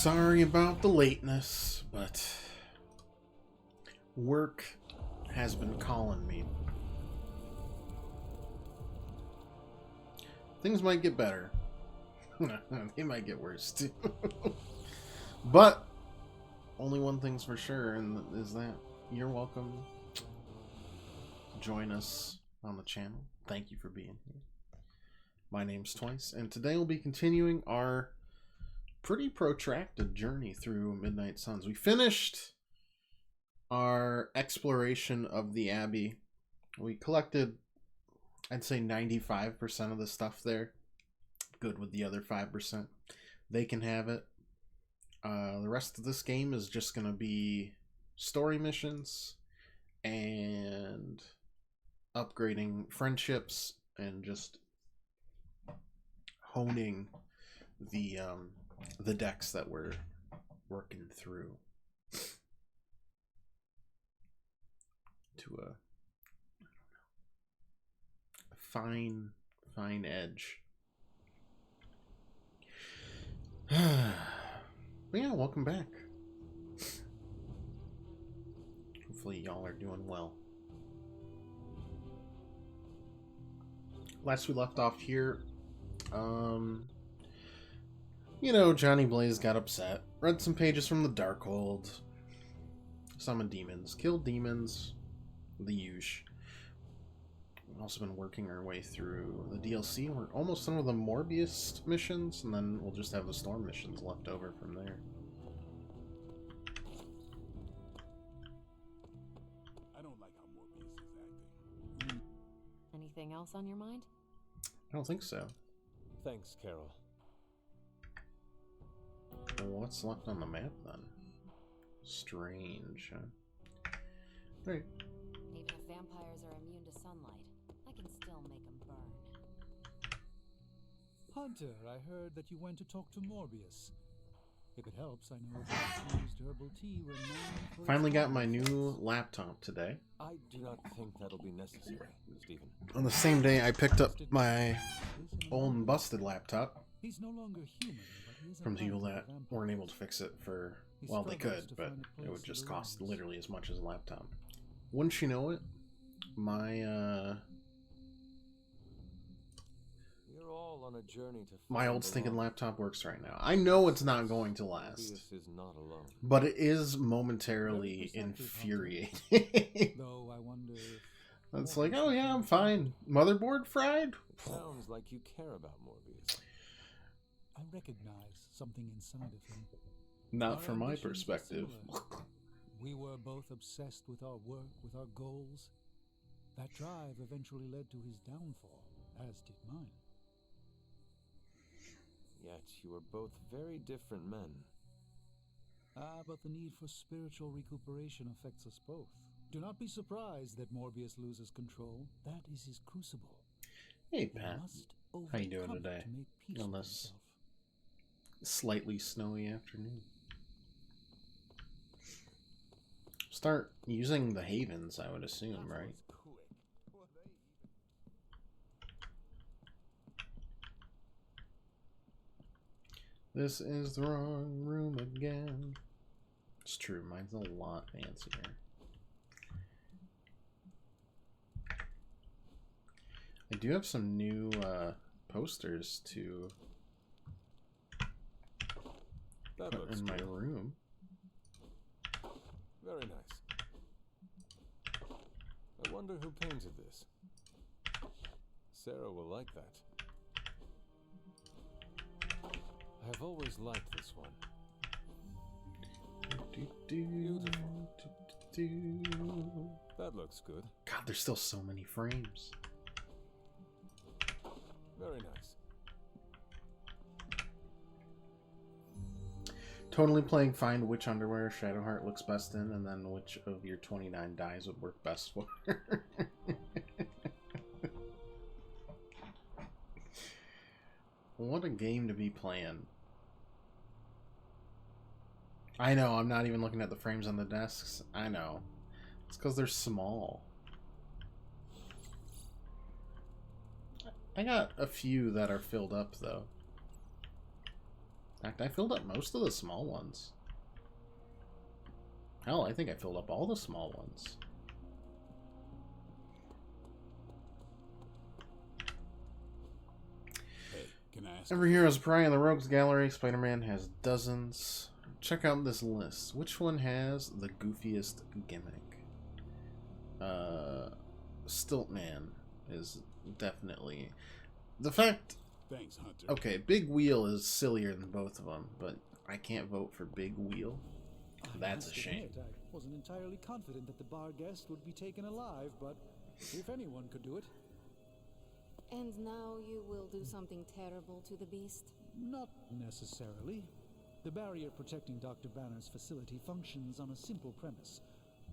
Sorry about the lateness, but work has been calling me. Things might get better. They might get worse too. But only one thing's for sure, and is that you're welcome to join us on the channel. Thank you for being here. My name's Twice, and today we'll be continuing our pretty protracted journey through Midnight Suns. We finished our exploration of the Abbey. We collected, I'd say, 95% of the stuff there. Good with the other 5%. They can have it. The rest of this game is just going to be story missions and upgrading friendships and just honing the decks that we're working through to a fine edge. But yeah, welcome back. Hopefully y'all are doing well. Last we left off here, you know, Johnny Blaze got upset, read some pages from the Darkhold, summoned demons, killed demons, the usual. We've also been working our way through the DLC. We're almost done with the Morbius missions, and then we'll just have the Storm missions left over from there. I don't like how Morbius is acting. Anything else on your mind? I don't think so. Thanks, Carol. Well, what's left on the map then? Strange, huh? Right. Even if vampires are immune to sunlight, I can still make them burn. Hunter, I heard that you went to talk to Morbius. If it helps, I know that used herbal tea when Finally got my new laptop today. I do not think that'll be necessary, Stephen. On the same day, I picked up my old and busted laptop He's no longer human, but he is from people alive that as a vampire. weren't able to fix it for, well, they could, but it would just cost literally as much as a laptop. Wouldn't you know it, my You're all on a journey to my find old the stinking lost. laptop works right now. I know it's not going to last, Morbius is not alone. but it is momentarily Very perceptive, infuriating. Though I wonder if It's like, oh yeah, I'm fine. Motherboard fried? Sounds like you care about Morbius. I recognize something inside of him. Not Our from my ambitions are perspective. similar. We were both obsessed with our work, with our goals. That drive eventually led to his downfall, as did mine. Yet you are both very different men. But the need for spiritual recuperation affects us both. Do not be surprised that Morbius loses control. That is his crucible. Hey, He Pat. must How you doing overcome it today? to make peace On with this himself. slightly snowy afternoon. Start using the Havens, I would assume, right? This is the wrong room again. It's true, mine's a lot fancier. I do have some new posters to That put looks in my good. room. Very nice. I wonder who painted this. Sarah will like that. I have always liked this one. That looks good. God, there's still so many frames. Very nice. Totally playing find which underwear Shadowheart looks best in, and then which of your 29 dyes would work best for her. What a game to be playing. I know, I'm not even looking at the frames on the desks. I know. It's because they're small. I got a few that are filled up, though. In fact, I filled up most of the small ones. Hell, I think I filled up all the small ones. Hey, can I ask? Every hero's pride in the Rogues Gallery. Spider-Man has dozens. Check out this list. Which one has the goofiest gimmick? Stiltman is definitely the fact. Thanks, Hunter. Okay, Big Wheel is sillier than both of them, but I can't vote for Big Wheel. That's a shame. I wasn't entirely confident that the bar guest would be taken alive, but if anyone could do it. And now you will do something terrible to the beast? Not necessarily. The barrier protecting Dr. Banner's facility functions on a simple premise.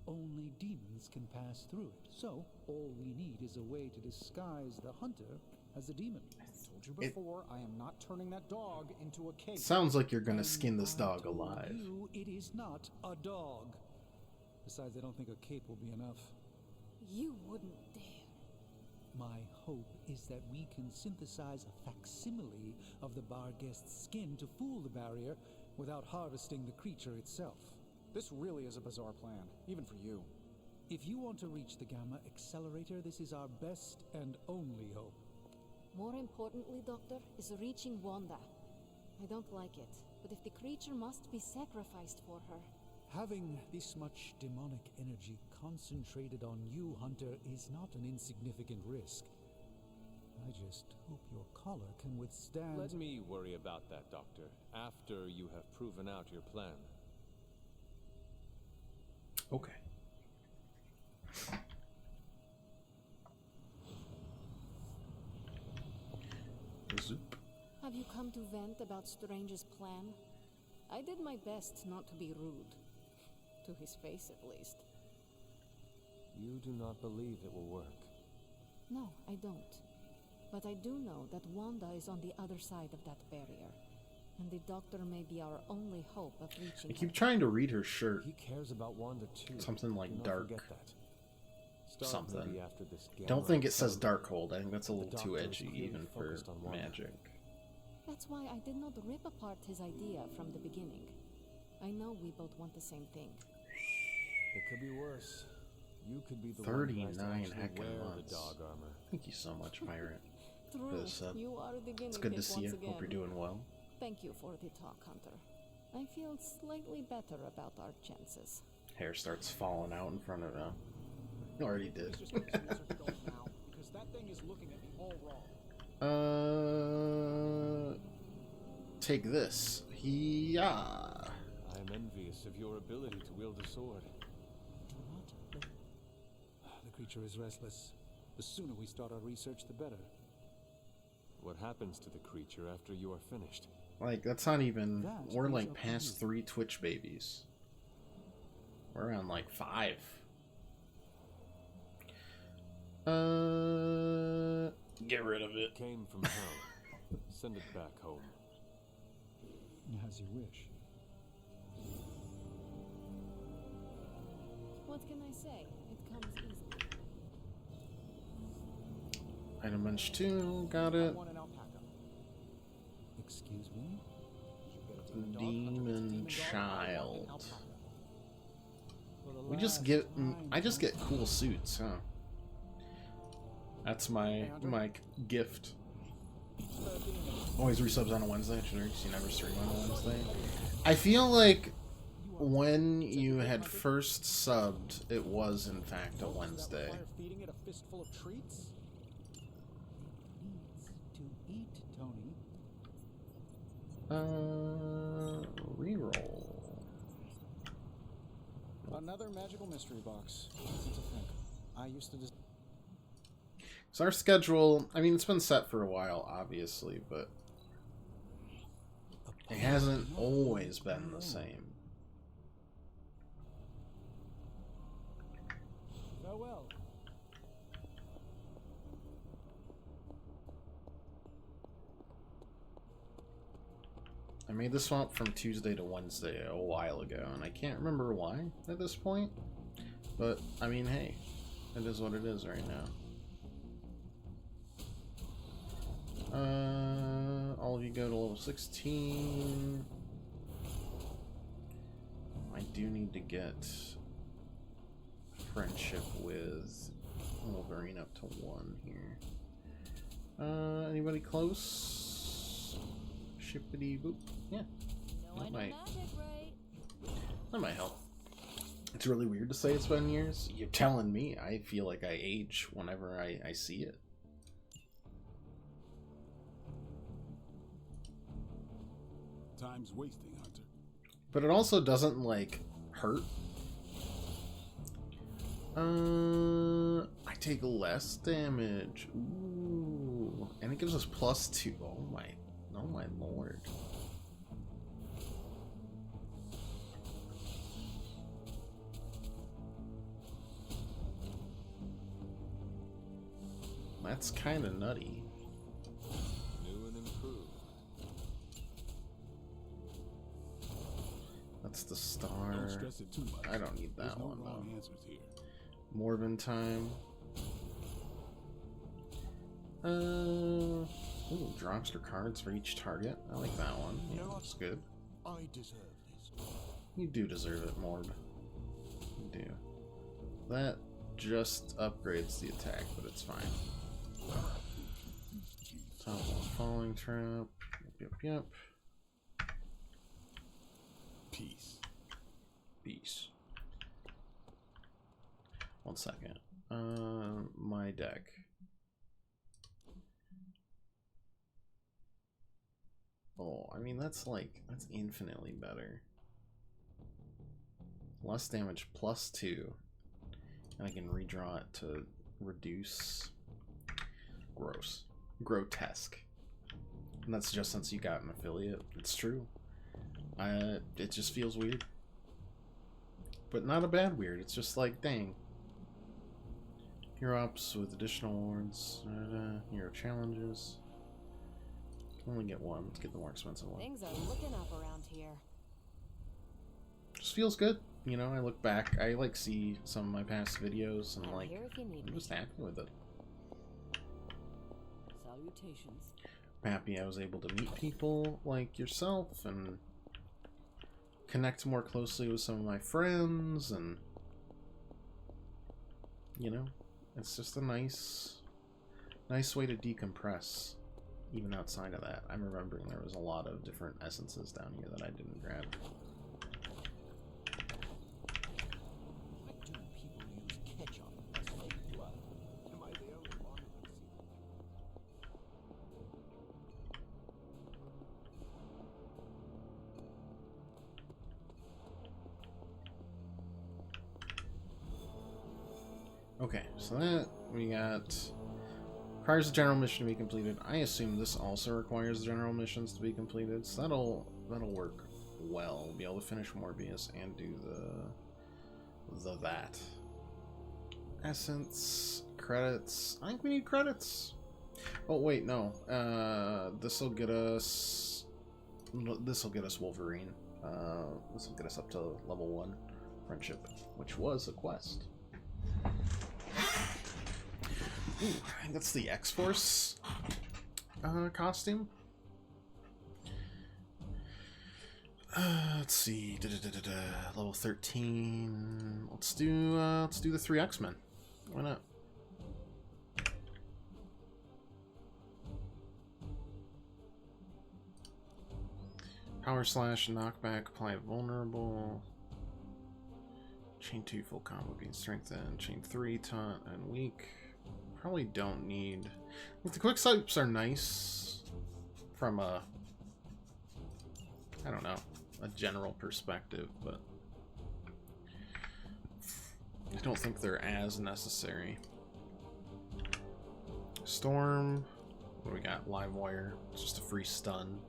Only demons can pass through it. So, all we need is a way to disguise the hunter as a demon. I told you before, I am not turning that dog into a cape. Sounds like you're gonna And skin this I dog told alive. You, it is not a dog. Besides, I don't think a cape will be enough. You wouldn't dare. My hope is that we can synthesize a facsimile of the bar guest's skin to fool the barrier without harvesting the creature itself. This really is a bizarre plan, even for you. If you want to reach the Gamma Accelerator, this is our best and only hope. More importantly, Doctor, is reaching Wanda. I don't like it, but if the creature must be sacrificed for her... Having this much demonic energy concentrated on you, Hunter, is not an insignificant risk. I just hope your collar can withstand... Let me worry about that, Doctor, after you have proven out your plan. Okay. Zoop. Have you come to vent about Strange's plan? I did my best not to be rude. To his face, at least. You do not believe it will work. No, I don't. But I do know that Wanda is on the other side of that barrier. And the Doctor may be our only hope of reaching I keep her. trying to read her shirt. He cares about Wanda too. Something like Do not dark. forget that. Stark Something. will be after this Don't Gamma think it says Accelerator. Darkhold. I think that's a The little too Doctor is edgy clearly even for focused on Wanda. magic. That's why I did not rip apart his idea from the beginning. I know we both want the same thing. It could be worse. You could be the one who has to 39 actually heckin' wear months. the dog armor. Thank you so much, Pirate. True, For the sub. you are the guinea It's good to pig see you. once Hope you're again. doing well. Thank you for the talk, Hunter. I feel slightly better about our chances. Hair starts falling out in front of him. Already did. Let's just get this research going now, because that thing is looking at me all wrong. Take this. Yeah. I am envious of your ability to wield a sword. The creature is restless. The sooner we start our research, the better. What happens to the creature after you are finished? Like, that's not even... That We're is like up to past you. 3 Twitch babies. We're around like 5. Get rid of it. Came from hell. Send it back home. As you wish. What can I say? It comes easily. Item bunch 2. Got I it. want an alpaca. Excuse me? Did you get a demon dog? Hunter gets a Demon demon dog. I want an child. alpaca. For the We just last get... time, I just get Hunter. cool suits, huh? That's my gift. Always resubs on a Wednesday. Sure, you never stream on a Wednesday. I feel like when you had first subbed, it was in fact a Does that Wednesday. require feeding it a fistful of treats? Needs to eat, Tony. Reroll. Another magical mystery box. Easy to think. I used to just... So our schedule, I mean, it's been set for a while, obviously, but it hasn't always been the same. Farewell. I made the swap from Tuesday to Wednesday a while ago, and I can't remember why at this point. But, I mean, hey, it is what it is right now. All of you go to level 16. I do need to get friendship with Wolverine up to 1 here. Anybody close? Shippity boop. Yeah. That might help. It's really weird to say it's been years. You're telling me. I feel like I age whenever I see it. Time's wasting, Hunter. But it also doesn't, like, hurt. I take less damage. Ooh. And it gives us +2. Oh my lord. That's kind of nutty. New and improved. That's the star. Don't stress it too much. I don't need There's that no one wrong though. answers here. Morbin time. Ooh, dropster cards for each target. I like that one. Yeah, that's good. I deserve this. You do deserve it, Morb. You do. That just upgrades the attack, but it's fine. Top one falling trap. Yep. Peace. Peace. 1 second. My deck. Oh, I mean, that's infinitely better. Less damage +2. And I can redraw it to reduce. Gross. Grotesque. And that's just since you got an affiliate. It's true. It just feels weird. But not a bad weird. It's just like, dang. Hero ups with additional awards. Hero challenges. Only get one. Let's get the more expensive one. Things are looking up around here. Just feels good. You know, I look back. I like see some of my past videos and I'm like, here if you need I'm me. just happy with it. Salutations. I'm happy I was able to meet people like yourself and connect more closely with some of my friends, and you know, it's just a nice way to decompress. Even outside of that, I'm remembering there was a lot of different essences down here that I didn't grab. Why do people use ketchup as fake blood? Am I the only one who can see that? Okay, so that we got requires a general mission to be completed. I assume this also requires general missions to be completed, so that'll work well. We'll be able to finish Morbius and do that. Essence, credits. I think we need credits. Oh wait, no. This'll get us Wolverine. This will get us up to level 1 friendship, which was a quest. Ooh, I think that's the X-Force costume. Let's see. Level 13. Let's do the 3 X-Men. Why not? Power slash, knockback, apply vulnerable. Chain 2 full combo being strengthened. Chain 3 taunt and weak. Probably don't need. Like, the quick swipes are nice from a, I don't know, a general perspective, but I don't think they're as necessary. Storm. What do we got? Livewire. It's just a free stun.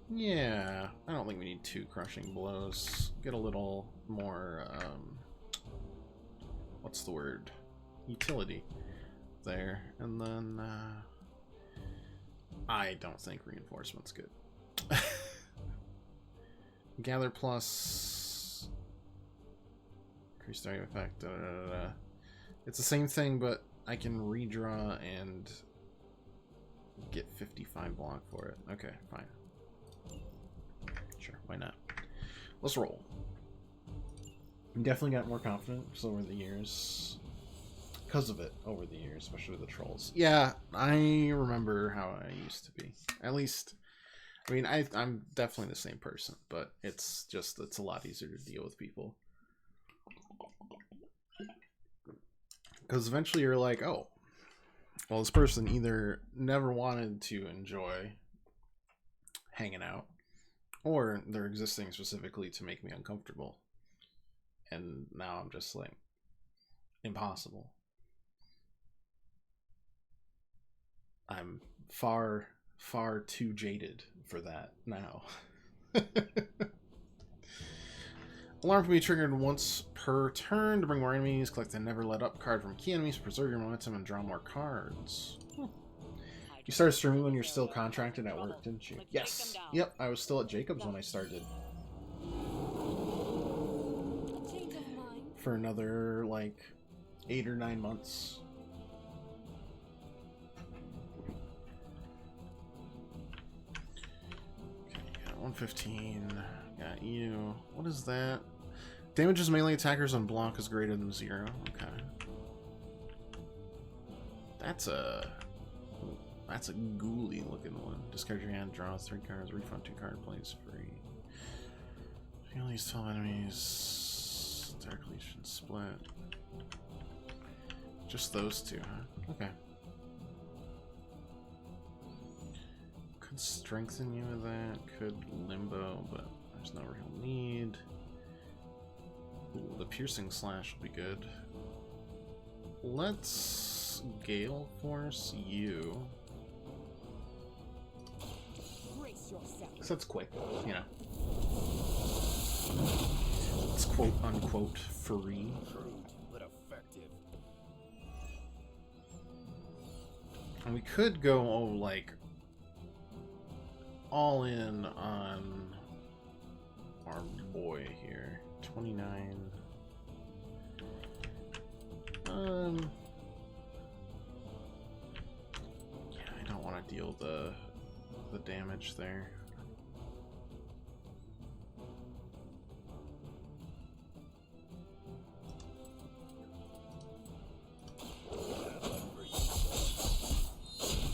Yeah, I don't think we need 2 crushing blows. Get a little more, what's the word? Utility there. And then, I don't think reinforcement's good. Gather plus, increased area effect, It's the same thing, but I can redraw and get 55 block for it. Okay, fine. Sure, why not? Let's roll. Definitely got more confident over the years. Because of it, over the years, especially with the trolls. Yeah, I remember how I used to be. At least, I mean, I'm definitely the same person, but it's just, it's a lot easier to deal with people. Because eventually you're like, oh, well, this person either never wanted to enjoy hanging out, or they're existing specifically to make me uncomfortable. And now I'm just like, impossible. I'm far, far too jaded for that now. Alarm can be triggered once per turn to bring more enemies. Collect the Never Let Up card from key enemies, preserve your momentum, and draw more cards. You started streaming when you're still contracted at work, didn't you? Yes. Yep, I was still at Jacobs when I started. Change of mind. For another, like, 8 or 9 months. Okay, got 115. Got you. What is that? Damages melee attackers on block is greater than 0. Okay. That's a ghouly looking one. Discard your hand, draw 3 cards, refund 2 card plays free. Heal these 12 enemies. Dark Legion split. Just those 2, huh? Okay. Could strengthen you with that. Could limbo, but there's no real need. Ooh, the piercing slash will be good. Let's Gale Force you. Brace yourself. Because that's quick, you know. It's quote unquote free. Crude, but effective. And we could go, like, all in on our boy here. 29. Yeah, I don't want to deal the damage there.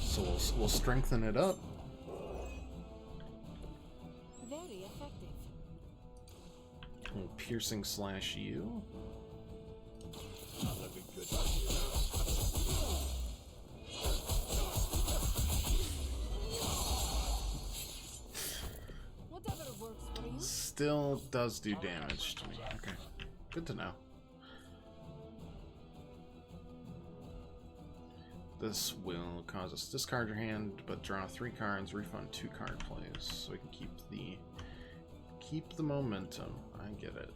So we'll strengthen it up. Very effective. We'll piercing slash you. Sounds like a good idea. Whatever works for you. Still does do damage to me. Okay, good to know. This will cause us to discard your hand, but draw 3 cards, refund 2 card plays, so we can keep the momentum. I get it.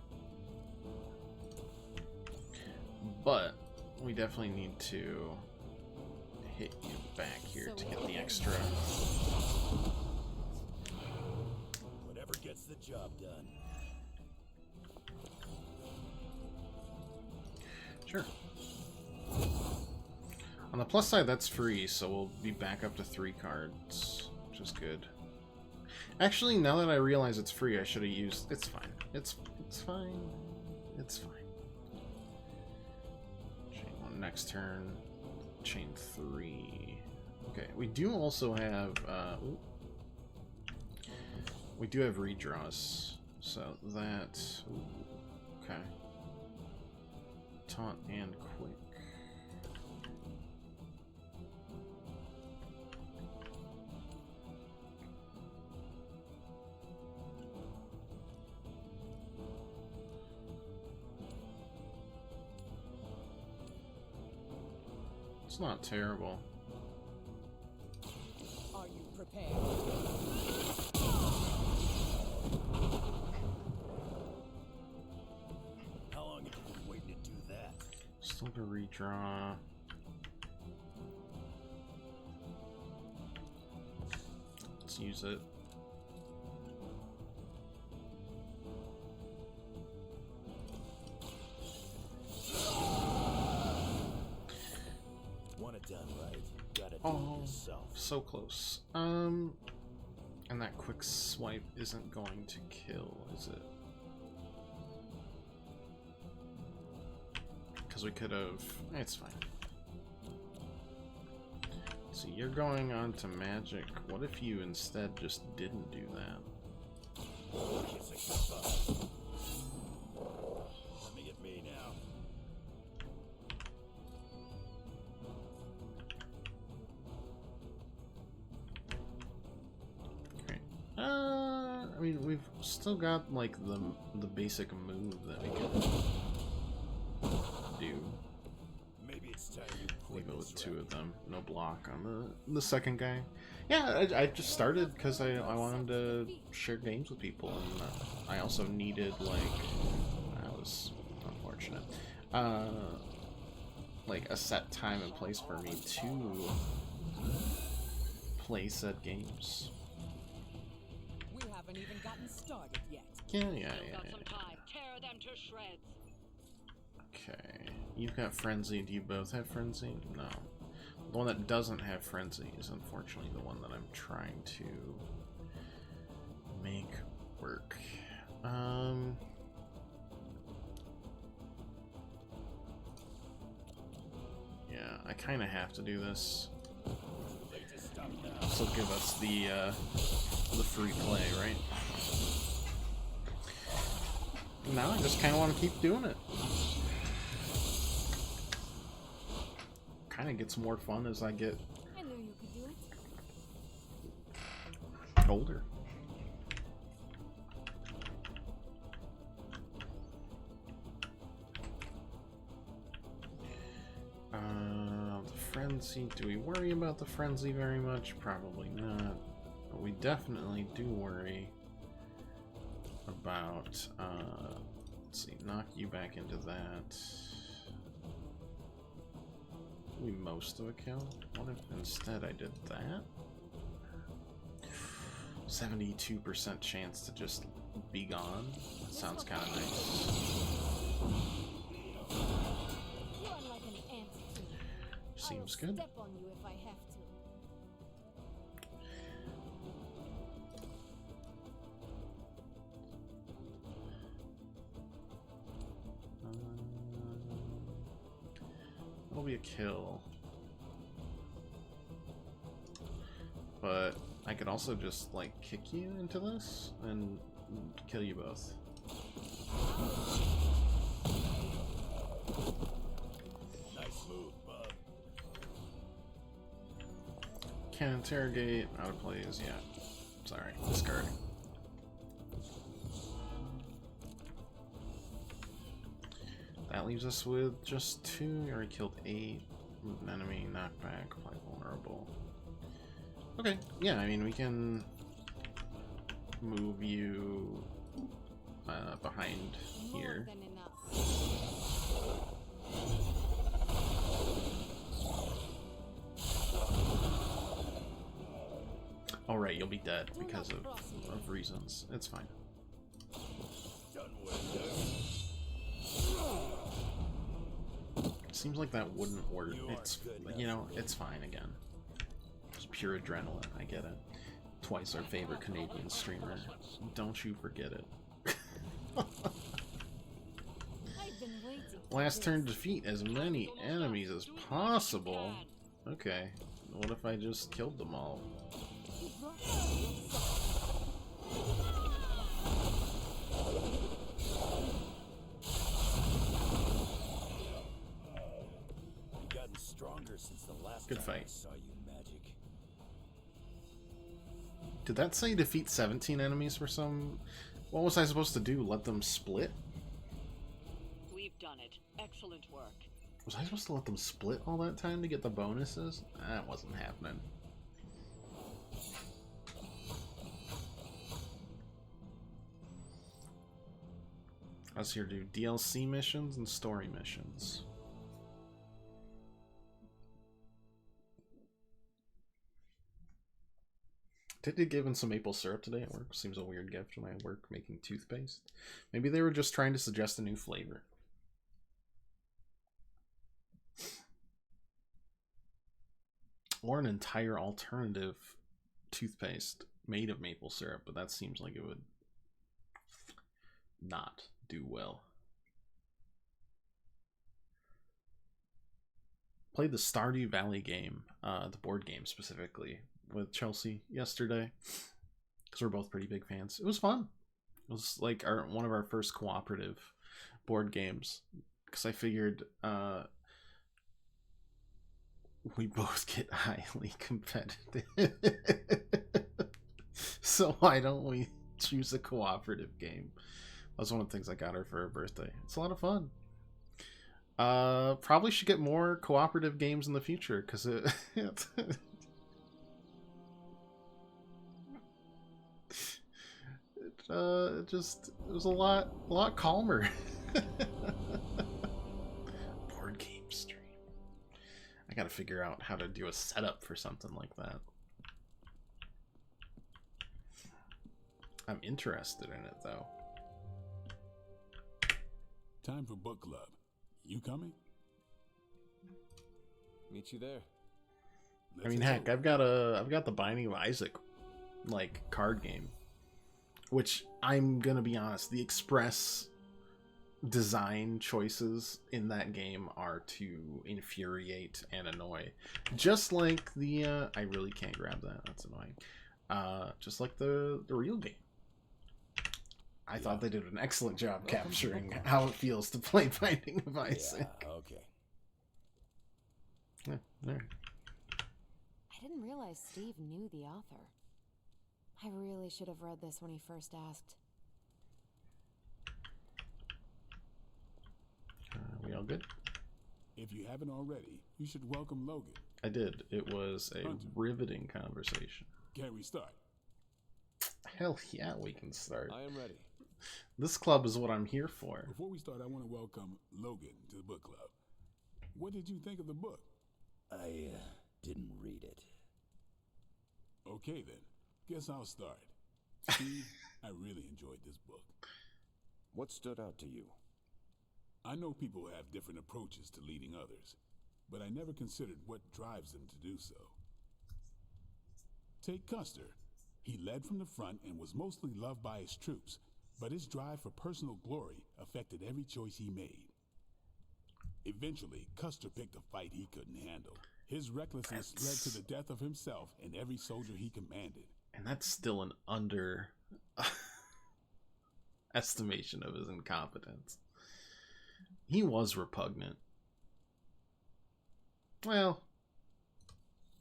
But we definitely need to hit you back here to get the extra. Whatever gets the job done. Sure. On the plus side, that's free, so we'll be back up to 3 cards, which is good. Actually, now that I realize it's free, I should have used... It's fine. It's fine. It's fine. Chain 1 next turn. Chain 3. Okay, we do also have... we do have redraws, so that... Ooh, okay. Taunt and quick. It's not terrible. Are you prepared? How long have you been waiting to do that? Still to redraw. Let's use it. Gotta do Oh, it yourself. so close. And that quick swipe isn't going to kill, is it? Because we could have... It's fine. So you're going on to magic. What if you instead just didn't do that? Coming at me now. Okay. I mean, we've still got like the basic move that we can do. Maybe it's time you Leave quit it with this two racket. of them. No block on the second guy. Yeah, I just started because I wanted to share games with people, and I also needed, like, that was unfortunate, like a set time and place for me to play said games. We haven't even gotten started yet. Yeah. Got some time. Tear them to shreds. Okay, you've got Frenzy. Do you both have Frenzy? No. The one that doesn't have Frenzy is unfortunately the one that I'm trying to make work. Yeah, I kind of have to do this. This will give us the free play, right? Now I just kind of want to keep doing it. Kind of gets more fun as I get I knew you could do it. older. The frenzy. Do we worry about the frenzy very much? Probably not. But we definitely do worry about, let's see, knock you back into that. We most of a kill. What if instead I did that? 72% chance to just be gone. That sounds kind of nice. You are like an ant to me. Seems I'll good. step on you if I have to. That'll be a kill. But I could also just, like, kick you into this and kill you both. Nice move, bud. Can't interrogate, out of plays, yeah. Sorry, discarding. That leaves us with just 2. We already killed 8. Move an enemy, knockback, apply vulnerable. Okay, yeah, I mean, we can move you behind here. More than enough. Alright, you'll be dead because of reasons. It's fine. Done with Seems like that wouldn't work. You are It's, good you know, it's fine again. It's pure adrenaline, I get it. Twice our favorite Canadian streamer. Don't you forget it. I've been waiting. for Last turn, this. defeat as many enemies as possible. Okay, what if I just killed them all? You brought it on yourself. You've gotten stronger since the last Good time fight. I saw you magic. Did that say defeat 17 enemies for some... What was I supposed to do? Let them split? We've done it. Excellent work. Was I supposed to let them split all that time to get the bonuses? That wasn't happening. Let's here do DLC missions and story missions. Did get given some maple syrup today at work. Seems a weird gift from my work making toothpaste. Maybe they were just trying to suggest a new flavor. Or an entire alternative toothpaste made of maple syrup, but that seems like it would not do well. Played the Stardew Valley game, the board game specifically, with Chelsea yesterday, because we're both pretty big fans. It was fun. It was like one of our first cooperative board games, because I figured we both get highly competitive. So why don't we choose a cooperative game? That's one of the things I got her for her birthday. It's a lot of fun. Probably should get more cooperative games in the future, because it it was a lot calmer. Board game stream. I gotta figure out how to do a setup for something like that. I'm interested in it though. Time for book club. You coming? Meet you there. I mean, heck, I've got the Binding of Isaac like card game, which I'm gonna be honest, the express design choices in that game are to infuriate and annoy. Just like the I really can't grab that. That's annoying. Just like the real game. I thought they did an excellent job capturing how it feels to play Binding of Isaac. Yeah, okay. Yeah, there. I didn't realize Steve knew the author. I really should have read this when he first asked. We all good? If you haven't already, you should welcome Logan. I did. It was a Hunter. riveting conversation. Can we start? Hell yeah, we can start. I am ready. This club is what I'm here for. Before we start, I want to welcome Logan to the book club. What did you think of the book? I didn't read it. Okay then, guess I'll start. Steve, I really enjoyed this book. What stood out to you? I know people have different approaches to leading others, but I never considered what drives them to do so. Take Custer. He led from the front and was mostly loved by his troops, but his drive for personal glory affected every choice he made. Eventually, Custer picked a fight he couldn't handle. His recklessness led to the death of himself and every soldier he commanded. And that's still an under estimation of his incompetence. He was repugnant. Well,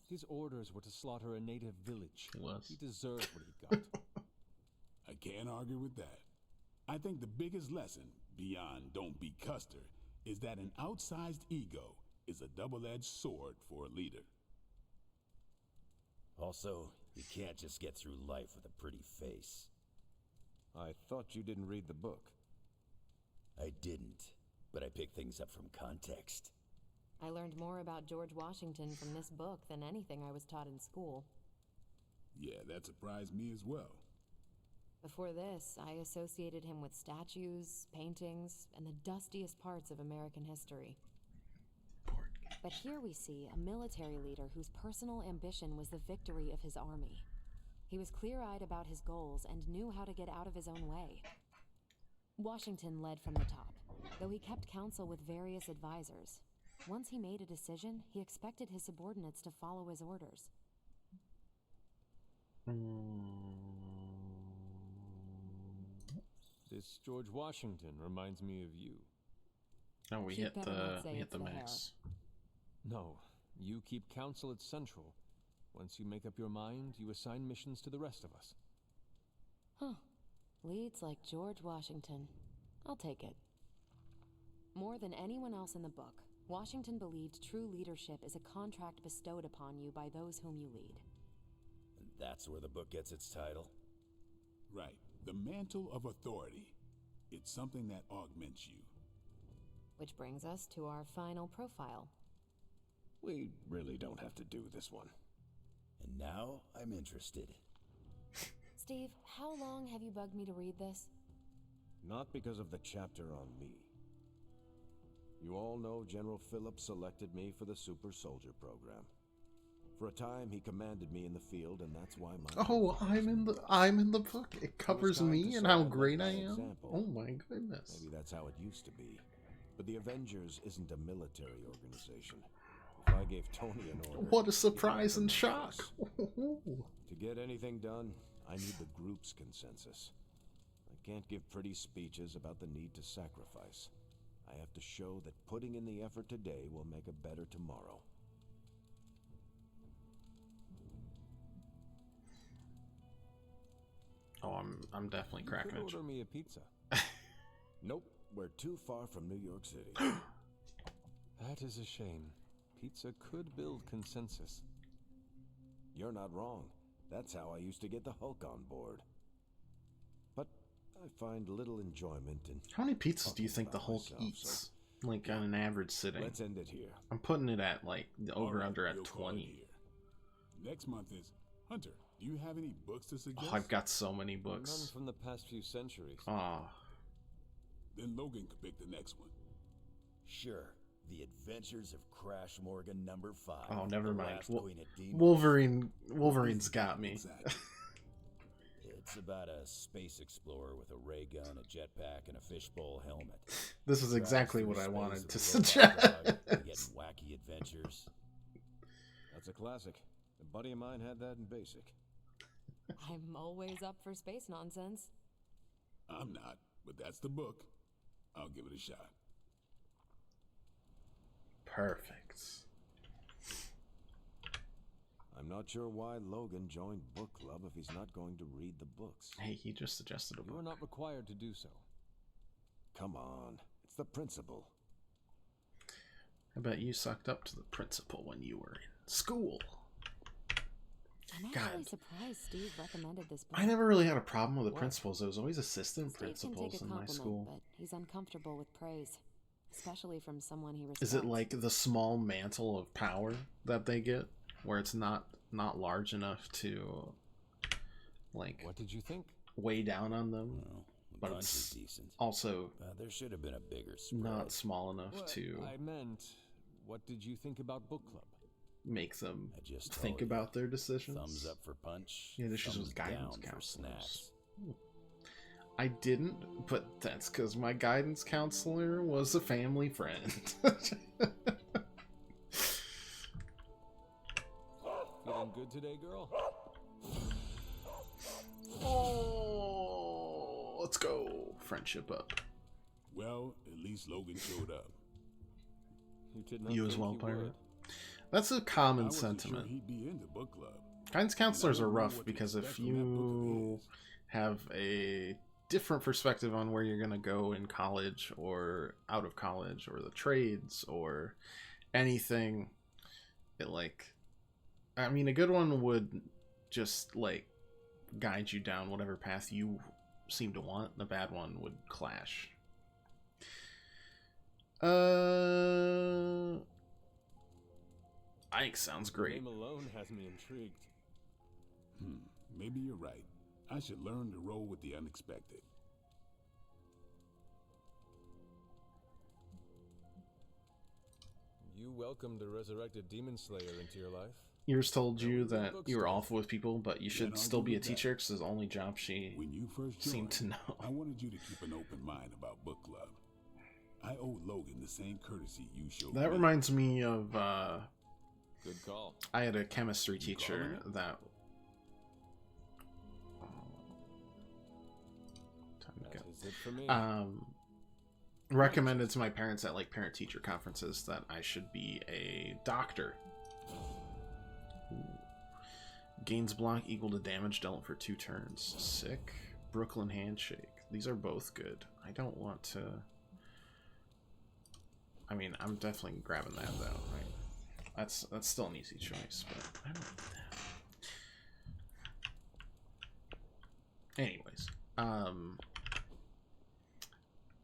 His orders were to slaughter a native village. he was. He deserved what he got. I can't argue with that. I think the biggest lesson, beyond don't be Custer, is that an outsized ego is a double-edged sword for a leader. Also, you can't just get through life with a pretty face. I thought you didn't read the book. I didn't, but I picked things up from context. I learned more about George Washington from this book than anything I was taught in school. Yeah, that surprised me as well. Before this, I associated him with statues, paintings, and the dustiest parts of American history. But here we see a military leader whose personal ambition was the victory of his army. He was clear-eyed about his goals and knew how to get out of his own way. Washington led from the top, though he kept counsel with various advisors. Once he made a decision, he expected his subordinates to follow his orders. This George Washington reminds me of you. Oh, we She'd hit better not say the it's the max. No, you keep counsel at Central. Once you make up your mind, you assign missions to the rest of us. Huh. Leads like George Washington. I'll take it. More than anyone else in the book, Washington believed true leadership is a contract bestowed upon you by those whom you lead. And that's where the book gets its title. Right. The mantle of authority. It's something that augments you. Which brings us to our final profile. We really don't have to do this one. And now I'm interested. Steve, how long have you bugged me to read this? Not because of the chapter on me. You all know General Phillips selected me for the Super Soldier program. For a time, he commanded me in the field, and that's why my... Oh, I'm in the book. It covers time me to and set how and great let I by am. example. Oh my goodness. Maybe that's how it used to be. But the Avengers isn't a military organization. If I gave Tony an order... What a surprise and shock. To get anything done, I need the group's consensus. I can't give pretty speeches about the need to sacrifice. I have to show that putting in the effort today will make a better tomorrow. Oh, I'm definitely cracking Could it. order me a pizza. Nope, we're too far from New York City. That is a shame. Pizza could build consensus. You're not wrong. That's how I used to get the Hulk on board. But I find little enjoyment in... How many pizzas do you think the about Hulk myself, eats? Like on an average sitting? Let's end it here. I'm putting it at like the All over right, under at we'll call it 20. here. Next month is Hunter. Do you have any books to suggest? Oh, I've got so many None books. from the past few centuries. Ah, Then Logan could pick the next one. Sure. The Adventures of Crash Morgan number 5. oh, never The mind. Last Queen of Demons. Wolverine's got me. Exactly. It's about a space explorer with a ray gun, a jetpack, and a fishbowl helmet. This is Travels exactly through what I space wanted with to a robot suggest. dog and get wacky adventures. That's a classic. A buddy of mine had that in basic. I'm always up for space nonsense. I'm not, but that's the book. I'll give it a shot. Perfect. I'm not sure why Logan joined book club if he's not going to read the books. Hey, he just suggested a You are book. not required to do so. Come on, it's the principle. I bet you sucked up to the principal when you were in school. I'm God. actually surprised Steve recommended this book. I never really had a problem with the What? principals. There was always assistant Steve can principals take a in my compliment, school. but he's uncomfortable with praise, especially from someone he respects. Is it like the small mantle of power that they get, where it's not large enough to like What did you think? weigh down on them, Well, the but punch it's is decent. also There should have been a bigger spread. not small enough What to I meant, what did you think about book club? make them I just think told you. about their decisions. Thumbs up for punch. Yeah, this is thumbs with guidance down for counselors. snacks. I didn't, but that's because my guidance counselor was a family friend. Feeling good today, girl? Oh, let's go. Friendship up. Well, at least Logan showed up. You did not You as think well, he Pirate. would. That's a I common wasn't sure sentiment. he'd be into book club. Guidance counselors are don't know rough what to because if expect from that book of you his. have a different perspective on where you're going to go in college or out of college or the trades or anything, it like, I mean, a good one would just like guide you down whatever path you seem to want. The bad one would clash. Ike sounds The great. name alone has me intrigued. Maybe you're right. I should learn to roll with the unexpected. You welcomed a resurrected demon slayer into your life. Yours told you That was that book you were stuff. awful with people, but you should I'll still give be you a that. teacher because it's the only job she When you first seemed joined, to know. I wanted you to keep an open mind about book club. I owe Logan the same courtesy you showed That me. reminds me of, Good call. I had a chemistry You teacher calling it? that... Time to That go. is it for me. Recommended to my parents at like parent-teacher conferences that I should be a doctor. Ooh. Gains block equal to damage dealt for 2 turns. Sick. Brooklyn Handshake. These are both good. I don't want to... I mean, I'm definitely grabbing that though, right? That's still an easy choice, but I don't need that. Anyways,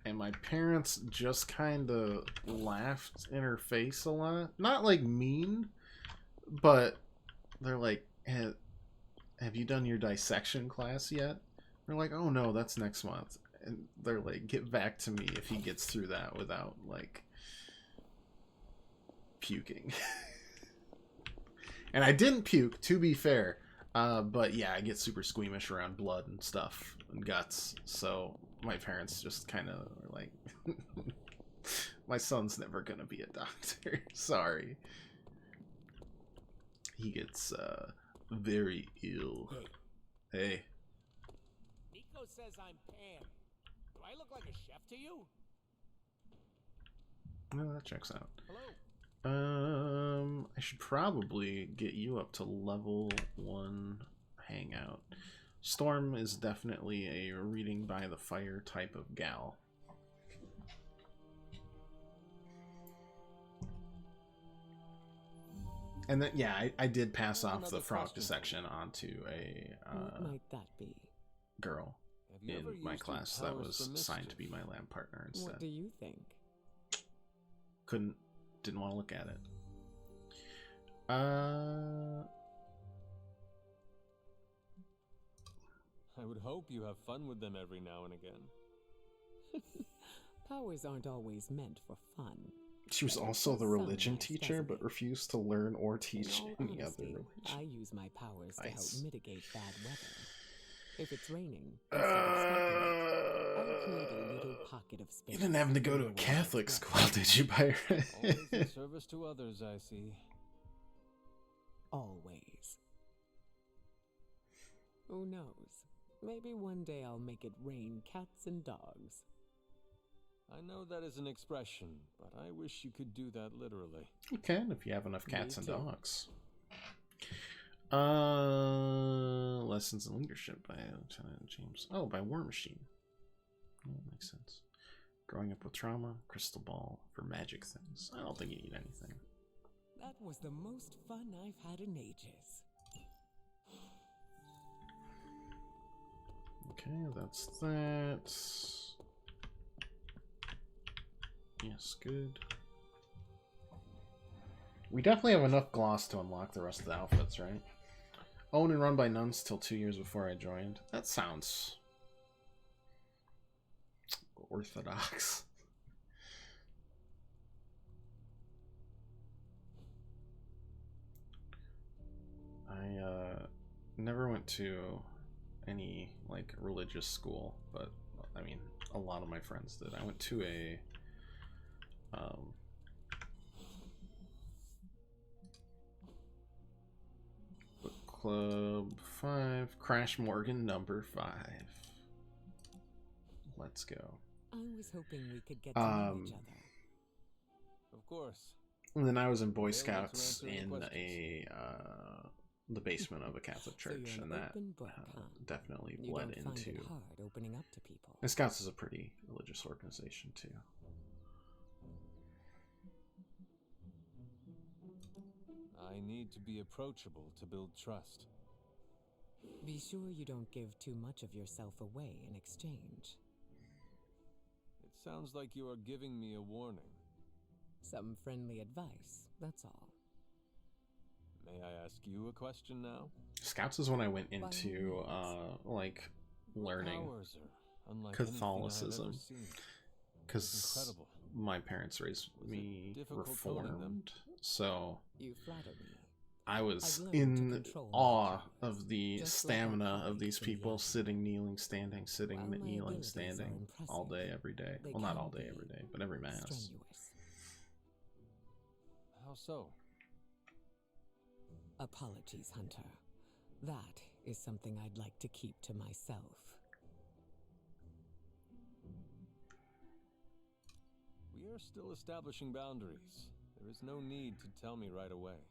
and my parents just kind of laughed in her face a lot. Not like mean, but they're like, have you done your dissection class yet? They're like, oh no, that's next month. And they're like, get back to me if he gets through that without like puking. And I didn't puke, to be fair. But yeah, I get super squeamish around blood and stuff and guts. So my parents just kind of were like, my son's never gonna be a doctor. Sorry. He gets very ill. Hey. Nico says I'm Pan. Do I look like a chef to you? No, that checks out. Hello. I should probably get you up to level 1 hangout. Storm is definitely a reading by the fire type of gal. And then, yeah, I did pass off the frog dissection onto a What might that be? girl in my class that was assigned to be my lab partner instead. What do you think? Didn't want to look at it. I would hope you have fun with them every now and again. Powers aren't always meant for fun. She was also the religion teacher, but refused to learn or teach any other religion. I use my powers to help mitigate bad weather. If it's raining, You didn't have to go to a Catholic school, did you, Byron? Always in service to others, I see. Always. Who knows? Maybe one day I'll make it rain cats and dogs. I know that is an expression, but I wish you could do that literally. You can if you have enough cats and dogs. Lessons in Leadership by Lieutenant James. Oh, by War Machine. Oh, that makes sense. Growing Up with Trauma, Crystal Ball for magic things. I don't think you need anything. That was the most fun I've had in ages. Okay, that's that. Yes, good. We definitely have enough gloss to unlock the rest of the outfits, right? Owned and run by nuns till 2 years before I joined. That sounds orthodox. I never went to any like religious school, but I mean a lot of my friends did. I went to a book club 5, Crash Morgan number 5. Let's go. I was hoping we could get to know each other. Of course. And then I was in Boy Scouts in the basement of a Catholic church, and that definitely bled into. It hard opening up to people. And Scouts is a pretty religious organization too. I need to be approachable to build trust. Be sure you don't give too much of yourself away in exchange. It sounds like you are giving me a warning. Some friendly advice, that's all. May I ask you a question now? Scouts is when I went into like learning Catholicism, because my parents raised me Reformed, so I was in awe of the stamina of these people sitting, kneeling, standing, sitting, kneeling, standing all day, every day. Well, not all day, every day, but every mass. How so? Apologies, Hunter. That is something I'd like to keep to myself. We are still establishing boundaries. There is no need to tell me right away.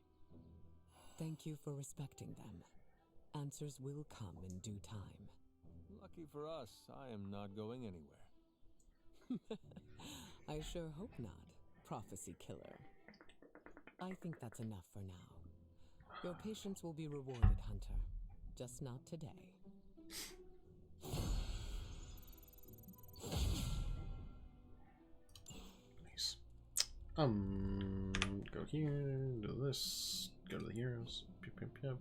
Thank you for respecting them. Answers will come in due time. Lucky for us, I am not going anywhere. I sure hope not, prophecy killer. I think that's enough for now. Your patience will be rewarded, Hunter. Just not today. Nice. Go here, do this, go to the heroes. Yep.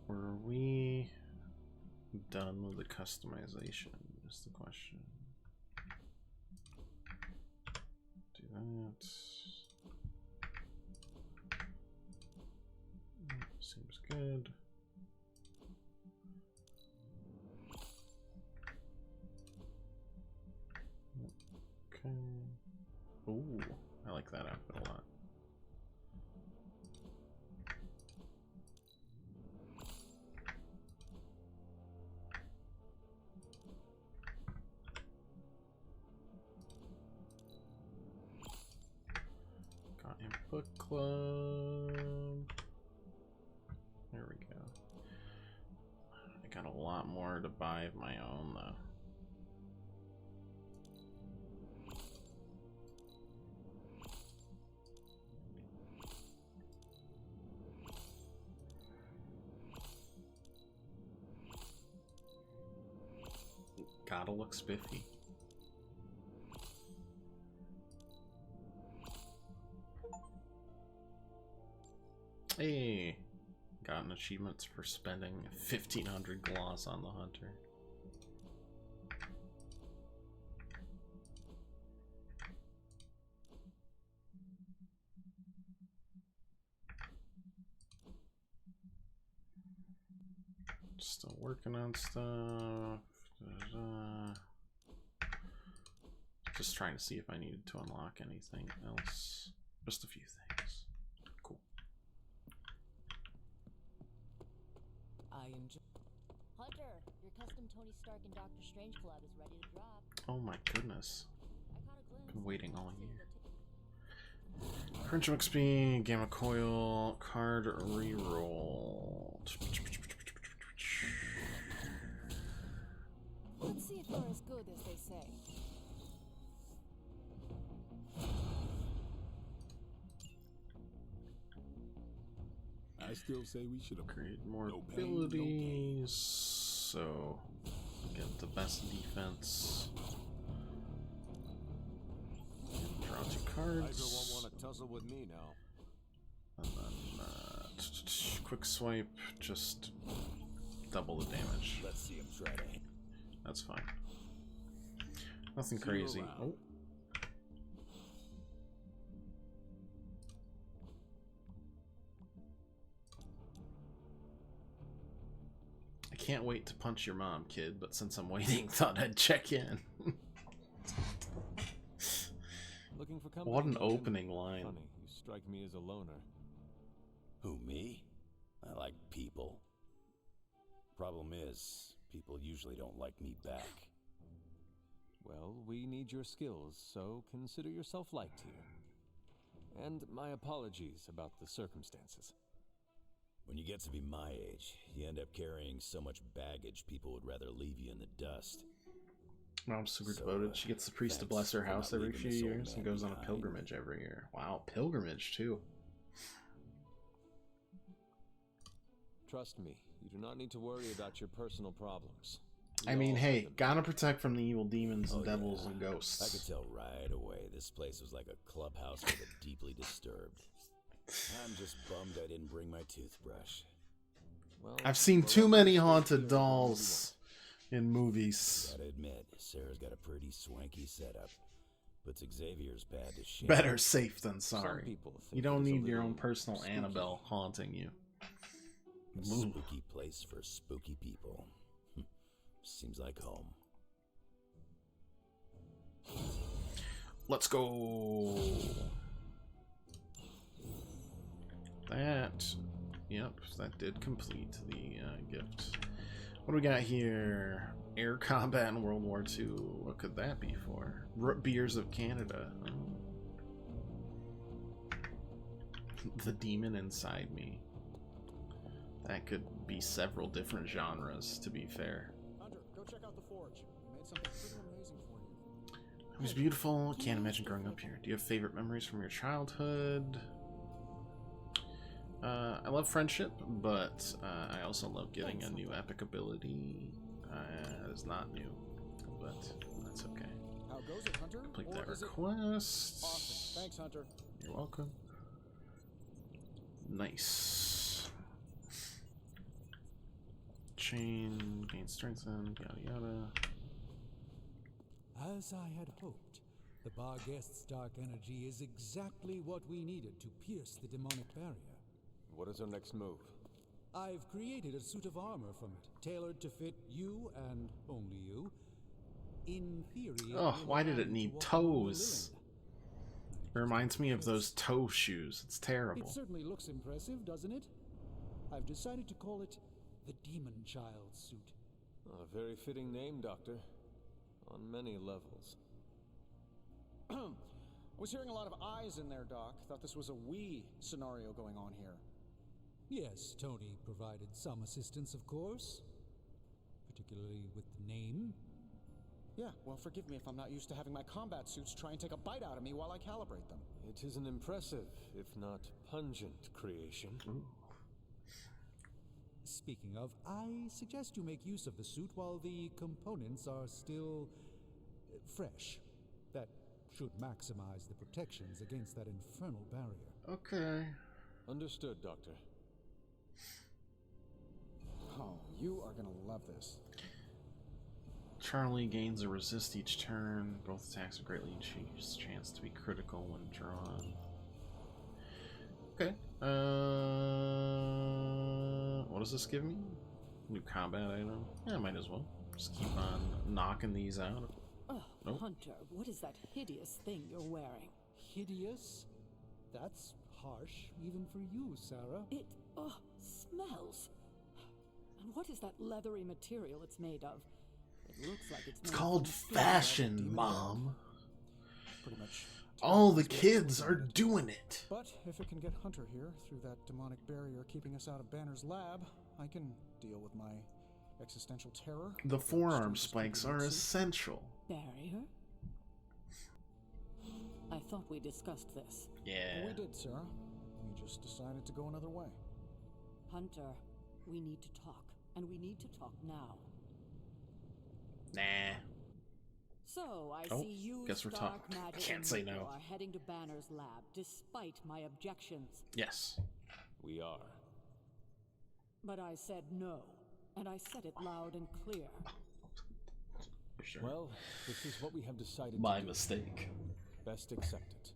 Were we done with the customization? Is the question. Do that. good. Okay. Ooh, I like that outfit a lot. Got him book club. There we go. I got a lot more to buy of my own though. Gotta look spiffy. Hey, gotten achievements for spending 1,500 gloss on the hunter. Still working on stuff. Just trying to see if I needed to unlock anything else. Just a few things. Cool. I enjoy. Hunter, your custom Tony Stark and Doctor Strange collab is ready to drop. Oh my goodness. I caught a glimpse. Been waiting all year. Crunch XP, Gamma Coil, card reroll. Let's see if they're as good as they say. I still say we should have Create more no pain, no gain. abilities. So get the best defense. Draw 2 Tiger won't cards. want to tussle with me now. And then quick swipe, just double the damage. Let's see him try to. That's fine. Nothing See you crazy. around. Oh. I can't wait to punch your mom, kid, but since I'm waiting, thought I'd check in. Looking for company? What an Logan? opening line. Funny, you strike me as a loner. Who, me? I like people. Problem is, people usually don't like me back. Well, we need your skills, so consider yourself liked here. And my apologies about the circumstances. When you get to be my age, you end up carrying so much baggage people would rather leave you in the dust. Mom's super So, devoted. She gets the priest to thanks bless her for house not every leaving few this old years and man goes on a behind. pilgrimage every year. Wow, pilgrimage too. Trust me, you do not need to worry about your personal problems. I We mean, all hey, have them. gotta protect from the evil demons and Oh, devils yeah. and ghosts. I could tell right away this place was like a clubhouse for the deeply disturbed. I'm just bummed I didn't bring my toothbrush. Well, I've seen we're too all many supposed to haunted do what we dolls in movies. Gotta admit, Sarah's got a pretty swanky setup. Puts Xavier's pad to shame. Better safe than want. Some sorry. people think You don't it is a need your little own personal spooky. Annabelle haunting you. A Ooh. spooky place for spooky people. Seems like home. Let's go. That, yep, that did complete the gift. What do we got here? Air combat in World War II. What could that be for? Root beers of Canada. The demon inside me. That could be several different genres, to be fair. Hunter, go check out the forge. We made something pretty amazing for you. It was beautiful. Can't imagine growing up here. Do you have favorite memories from your childhood? I love friendship, but I also love getting a new epic ability. It's not new, but that's okay. How goes it, Hunter? Complete Or that is it- request. Awesome. Thanks, Hunter. You're welcome. Nice. Chain, gain strengthened, yada yada. As I had hoped, the Barghest's dark energy is exactly what we needed to pierce the demonic barrier. What is our next move? I've created a suit of armor from it, tailored to fit you and only you. In theory, Oh, why did it need toes? It reminds me of those toe shoes. It's terrible. It certainly looks impressive, doesn't it? I've decided to call it the Demon Child suit. A very fitting name, Doctor. On many levels. I was hearing a lot of eyes in there, Doc. Thought this was a we scenario going on here. Yes, Tony provided some assistance, of course. Particularly with the name. Yeah, well, forgive me if I'm not used to having my combat suits try and take a bite out of me while I calibrate them. It is an impressive, if not pungent, creation. Ooh. Speaking of, I suggest you make use of the suit while the components are still fresh. That should maximize the protections against that infernal barrier. Okay. Understood, Doctor. Oh, you are gonna love this. Charlie gains a resist each turn. Both attacks are greatly increased chance to be critical when drawn. Okay. What does this give me? New combat item? Yeah, I might as well. Just keep on knocking these out. Oh, Nope. Hunter, what is that hideous thing you're wearing? Hideous? That's harsh, even for you, Sarah. It, smells. And what is that leathery material it's made of? It looks like it's It's made called from skin. fashion, Mom. Pretty much. All the kids are doing it. But if it can get Hunter here through that demonic barrier keeping us out of Banner's lab, I can deal with my existential terror. The forearm spikes are essential. Barrier? I thought we discussed this. Yeah. Well, we did, Sarah. We just decided to go another way. Hunter, we need to talk, and we need to talk now. Nah. So, I Oh, see you, guess we're Stark, talking. Magic, Can't and say Nico no. are heading to Banner's lab, despite my objections. Yes. We are. But I said no, and I said it loud and clear. Sure. Well, this is what we have decided My to do. mistake. Best accept it.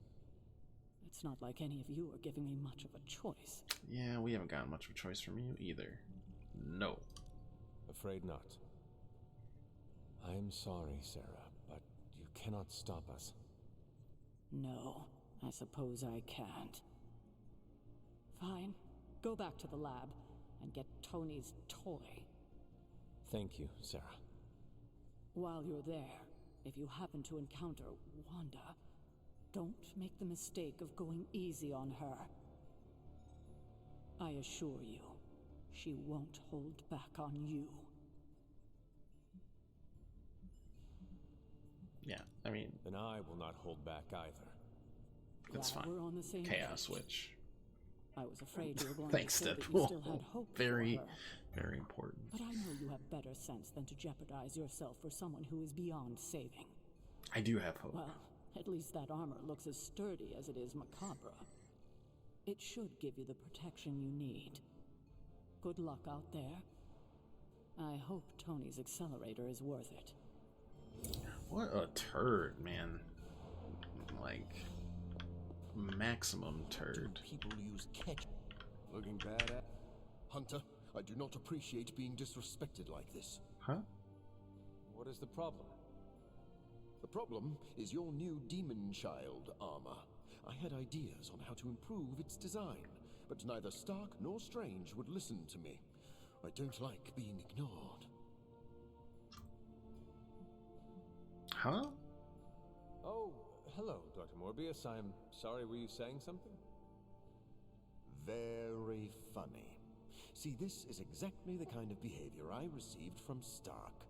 It's not like any of you are giving me much of a choice. Yeah, we haven't gotten much of a choice from you either. No. Afraid not. I am sorry, Sarah, but you cannot stop us. No, I suppose I can't. Fine. Go back to the lab and get Tony's toy. Thank you, Sarah. While you're there, if you happen to encounter Wanda, don't make the mistake of going easy on her. I assure you, she won't hold back on you. Yeah, I mean, Then I will not hold back either. it's Glad fine. we're on the same Chaos page. Switch. I was afraid you were going Thanks, to say that you Deadpool. still had hope Very, for her. very important. But I know you have better sense than to jeopardize yourself for someone who is beyond saving. I do have hope. Well, at least that armor looks as sturdy as it is macabre. It should give you the protection you need. Good luck out there. I hope Tony's accelerator is worth it. What a turd, man. Like, maximum turd. People use ketchup. Looking bad at Hunter, I do not appreciate being disrespected like this. Huh? What is the problem? The problem is your new Demon Child armor. I had ideas on how to improve its design, but neither Stark nor Strange would listen to me. I don't like being ignored. Huh? Oh, hello, Dr. Morbius. I'm sorry, were you saying something? Very funny. See, this is exactly the kind of behavior I received from Stark.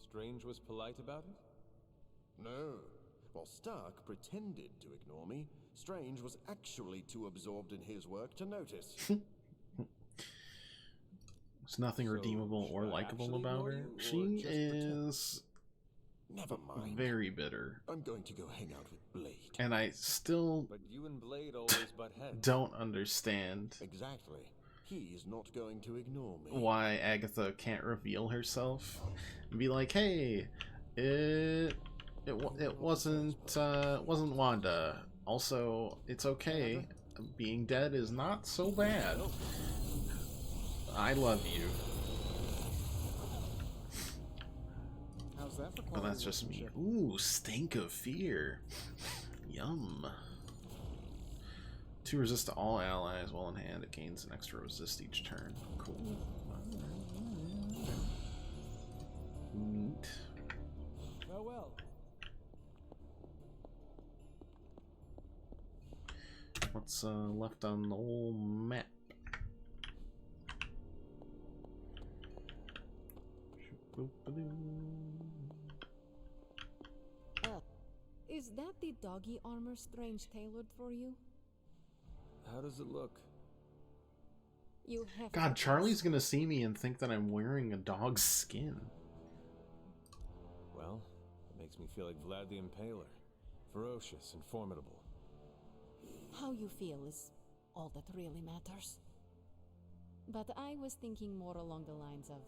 Strange was polite about it? No. While Stark pretended to ignore me, Strange was actually too absorbed in his work to notice. There's nothing So, redeemable or should I likable actually about ignore her. you, or She just pretend? is Never mind. very bitter. I'm going to go hang out with Blade. And I still But you and Blade always butt heads. don't understand Exactly. He's not going to ignore me. why Agatha can't reveal herself and be like, "Hey, it wasn't Wanda. Also, it's okay. Being dead is not so bad." I love you. How's that for But quality that's just me. workmanship? Ooh, Stink of Fear. Yum. 2 resist to all allies while in hand. It gains an extra resist each turn. Cool. Neat. Farewell. What's left on the whole map? Is that the doggy armor Strange tailored for you? How does it look? You have God, to Charlie's gonna see me and think that I'm wearing a dog's skin. Well, it makes me feel like Vlad the Impaler. Ferocious and formidable. How you feel is all that really matters. But I was thinking more along the lines of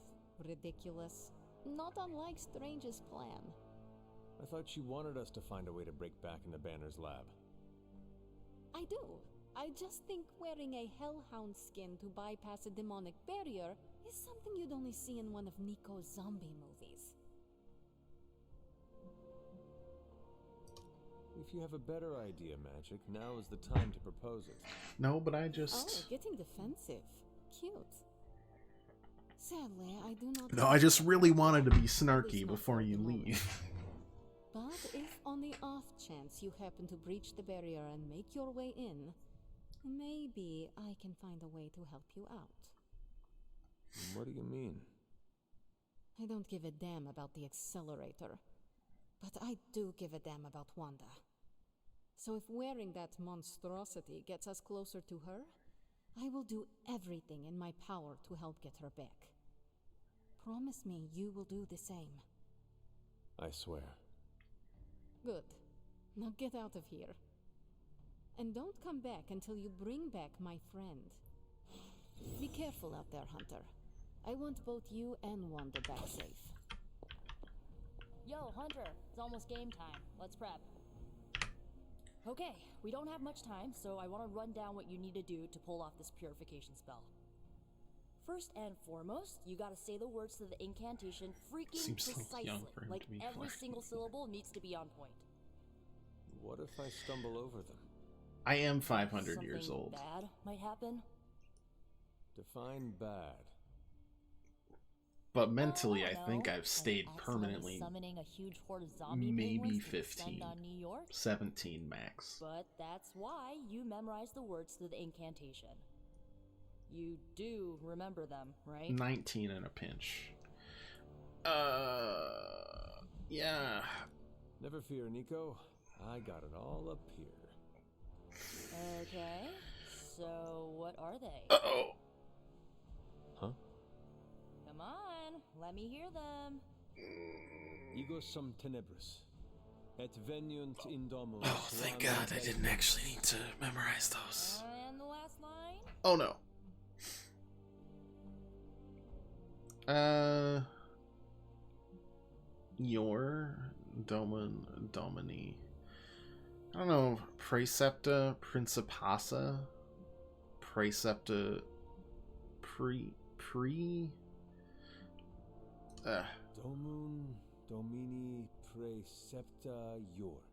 ridiculous, not unlike Strange's plan. I thought you wanted us to find a way to break back into Banner's lab. I do. I just think wearing a hellhound skin to bypass a demonic barrier is something you'd only see in one of Nico's zombie movies. If you have a better idea, Magic, now is the time to propose it. No, but I Oh, just... getting defensive. Cute. Sadly, I do not... No, I just really wanted to be snarky before you leave. But if on the off chance you happen to breach the barrier and make your way in, maybe I can find a way to help you out. What do you mean? I don't give a damn about the accelerator, but I do give a damn about Wanda. So if wearing that monstrosity gets us closer to her, I will do everything in my power to help get her back. Promise me you will do the same. I swear. Good. Now get out of here. And don't come back until you bring back my friend. Be careful out there, Hunter. I want both you and Wanda back safe. Yo, Hunter, it's almost game time. Let's prep. Okay, we don't have much time, so I want to run down what you need to do to pull off this purification spell. First and foremost, you gotta say the words to the incantation freaking Seems so precisely. young for him Like to be every flirting. single syllable needs to be on point. What if I stumble over them? I am 500 Something years old. bad might happen. Define bad. But mentally, I don't think know. I've stayed Like permanently summoning a huge horde of zombie maybe penguins to descend 15. on New York. 17 max. But that's why you memorize the words to the incantation. You do remember them, right? 19 in a pinch. Yeah. Never fear, Nico. I got it all up here. Okay, so what are they? Uh-oh. Huh? Come on, let me hear them. Ego sum tenebris. Et veniunt indomus. Oh, thank God I didn't actually need to memorize those. And the last line? Oh no. Your Domini. I don't know. Praecepta Principassa. Praecepta Domun Domini Praecepta Ior.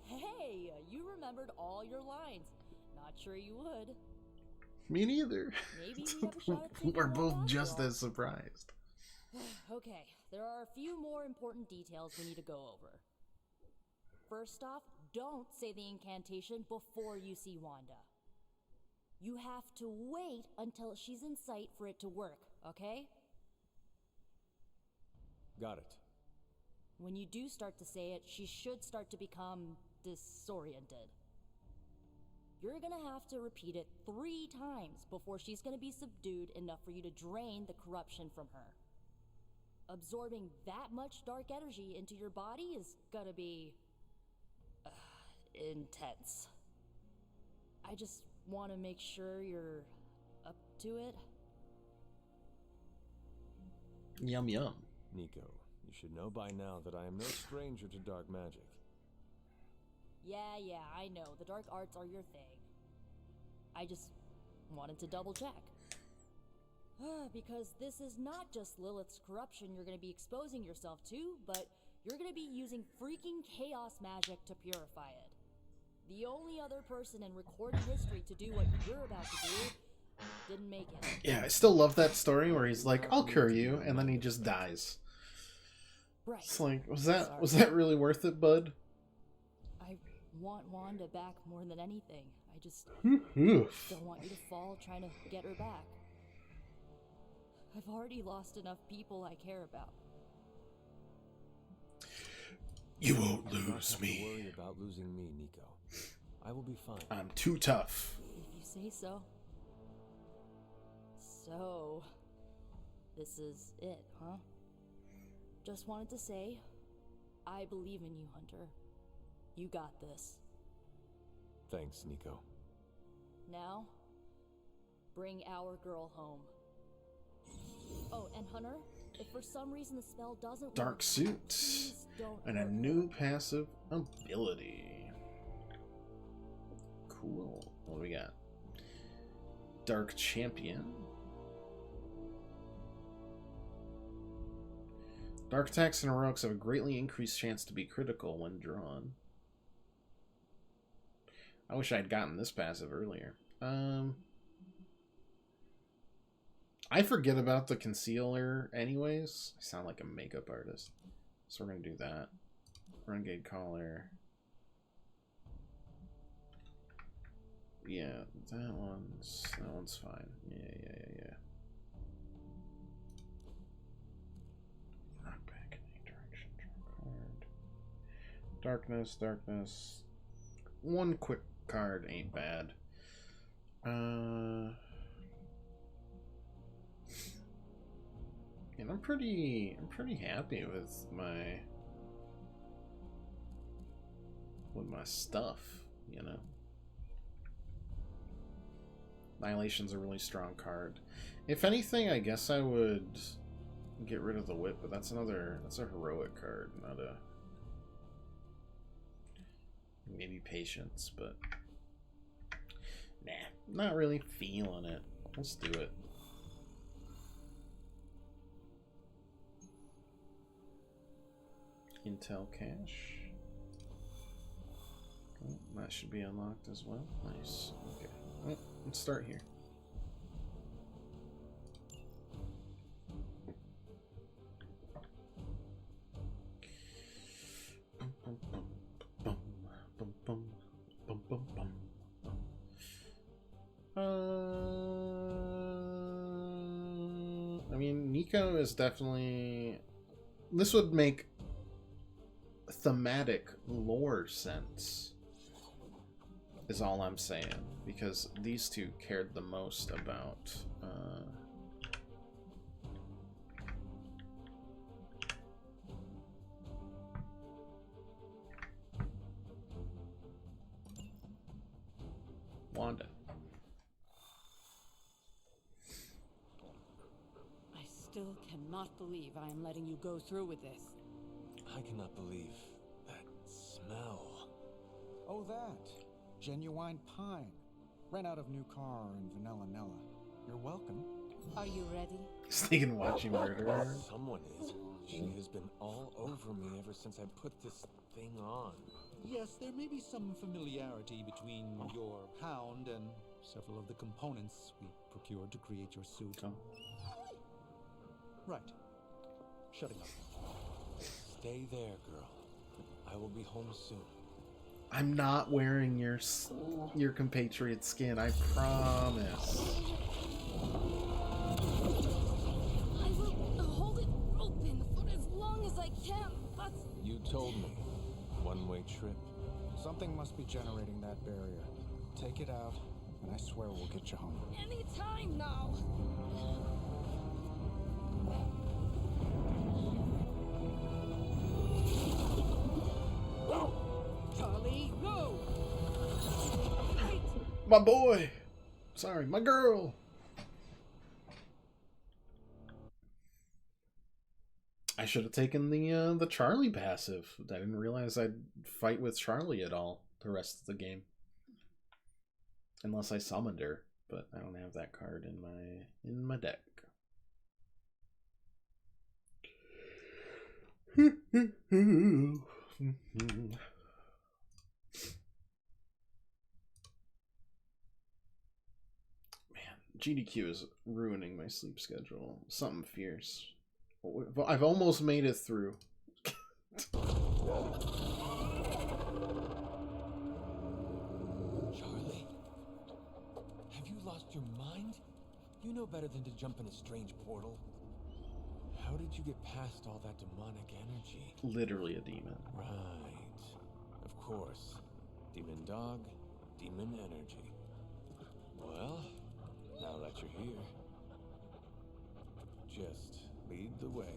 Hey, you remembered all your lines. Not sure you would. Me neither. Maybe we have a shot at taking We're one both after just all. as surprised. Okay, there are a few more important details we need to go over. First off, don't say the incantation before you see Wanda. You have to wait until she's in sight for it to work, okay? Got it. When you do start to say it, she should start to become disoriented. You're gonna have to repeat it 3 times before she's gonna be subdued enough for you to drain the corruption from her. Absorbing that much dark energy into your body is gonna be intense. I just want to make sure you're up to it. Yum yum. Nico, you should know by now that I am no stranger to dark magic. Yeah, I know. The dark arts are your thing. I just wanted to double check. Because this is not just Lilith's corruption you're going to be exposing yourself to, but you're going to be using freaking chaos magic to purify it. The only other person in recorded history to do what you're about to do didn't make it. Yeah, I still love that story where he's like, "I'll cure you," and then he just dies. Right. It's like, was that really worth it, bud? I want Wanda back more than anything. I just Oof. don't want you to fall trying to get her back. I've already lost enough people I care about. You won't Do not lose have to me. worry about losing me, Nico. I will be fine. I'm too tough. If you say so. So, this is it, huh? Just wanted to say, I believe in you, Hunter. You got this. Thanks, Nico. Now, bring our girl home. Oh, and Hunter, if for some reason the spell doesn't Dark work, suit please don't and a hurt her. new passive ability. Cool. What do we got? Dark Champion. Dark attacks and heroics have a greatly increased chance to be critical when drawn. I wish I'd gotten this passive earlier. I forget about the concealer anyways. I sound like a makeup artist. So we're going to do that. Renegade Collar. Yeah, that one's fine. Yeah. Knock back in any direction. Draw card. Darkness. One quick card ain't bad. And I'm pretty happy with my stuff, you know. Annihilation's a really strong card. If anything, I guess I would get rid of the whip, but that's a heroic card, not a maybe patience, but nah, not really feeling it. Let's do it. Intel cache. Oh, that should be unlocked as well. Nice. Okay. Well, let's start here. I mean, Nico is definitely... This would make thematic lore sense, is all I'm saying, because these two cared the most about Wanda. I still cannot believe I am letting you go through with this. I cannot believe that smell. Oh, that. Genuine pine. Ran out of new car and Vanilla Nella. You're welcome. Are you ready? Sneaking watching murder. Someone is. She has been all over me ever since I put this thing on. Yes, there may be some familiarity between your hound and several of the components we procured to create your suit. Right. Shutting up. Stay there, girl. I will be home soon. I'm not wearing your compatriot skin, I promise. I will hold it open for as long as I can, but... You told me. One-way trip. Something must be generating that barrier. Take it out, and I swear we'll get you home. Any time now! Charlie, go! My boy! Sorry, my girl! I should have taken the Charlie passive. I didn't realize I'd fight with Charlie at all the rest of the game. Unless I summoned her. but I don't have that card in my deck. Man, GDQ is ruining my sleep schedule. Something fierce. I've almost made it through. Charlie? Have you lost your mind? You know better than to jump in a strange portal. How did you get past all that demonic energy? Literally a demon. Right. Of course. Demon dog, demon energy. Well, now that you're here, just lead the way.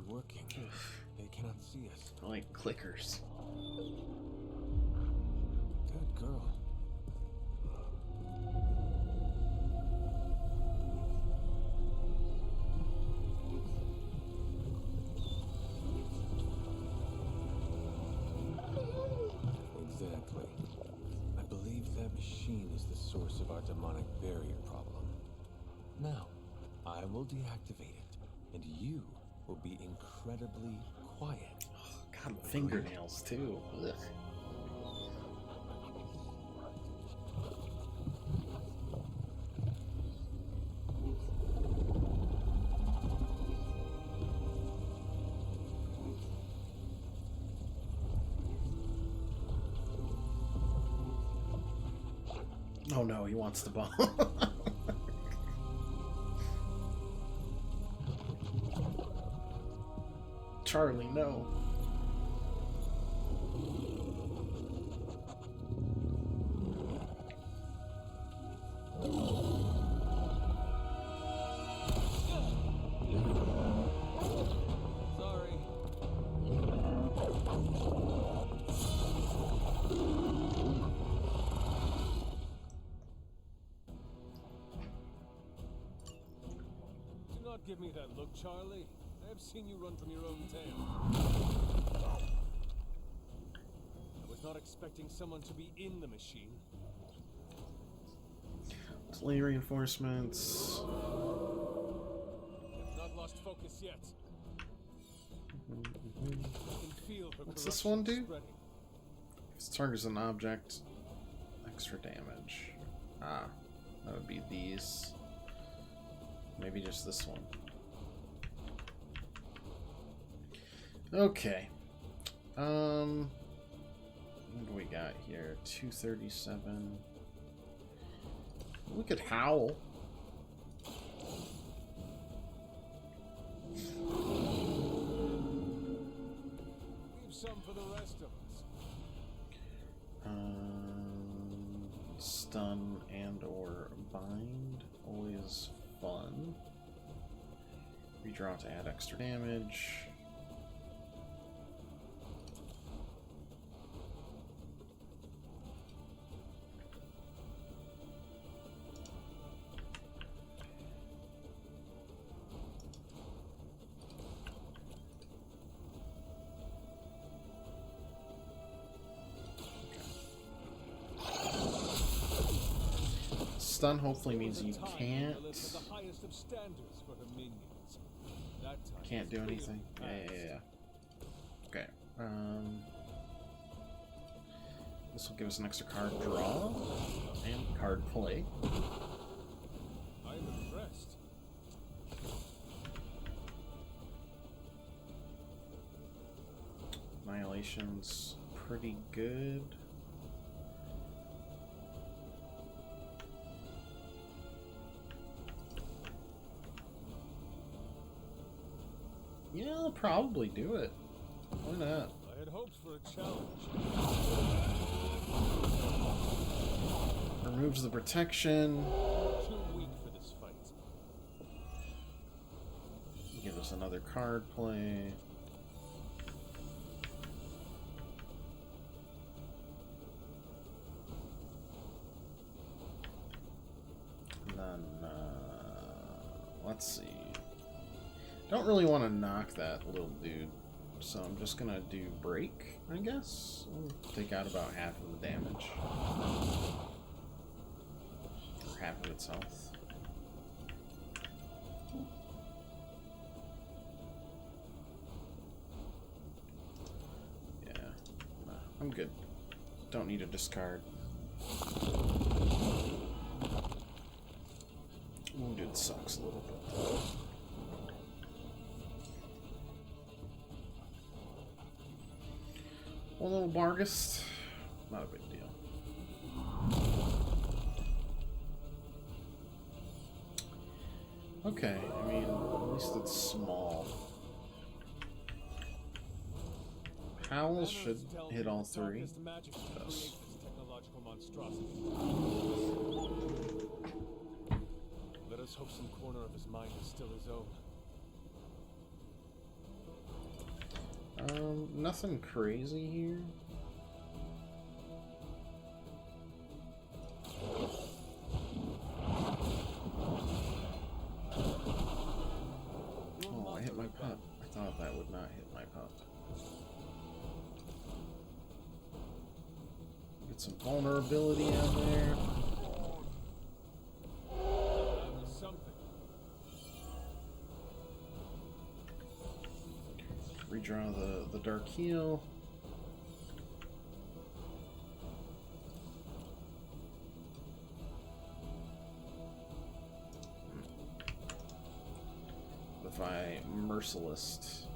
Working. They cannot see us. I like clickers. Good girl. Exactly. I believe that machine is the source of our demonic barrier problem. Now, I will deactivate it, and you will be incredibly quiet. Oh, God, fingernails too. Ugh. Oh no, he wants the bomb. Charlie, no. Sorry. Do not give me that look, Charlie. I've seen you run from your own tail. I was not expecting someone to be in the machine. Delay reinforcements. Have not lost focus yet. I can feel her What's this one do? spreading. If it targets an object, extra damage. Ah, that would be these. Maybe just this one. Okay. What do we got here? 237. We could howl. Leave some for the rest of us. Stun and or bind. Always fun. Redraw to add extra damage. Stun hopefully means you can't do anything. Yeah. Okay. This will give us an extra card draw and card play. I'm impressed. Annihilation's pretty good. Yeah, I'll probably do it. Why not? I had hoped for a challenge. Removes the protection. Too weak for this fight. There's another card play. And then, let's see. Don't really want to knock that little dude, so I'm just gonna do break, I guess. We'll take out about half of the damage. Or half of its health. Yeah, nah, I'm good. Don't need a discard. Wounded sucks a little bit. One little Barghest, not a big deal. Okay, I mean, at least it's small. Howl should hit all three. Does. Let us hope some corner of his mind is still his own. Nothing crazy here. Oh, I hit my pup. I thought that would not hit my pup. Get some vulnerability out there. Redraw the Dark Heel. If I Merciless.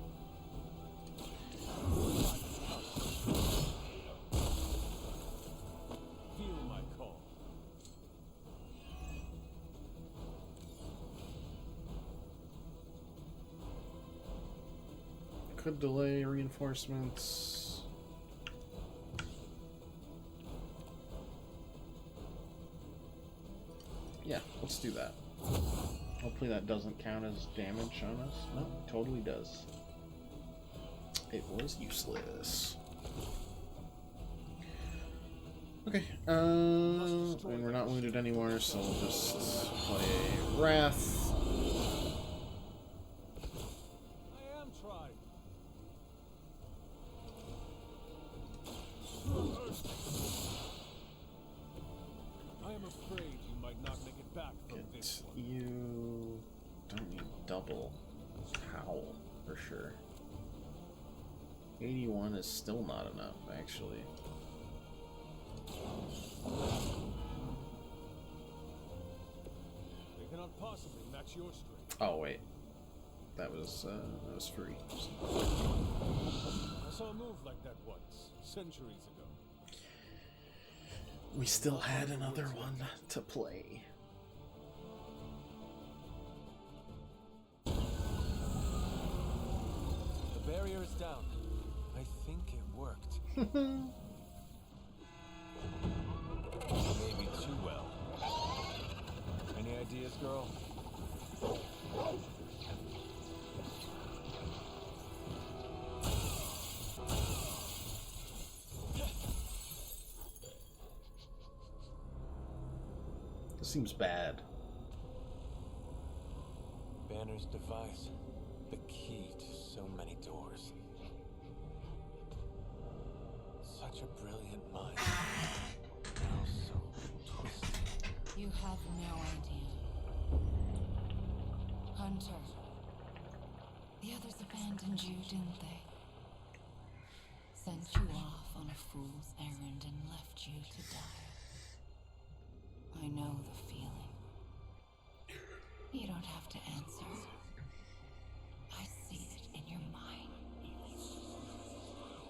Feel my call. Could delay reinforcements. Yeah, let's do that. Hopefully that doesn't count as damage on us. No, it totally does. It was useless. Okay, and we're not wounded anymore, so we'll just play Wrath. You don't need double Howl for sure. 81 is still not enough, actually. They cannot possibly match your strength. Oh wait, that was free. I saw a move like that once, centuries ago. We still had another one to play. The barrier is down. I think it worked. Maybe too well. Any ideas, girl? This seems bad. Banner's device. The key to so many doors. Such a brilliant mind. Now so twisted. You have no idea. Hunter. The others abandoned you, didn't they? Sent you off on a fool's errand and left you to die. I know the feeling. You don't have to answer. I see it in your mind.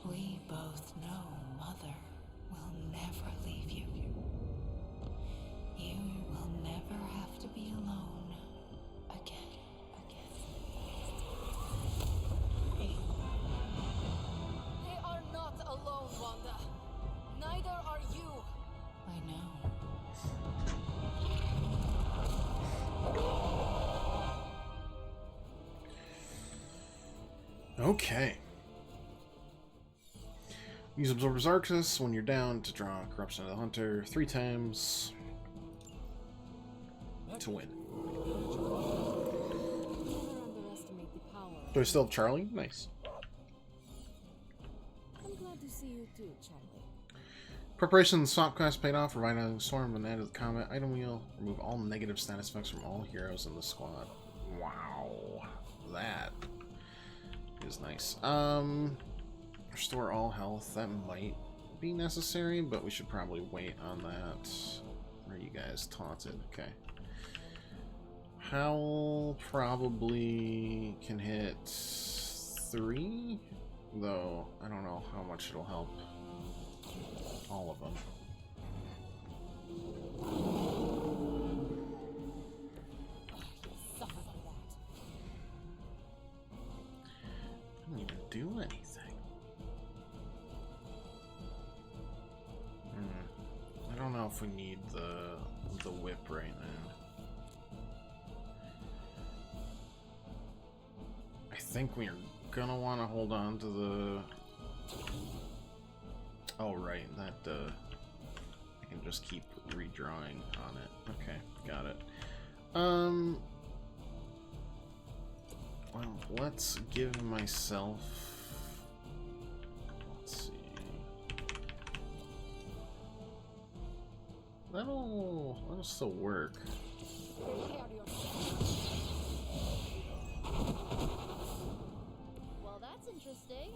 We both know Mother will never leave you. You will never have to be alone again. They are not alone, Wanda. Neither are you. I know. Okay. Use Absorber's Arcus when you're down to draw Corruption of the Hunter 3 times to win. Do I still have Charlie? Nice. I'm glad to see you too, Charlie. Preparation swap quest paid off. Revitalizing Storm and added the combat item wheel. Remove all negative status effects from all heroes in the squad. Wow. That is nice. Restore all health. That might be necessary, but we should probably wait on that. Where are you guys taunted? Okay. Howl probably can hit 3, though I don't know how much it'll help all of them. I didn't even do anything. I don't know if we need the whip right now. I think we're gonna want to hold on to the... Oh right, that I can just keep redrawing on it. Okay, got it. Well, let's give myself... Let's see. That'll still work. Well, that's interesting.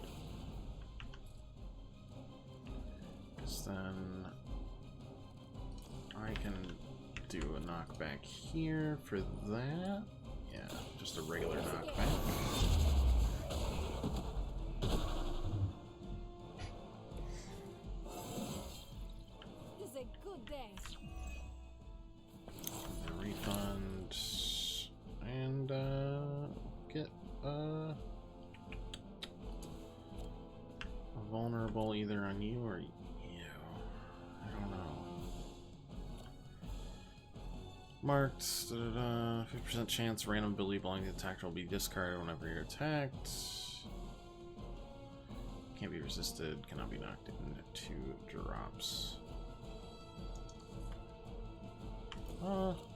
Then I can do a knockback here for that. Yeah, just a regular knockback. It's a good day. A refund and get a vulnerable either on you or I don't know. Marked, 50% chance random ability belonging to the attacker will be discarded whenever you're attacked. Can't be resisted, cannot be knocked into 2 drops.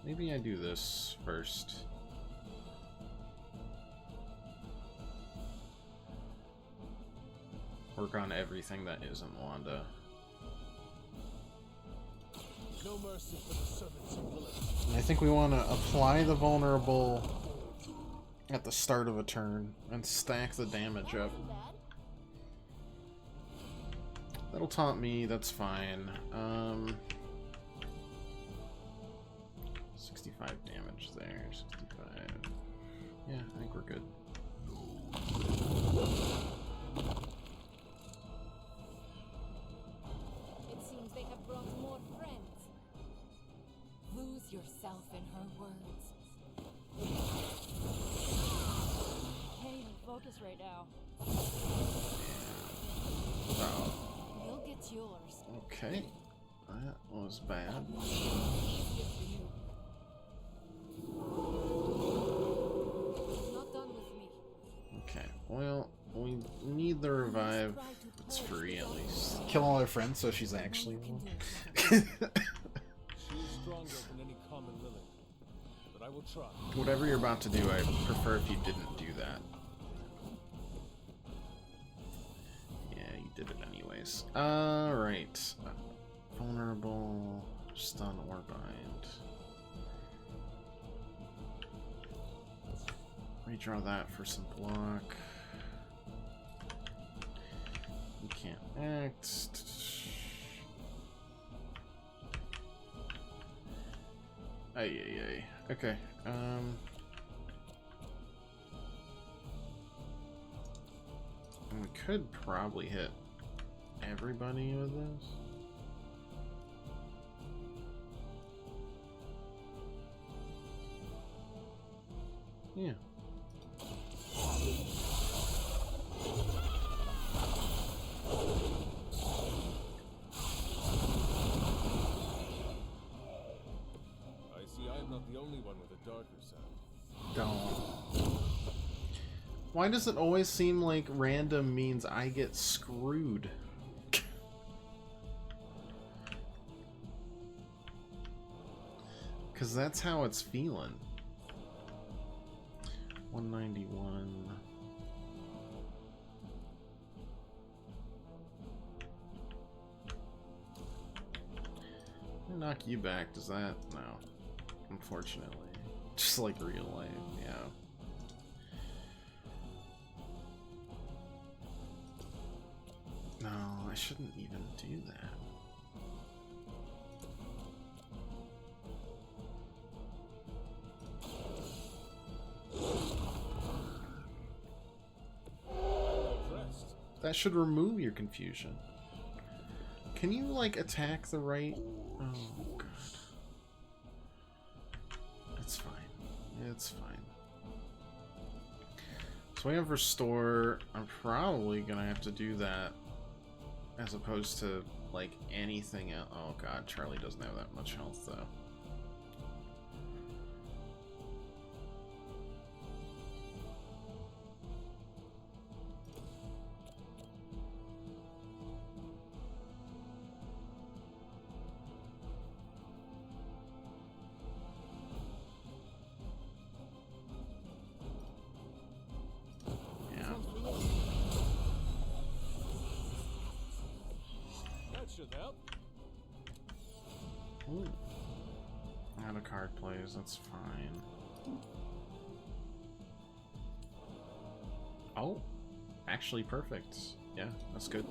Maybe I do this first. Work on everything that isn't Wanda. No mercy for the servants of Lilith. I think we want to apply the vulnerable at the start of a turn and stack the damage up. That'll taunt me, that's fine. 65 damage there, 65. Yeah, I think we're good. It seems they have brought more friends. Lose yourself in her words. Can't even focus right now. You'll get yours. Okay, that was bad. Not done with me. Okay, well, we need the revive. It's free at least. Kill all her friends so she's actually one. She is stronger than any common Lilith, but I will try. Whatever you're about to do, I prefer if you didn't do that. Yeah, you did it anyways. Alright. Vulnerable, stun, or bind. Redraw that for some block. You can't act. Ay. Okay. We could probably hit everybody with this. Yeah. I see I am not the only one with a darker side. Don't. Why does it always seem like random means I get screwed? Because that's how it's feeling. 191. Knock you back, does that? No. Unfortunately. Just like real life, yeah. No, I shouldn't even do that. That should remove your confusion. Can you, like, attack the right? Oh, God. It's fine. It's fine. So we have Restore. I'm probably gonna have to do that as opposed to, like, anything else. Oh, God. Charlie doesn't have that much health, though. Ooh. Out of card plays, that's fine. Oh, actually perfect. Yeah, that's good.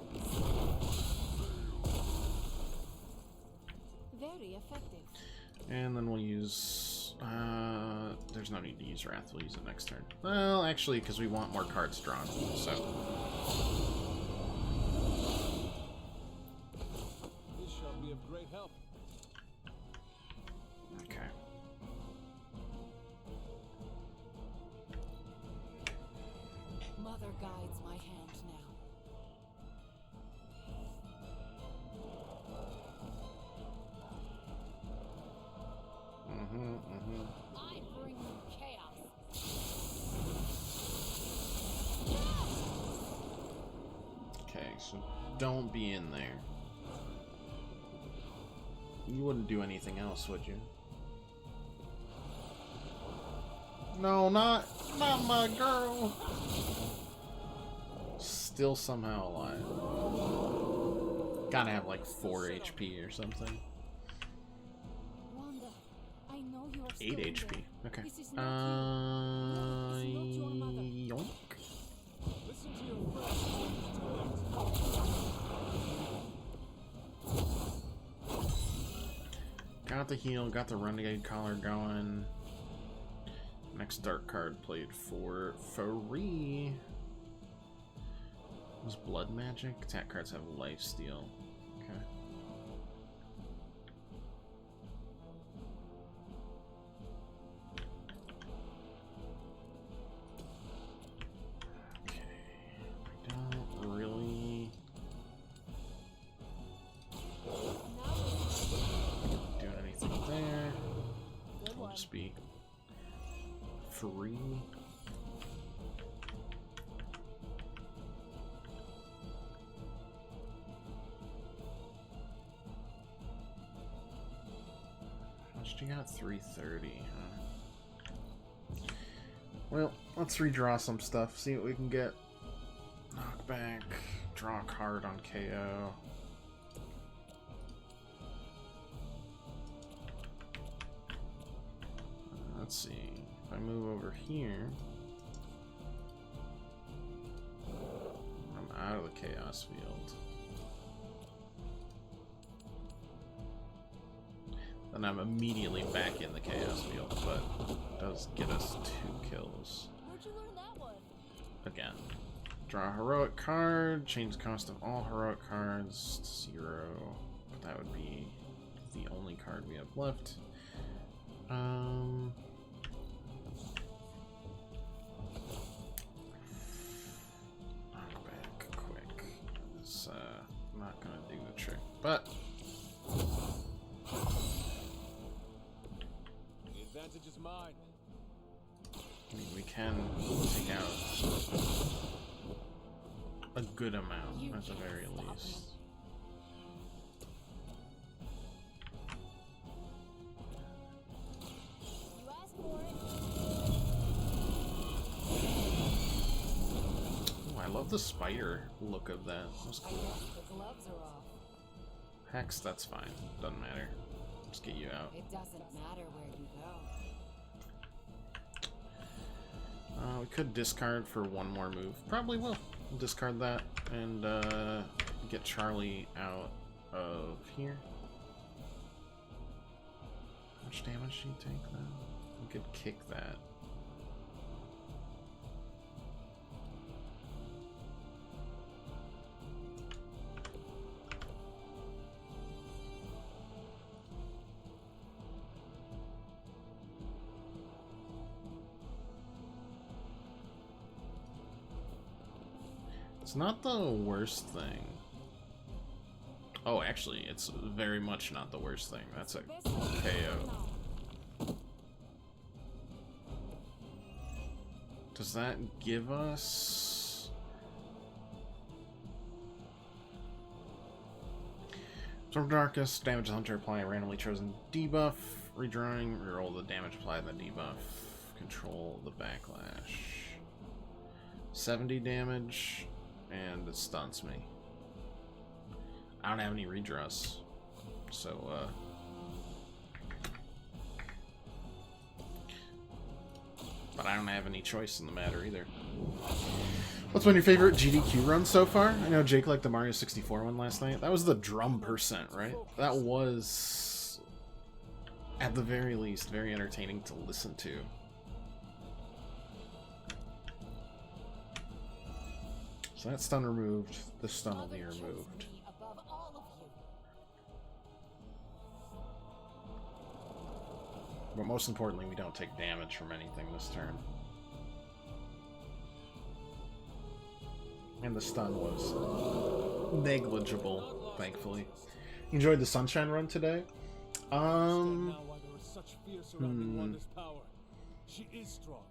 Very effective. And then we'll use... there's no need to use Wrath, we'll use it next turn. Well, actually, because we want more cards drawn, so... This shall be of great help. Okay. Mother guides my hand now. I bring you chaos. Okay, so don't be in there. You wouldn't do anything else, would you? No, not my girl. Still somehow alive. Gotta have like 4 HP or something. Wanda, I know you are 8 still in HP. there. Okay. This is not you. No, this is not your mother. Yoink. Listen to your friends. Got the heal, got the Renegade Collar going. Next dark card played for free. Was Blood Magic? Attack cards have Lifesteal. Okay. Okay. I don't really do anything there. I'll just be free. How much do you got? 330, huh? Well, let's redraw some stuff, see what we can get. Knockback, draw a card on KO. Let's see. If I move over here, I'm out of the Chaos Field. Then I'm immediately back in the Chaos Field, but it does get us 2 kills. Where'd you learn that one? Again. Draw a heroic card, change the cost of all heroic cards to 0. But that would be the only card we have left. Knockback quick. It's not gonna do the trick, but The advantage is mine. I mean, we can take out a good amount at the very least. Ooh, I love the spider look of that. That was cool. The gloves are off. Hex, that's fine. Doesn't matter. Just get you out. It doesn't matter where you go. We could discard for one more move. Probably will. We'll discard that and get Charlie out of here. How much damage do you take then? We could kick that. It's not the worst thing. Oh, actually, it's very much not the worst thing. That's a KO. Does that give us... Storm Darkest, damage Hunter, apply a randomly chosen debuff, redrawing, reroll the damage applied to the debuff, control the backlash. 70 damage. And it stuns me. I don't have any redraws, so but I don't have any choice in the matter either. What's been your favorite GDQ run so far? I know Jake liked the Mario 64 one last night. That was the drum percent, right? That was, at the very least, very entertaining to listen to. So that stun removed, this stun will be removed. But most importantly, we don't take damage from anything this turn. And the stun was negligible, thankfully. Enjoyed the Sunshine run today? She is strong.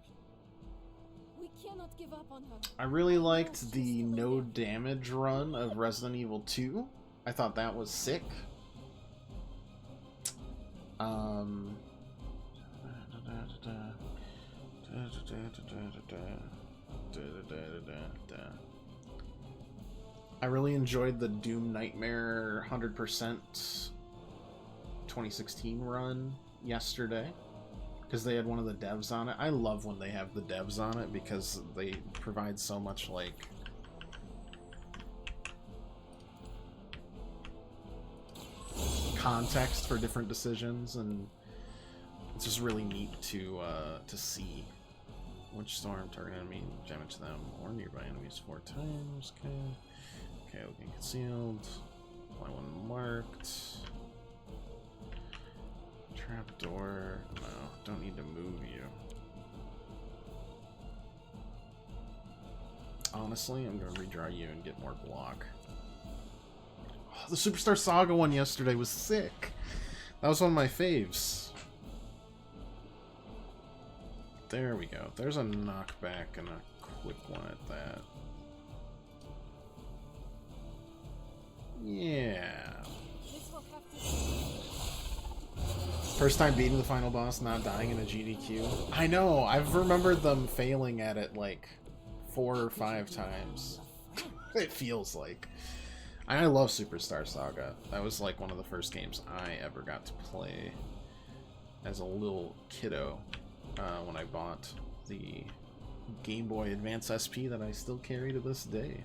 We cannot give up on her. I really liked the no damage run of Resident Evil 2. I thought that was sick. I really enjoyed the Doom Nightmare 100% 2016 run yesterday, because they had one of the devs on it. I love when they have the devs on it because they provide so much, like, context for different decisions, and it's just really neat to see which storm target enemy damage them or nearby enemies 4 times. Okay, looking concealed. Apply one marked. Trapdoor. No, don't need to move you. Honestly, I'm going to redraw you and get more block. Oh, the Superstar Saga one yesterday was sick. That was one of my faves. There we go. There's a knockback and a quick one at that. Yeah. First time beating the final boss, not dying in a GDQ. I know, I've remembered them failing at it like 4 or 5 times. It feels like. I love Superstar Saga. That was like one of the first games I ever got to play as a little kiddo when I bought the Game Boy Advance SP that I still carry to this day.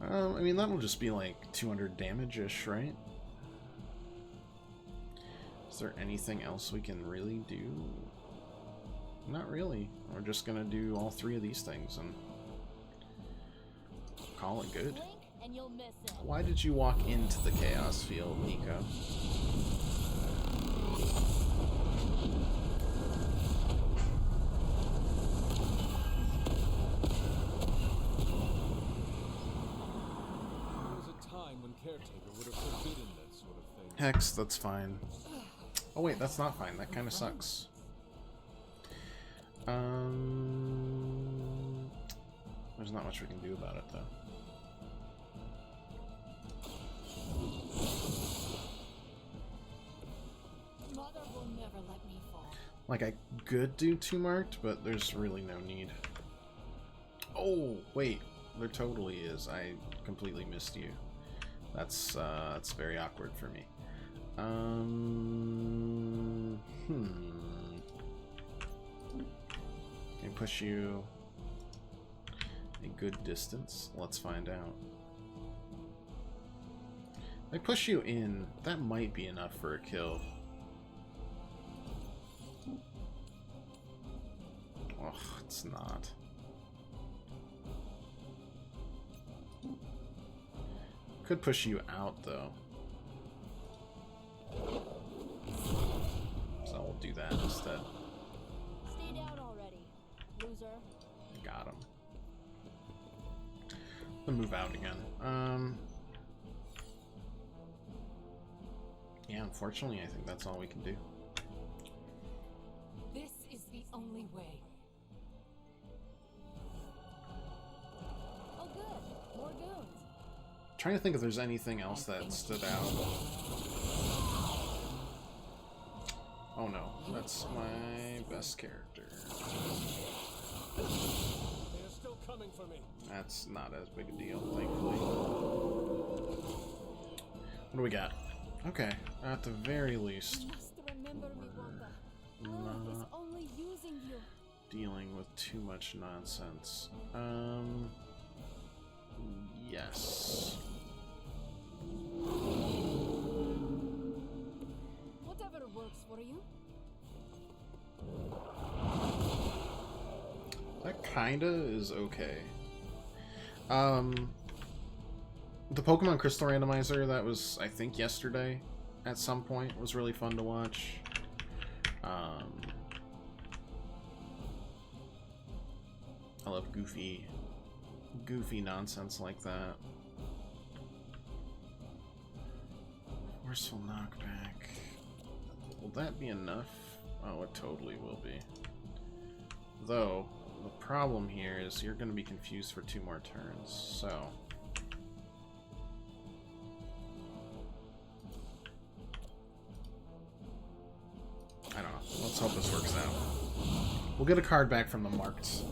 I mean, that'll just be like 200 damage-ish, right? Is there anything else we can really do? Not really. We're just gonna do all 3 of these things and call it good. Why did you walk into the Chaos Field, Nico? Hex, that's fine. Oh wait, that's not fine. That kind of sucks. There's not much we can do about it, though. Mother will never let me fall. Like, I could do 2 marked, but there's really no need. Oh, wait. There totally is. I completely missed you. That's very awkward for me. Can I push you a good distance? Let's find out. If I push you in, that might be enough for a kill. Oh, it's not. Could push you out, though. So we'll do that instead. Stay down already, loser. Got him. I'll move out again. Yeah, unfortunately, I think that's all we can do. This is the only way. Oh good, more goons. Trying to think if there's anything else that stood out. Oh no, that's my best character. They're still coming for me. That's not as big a deal, thankfully. What do we got? Okay, at the very least, You must remember me, Wanda. Earth is only using you. dealing with too much nonsense. Yes. Whatever works for you. That kinda is okay. The Pokemon Crystal Randomizer that was, I think, yesterday at some point was really fun to watch. I love goofy nonsense like that. Forceful knockback. Will that be enough? Oh, it totally will be. Though, the problem here is you're going to be confused for 2 more turns, so... I don't know. Let's hope this works out. We'll get a card back from the marked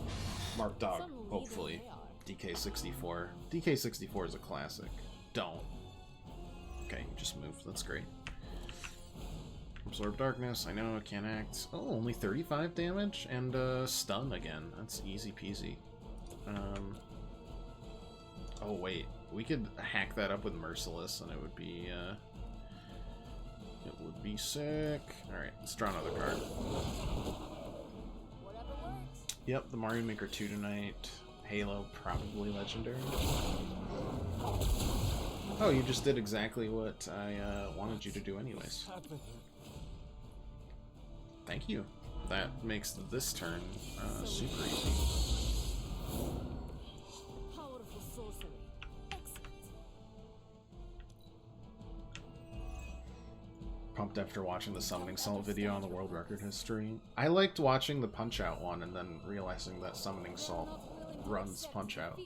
dog, hopefully. DK64. DK64 is a classic. Don't. Okay, you just moved. That's great. Absorb Darkness. I know, it can't act. Oh, only 35 damage? And stun again. That's easy peasy. Oh, wait. We could hack that up with Merciless, and it would be sick. Alright, let's draw another card. Yep, the Mario Maker 2 tonight. Halo, probably legendary. Oh, you just did exactly what I wanted you to do anyways. Thank you. That makes this turn super easy. Powerful sorcery. Excellent. Pumped after watching the Summoning Salt video on the world record history. I liked watching the Punch-Out one and then realizing that Summoning Salt runs Punch-Out.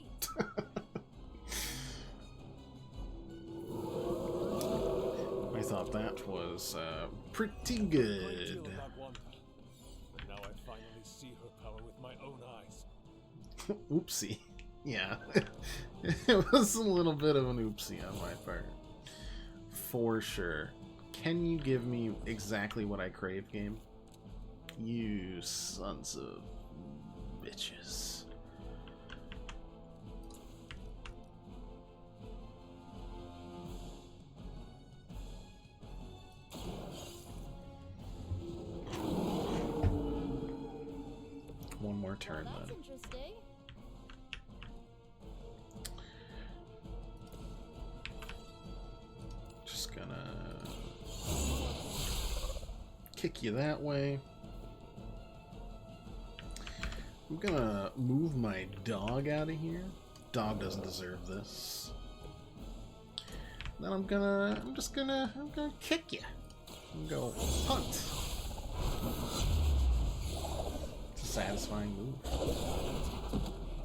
I thought that was pretty good. Now I finally see her power with my own eyes. Oopsie. Yeah. It was a little bit of an oopsie on my part. For sure. Can you give me exactly what I crave, game? You sons of bitches. One more turn, That's then. interesting. Just gonna kick you that way. I'm gonna move my dog out of here. Dog doesn't deserve this. Then I'm gonna kick you. And go punt. satisfying move.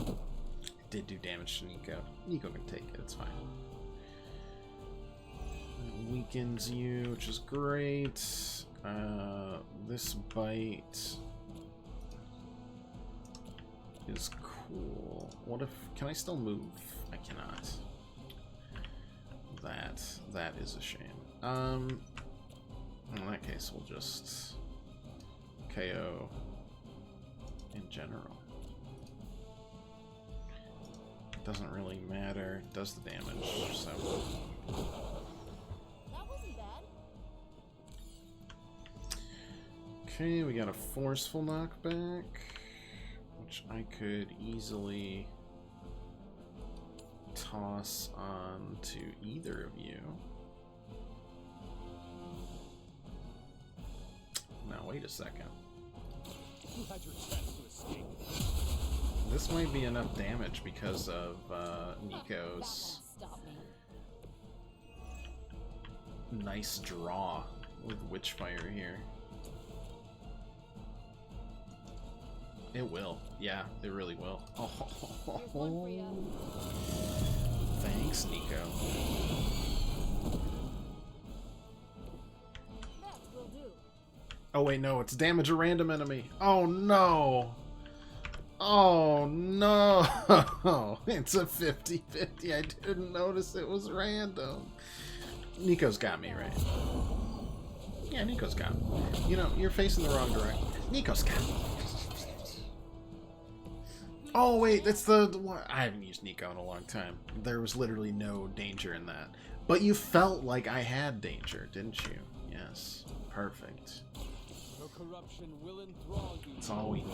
It did do damage to Nico. Nico can take it, it's fine. It weakens you, which is great. This bite is cool. What if... Can I still move? I cannot. That is a shame. In that case, we'll just KO in general. Doesn't really matter. Does the damage, so... That wasn't bad. Okay, we got a forceful knockback, which I could easily toss on to either of you. Now, wait a second. You had your chance to escape. This might be enough damage because of Nico's nice draw with Witchfire here. It will. Yeah, it really will. Oh. Thanks, Nico. Oh wait, no, it's damage a random enemy. Oh no! Oh no! It's a 50-50. I didn't notice it was random. Nico's got me, right? Yeah, Nico's got me. You know, you're facing the wrong direction. Nico's got me. Oh wait, that's the one. I haven't used Nico in a long time. There was literally no danger in that. But you felt like I had danger, didn't you? Yes. Perfect. That's all we need.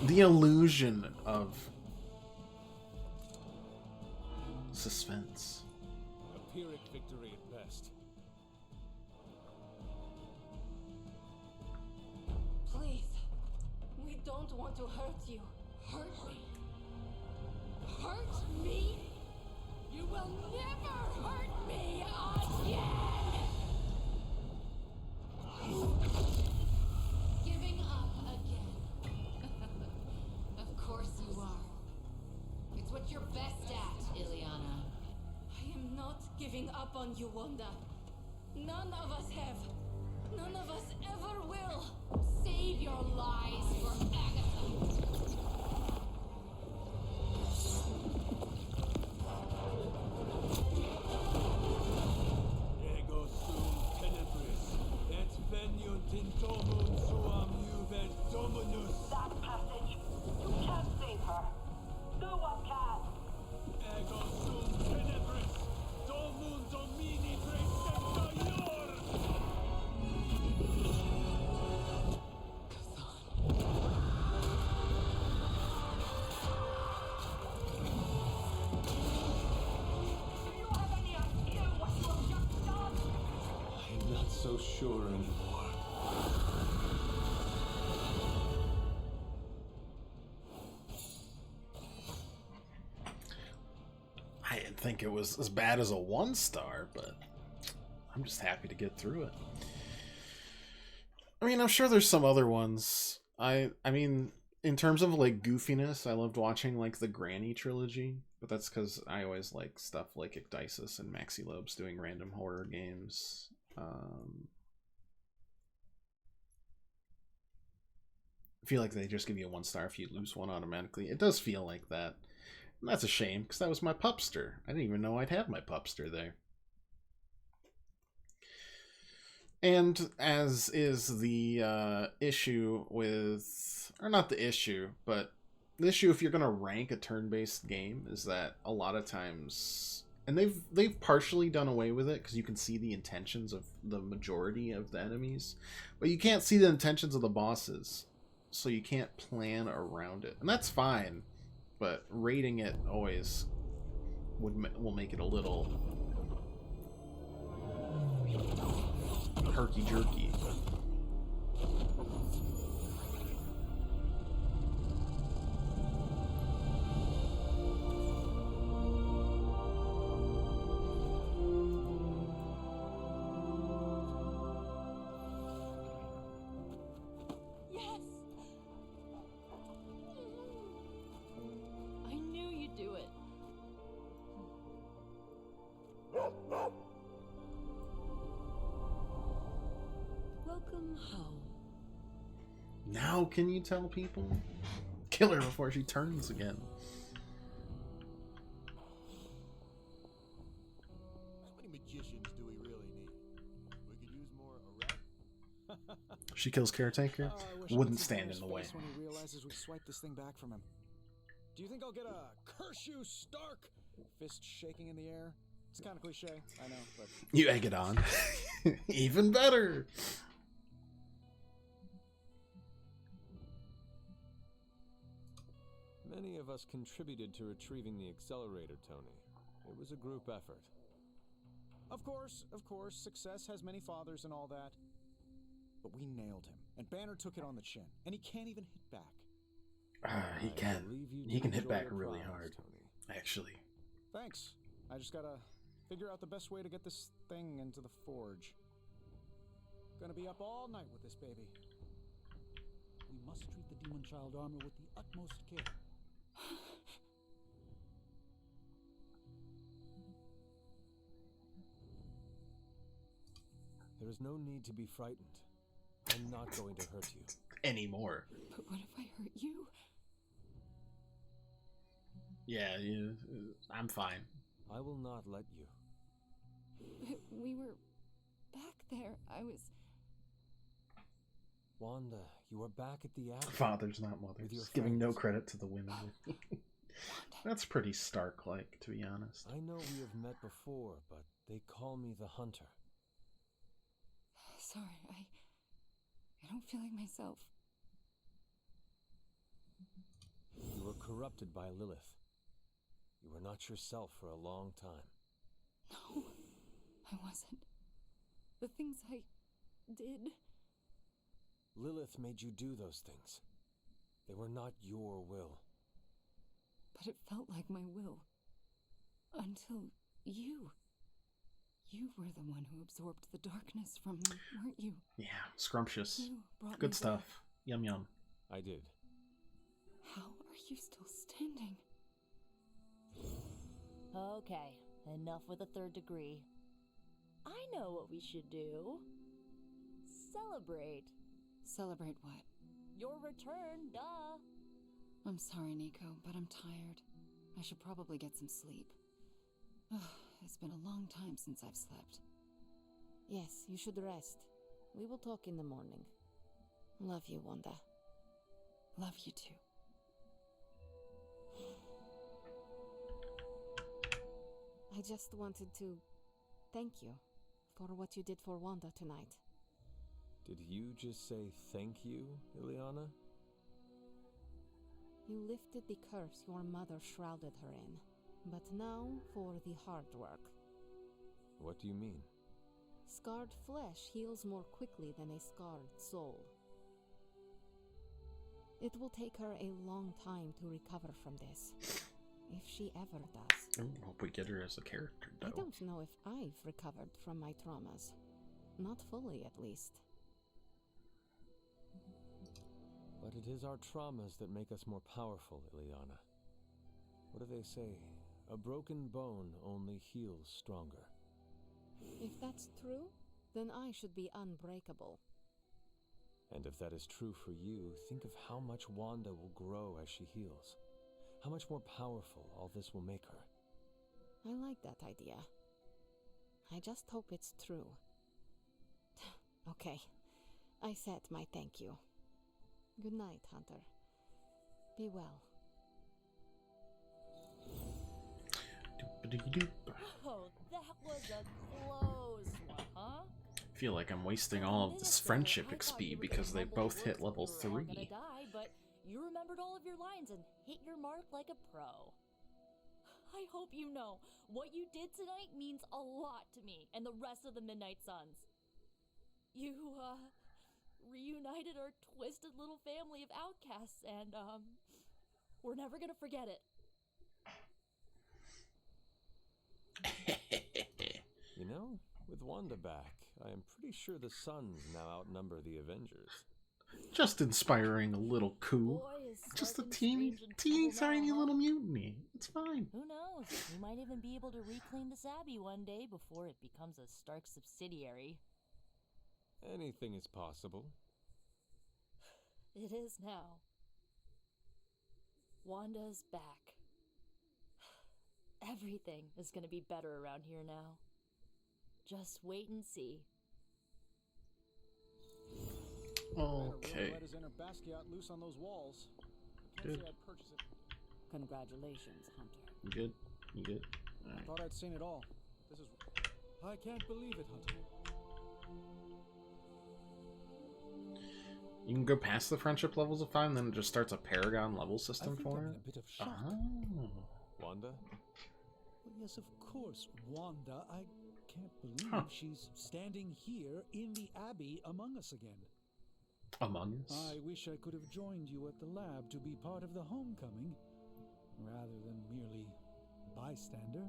The illusion of suspense. A Pyrrhic victory at best. Please. We don't want to hurt you. Hurt me. Hurt me? You will never hurt me again! Giving up again. Of course you are. It's what you're best at, Ileana. I am not giving up on you, Wanda. None of us have. None of us ever will. Save your lies for Agatha. Ego sum tenebris, et veniunt in domum suam juve dominus. That passage, you can't save her. No one can. Ego sum tenebris, domum domini preceptor. I'm not so sure anymore. I didn't think it was as bad as a 1-star, but I'm just happy to get through it. I mean, I'm sure there's some other ones. I mean, in terms of like goofiness, I loved watching like the Granny trilogy, but that's because I always like stuff like Ecdysis and Maxi Lobes doing random horror games. I feel like they just give you a 1-star if you lose one automatically. It does feel like that. And that's a shame, because that was my Pupster. I didn't even know I'd have my Pupster there. And as is the issue with... Or not the issue, but the issue if you're going to rank a turn-based game is that a lot of times... And they've partially done away with it, because you can see the intentions of the majority of the enemies. But you can't see the intentions of the bosses. So you can't plan around it. And that's fine. But rating it always will make it a little herky-jerky. Welcome home. Now can you tell people? Kill her before she turns again. How many magicians do we really need? We could use more She kills Caretaker. Oh, I wish I Wouldn't could see stand in Hunter's the way. face when he realizes we swiped this thing back from him. Do you think I'll get a curse you, Stark? Fist shaking in the air. It's kind of cliche, I know, but You egg it on. Even better. Many of us contributed to retrieving the accelerator, Tony. It was a group effort. Of course, success has many fathers and all that. But we nailed him, and Banner took it on the chin, and he can't even hit back. He can. He can hit back really hard. Actually. Thanks. I just gotta figure out the best way to get this thing into the forge. Gonna be up all night with this baby. We must treat the demon child armor with the utmost care. There is no need to be frightened. I'm not going to hurt you. Anymore. But what if I hurt you? Yeah, I'm fine. I will not let you. But we were back there. I was... Wanda, you are back at the attic. Fathers, not mothers. Giving no credit to the women. That's pretty Stark-like, to be honest. I know we have met before, but they call me the Hunter. Sorry, I don't feel like myself. You were corrupted by Lilith. You were not yourself for a long time. No, I wasn't. The things I did... Lilith made you do those things. They were not your will. But it felt like my will. Until you. You were the one who absorbed the darkness from me, weren't you? Yeah, scrumptious. You brought Good me stuff. back. Yum yum. I did. How are you still standing? Okay, enough with the third degree. I know what we should do. Celebrate. Celebrate what? Your return, duh. I'm sorry, Nico, but I'm tired. I should probably get some sleep. It's been a long time since I've slept. Yes, you should rest. We will talk in the morning. Love you, Wanda. Love you too. I just wanted to thank you for what you did for Wanda tonight. Did you just say thank you, Ileana? You lifted the curse your mother shrouded her in. But now for the hard work. What do you mean? Scarred flesh heals more quickly than a scarred soul. It will take her a long time to recover from this. If she ever does. I hope we get her as a character, though. I don't know if I've recovered from my traumas. Not fully, at least. But it is our traumas that make us more powerful, Ileana. What do they say? A broken bone only heals stronger. If that's true, then I should be unbreakable. And if that is true for you, think of how much Wanda will grow as she heals. How much more powerful all this will make her. I like that idea. I just hope it's true. Okay, I said my thank you. Good night, Hunter. Be well. Oh, that was a close one, huh? I feel like I'm wasting all of this friendship XP because they both hit level 3. Gonna die, but you remembered all of your lines and hit your mark like a pro. I hope you know, what you did tonight means a lot to me and the rest of the Midnight Suns. You, reunited our twisted little family of outcasts, and, we're never gonna forget it. You know, with Wanda back, I am pretty sure the Suns now outnumber the Avengers. Just inspiring a little coup. Just a teeny tiny little mutiny. It's fine. Who knows? We might even be able to reclaim the Sabby one day before it becomes a Stark subsidiary. Anything is possible. It is now. Wanda's back. Everything is gonna be better around here now. Just wait and see. Okay. Let his inner Basquiat loose on those walls. I can't Good. say I'd purchase it. Congratulations, Hunter. You good? You good? I thought I'd seen it all. This is... I can't believe it, Hunter. You can go past the friendship levels of 5, and then it just starts a Paragon level system for I'm in it? a bit of shock. Oh. Wanda? Well, yes, of course, Wanda. I can't believe she's standing here in the Abbey among us again. Among Us? I wish I could have joined you at the lab to be part of the homecoming, rather than merely bystander.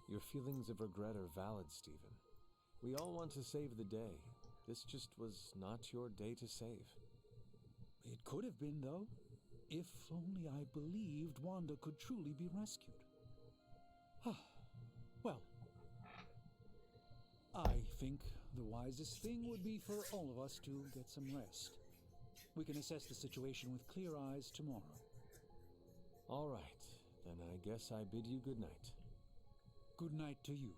Your feelings of regret are valid, Stephen. We all want to save the day. This just was not your day to save. It could have been, though, if only I believed Wanda could truly be rescued. Well, I think the wisest thing would be for all of us to get some rest. We can assess the situation with clear eyes tomorrow. All right, then I guess I bid you good night. Good night to you.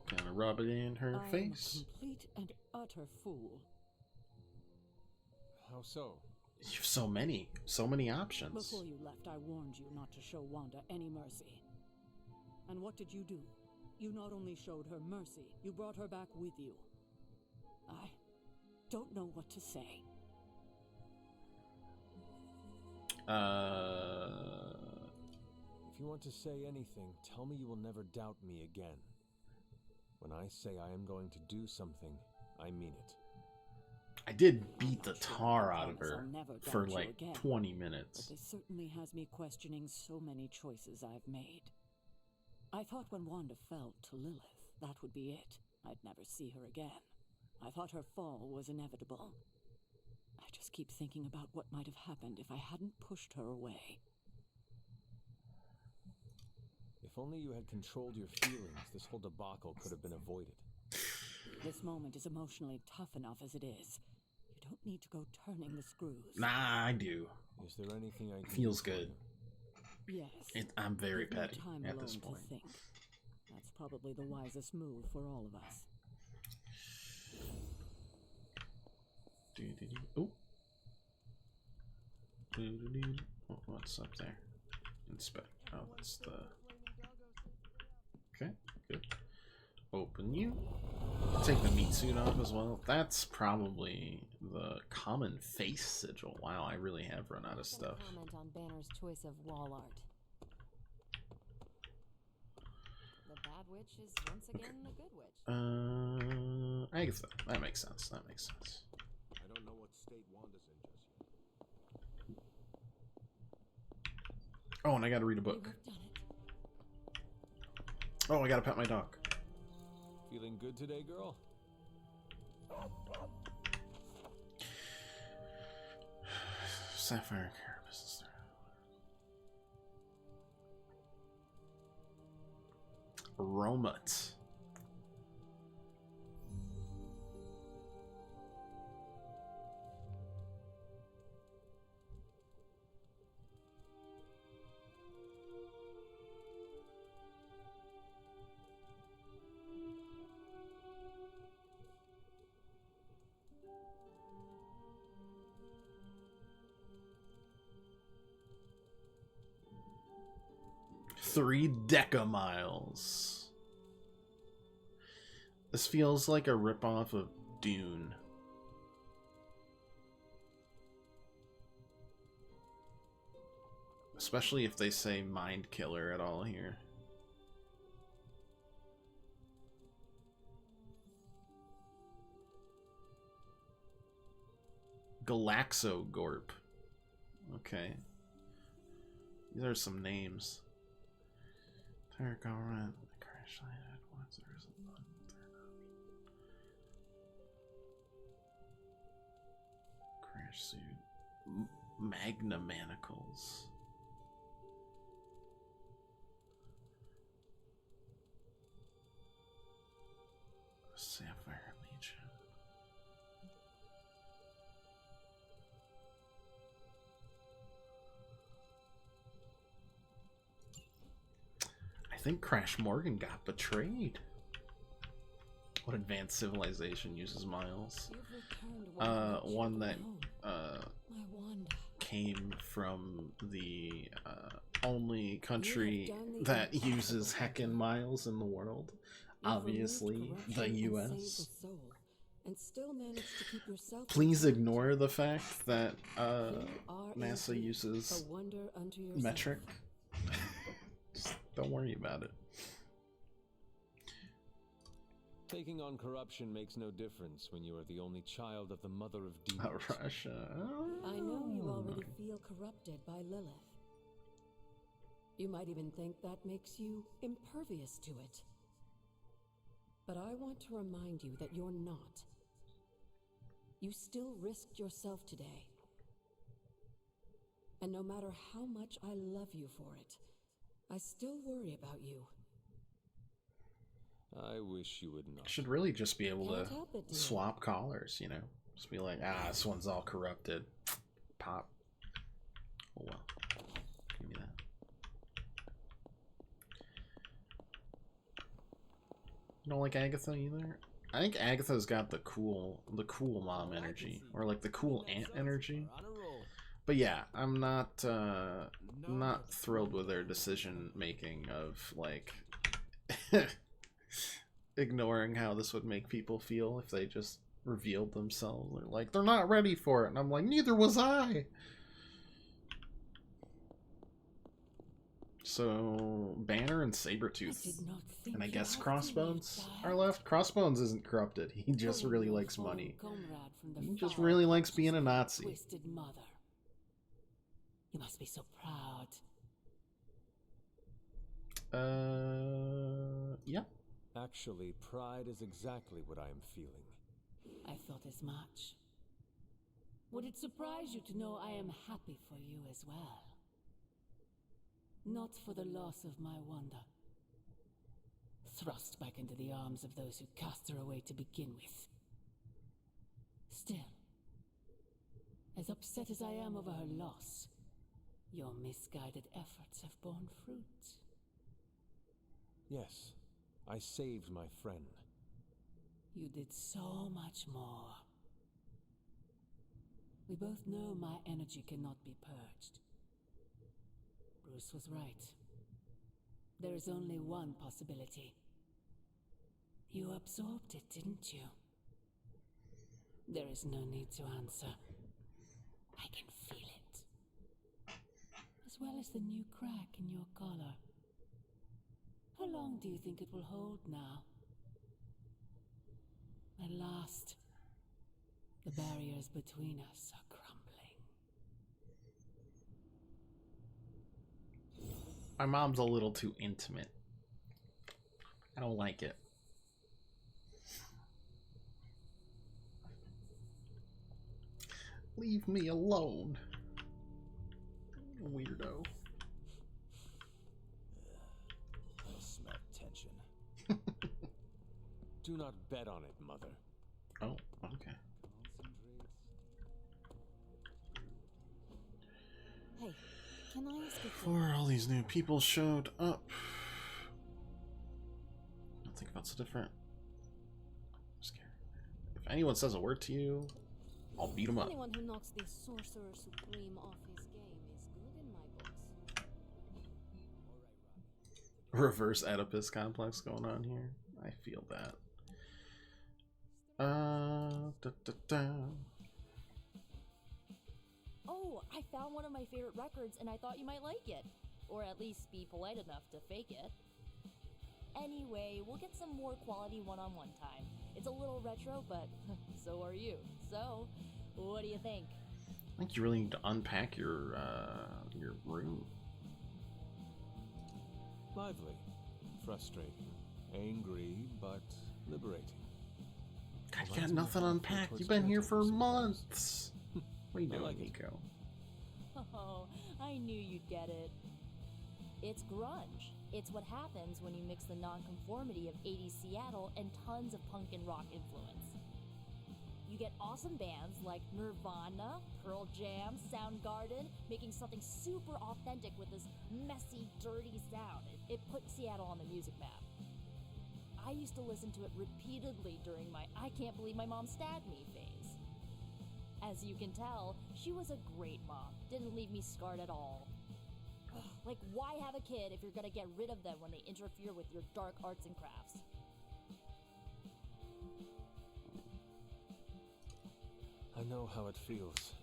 Kind of rub it in her I'm face. a complete and utter fool. How so? You have so many options. Before you left, I warned you not to show Wanda any mercy. And what did you do? You not only showed her mercy, you brought her back with you. I don't know what to say. If you want to say anything, tell me you will never doubt me again. When I say I am going to do something, I mean it. I did beat the tar out of her for like 20 But minutes. this certainly has me questioning so many choices I've made. I thought when Wanda fell to Lilith, that would be it. I'd never see her again. I thought her fall was inevitable. I just keep thinking about what might have happened if I hadn't pushed her away. If only you had controlled your feelings, this whole debacle could have been avoided. This moment is emotionally tough enough as it is. You don't need to go turning the screws. Nah, I do. Is there anything I can Feels do for good. you? Yes. I'm very Give me petty time at this alone point. to think. That's probably the wisest move for all of us. Oh. What's up there? Inspect. Oh, that's the... Okay, good. Open you. Take the meat suit off as well. That's probably the common face sigil. Wow, I really have run out of stuff. Comment on Banner's choice of wall art. The bad witch is once again the good witch. I guess that makes sense. That makes sense. I don't know what state Wanda's in just yet. Oh, and I gotta read a book. Oh, I gotta pet my dog. Feeling good today, girl? Sapphire Carapace. Romut. Three decamiles. This feels like a ripoff of Dune. Especially if they say mind killer at all here. Galaxogorp. Okay. These are some names. Tarek, alright. Crash landed. What's there is a button? Crash suit. Magna manacles. Sapphire Legion. I think Crash Morgan got betrayed. What advanced civilization uses miles? One that came from the only country that uses heckin' miles in the world. Obviously, the US. Please ignore the fact that NASA uses metric. Just don't worry about it. Taking on corruption makes no difference when you are the only child of the mother of demons. Russia. I know you already feel corrupted by Lilith. You might even think that makes you impervious to it. But I want to remind you that you're not. You still risked yourself today. And no matter how much I love you for it, I still worry about you. I wish you would not. Should really just be able to swap collars, you know? Just be like, this one's all corrupted. Pop. Oh well. Give me that. You don't like Agatha either? I think Agatha's got the cool mom energy. Or like the cool aunt energy. But yeah, I'm not thrilled with their decision making of like ignoring how this would make people feel if they just revealed themselves. They're like, they're not ready for it. And I'm like, neither was I. So, Banner and Sabretooth. And I guess Crossbones are left. Crossbones isn't corrupted. He just really likes money. He just really likes being a Nazi. Twisted mother. You must be so proud. Yeah. Actually, pride is exactly what I am feeling. I thought as much. Would it surprise you to know I am happy for you as well? Not for the loss of my Wanda. Thrust back into the arms of those who cast her away to begin with. Still, as upset as I am over her loss, your misguided efforts have borne fruit. Yes, I saved my friend. You did so much more. We both know my energy cannot be purged. Bruce was right. There is only one possibility. You absorbed it, didn't you? There is no need to answer. I can feel it. As well as the new crack in your collar. How long do you think it will hold now? At last, the barriers between us are crumbling. My mom's a little too intimate. I don't like it. Leave me alone. Weirdo. I smell tension. Do not bet on it, Mother. Oh, okay. Hey, can I ask you Before all these new people showed up. I think about so different. I'm scared. If anyone says a word to you, I'll beat him up. Anyone who knocks the Sorcerer Supreme off his game is good in my books. Reverse Oedipus complex going on here. I feel that. Oh, I found one of my favorite records and I thought you might like it. Or at least be polite enough to fake it. Anyway, we'll get some more quality one-on-one time. It's a little retro, but so are you. So, what do you think? I think you really need to unpack your room. Lively, frustrating, angry, but liberating. God, you got nothing unpacked. You've been here for months. What are you doing, Nico? Oh, I knew you'd get it. It's grunge. It's what happens when you mix the nonconformity of 80s Seattle and tons of punk and rock influence. You get awesome bands like Nirvana, Pearl Jam, Soundgarden, making something super authentic with this messy, dirty sound. It put Seattle on the music map. I used to listen to it repeatedly during my I can't believe my mom stabbed me phase. As you can tell, she was a great mom. Didn't leave me scarred at all. Like, why have a kid if you're gonna get rid of them when they interfere with your dark arts and crafts? I know how it feels.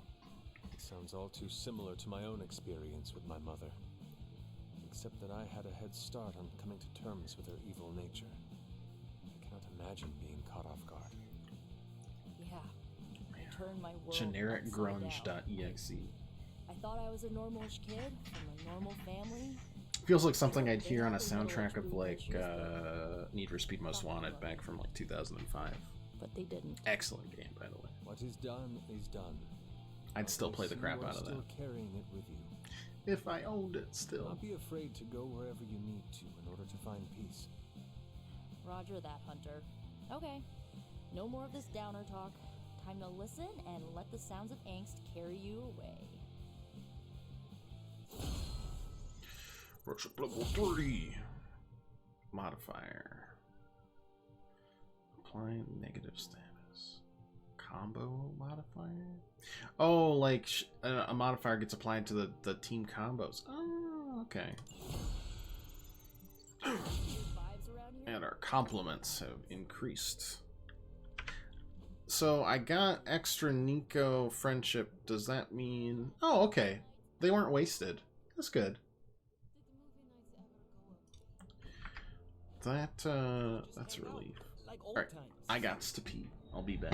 It sounds all too similar to my own experience with my mother. Except that I had a head start on coming to terms with her evil nature. I cannot imagine being caught off guard. Yeah. I turned my world Generic upside down. grunge.exe. I thought I was a normal-ish kid from a normal family. Feels like something I'd hear on a soundtrack of like Need for Speed Most Wanted back from like 2005. But they didn't. Excellent game, by the way. What is done is done. I'd still play the crap out of that. Still carrying it with you. If I owned it still. Don't be afraid to go wherever you need to in order to find peace. Roger that, Hunter. Okay. No more of this downer talk. Time to listen and let the sounds of angst carry you away. Worship level 3. Modifier. Apply negative status. Combo modifier? Oh, like a modifier gets applied to the team combos. Oh, okay. And our compliments have increased. So I got extra Nico friendship. Does that mean... Oh, okay. They weren't wasted. That's good. That's a relief. Alright, I gots to pee. I'll be back.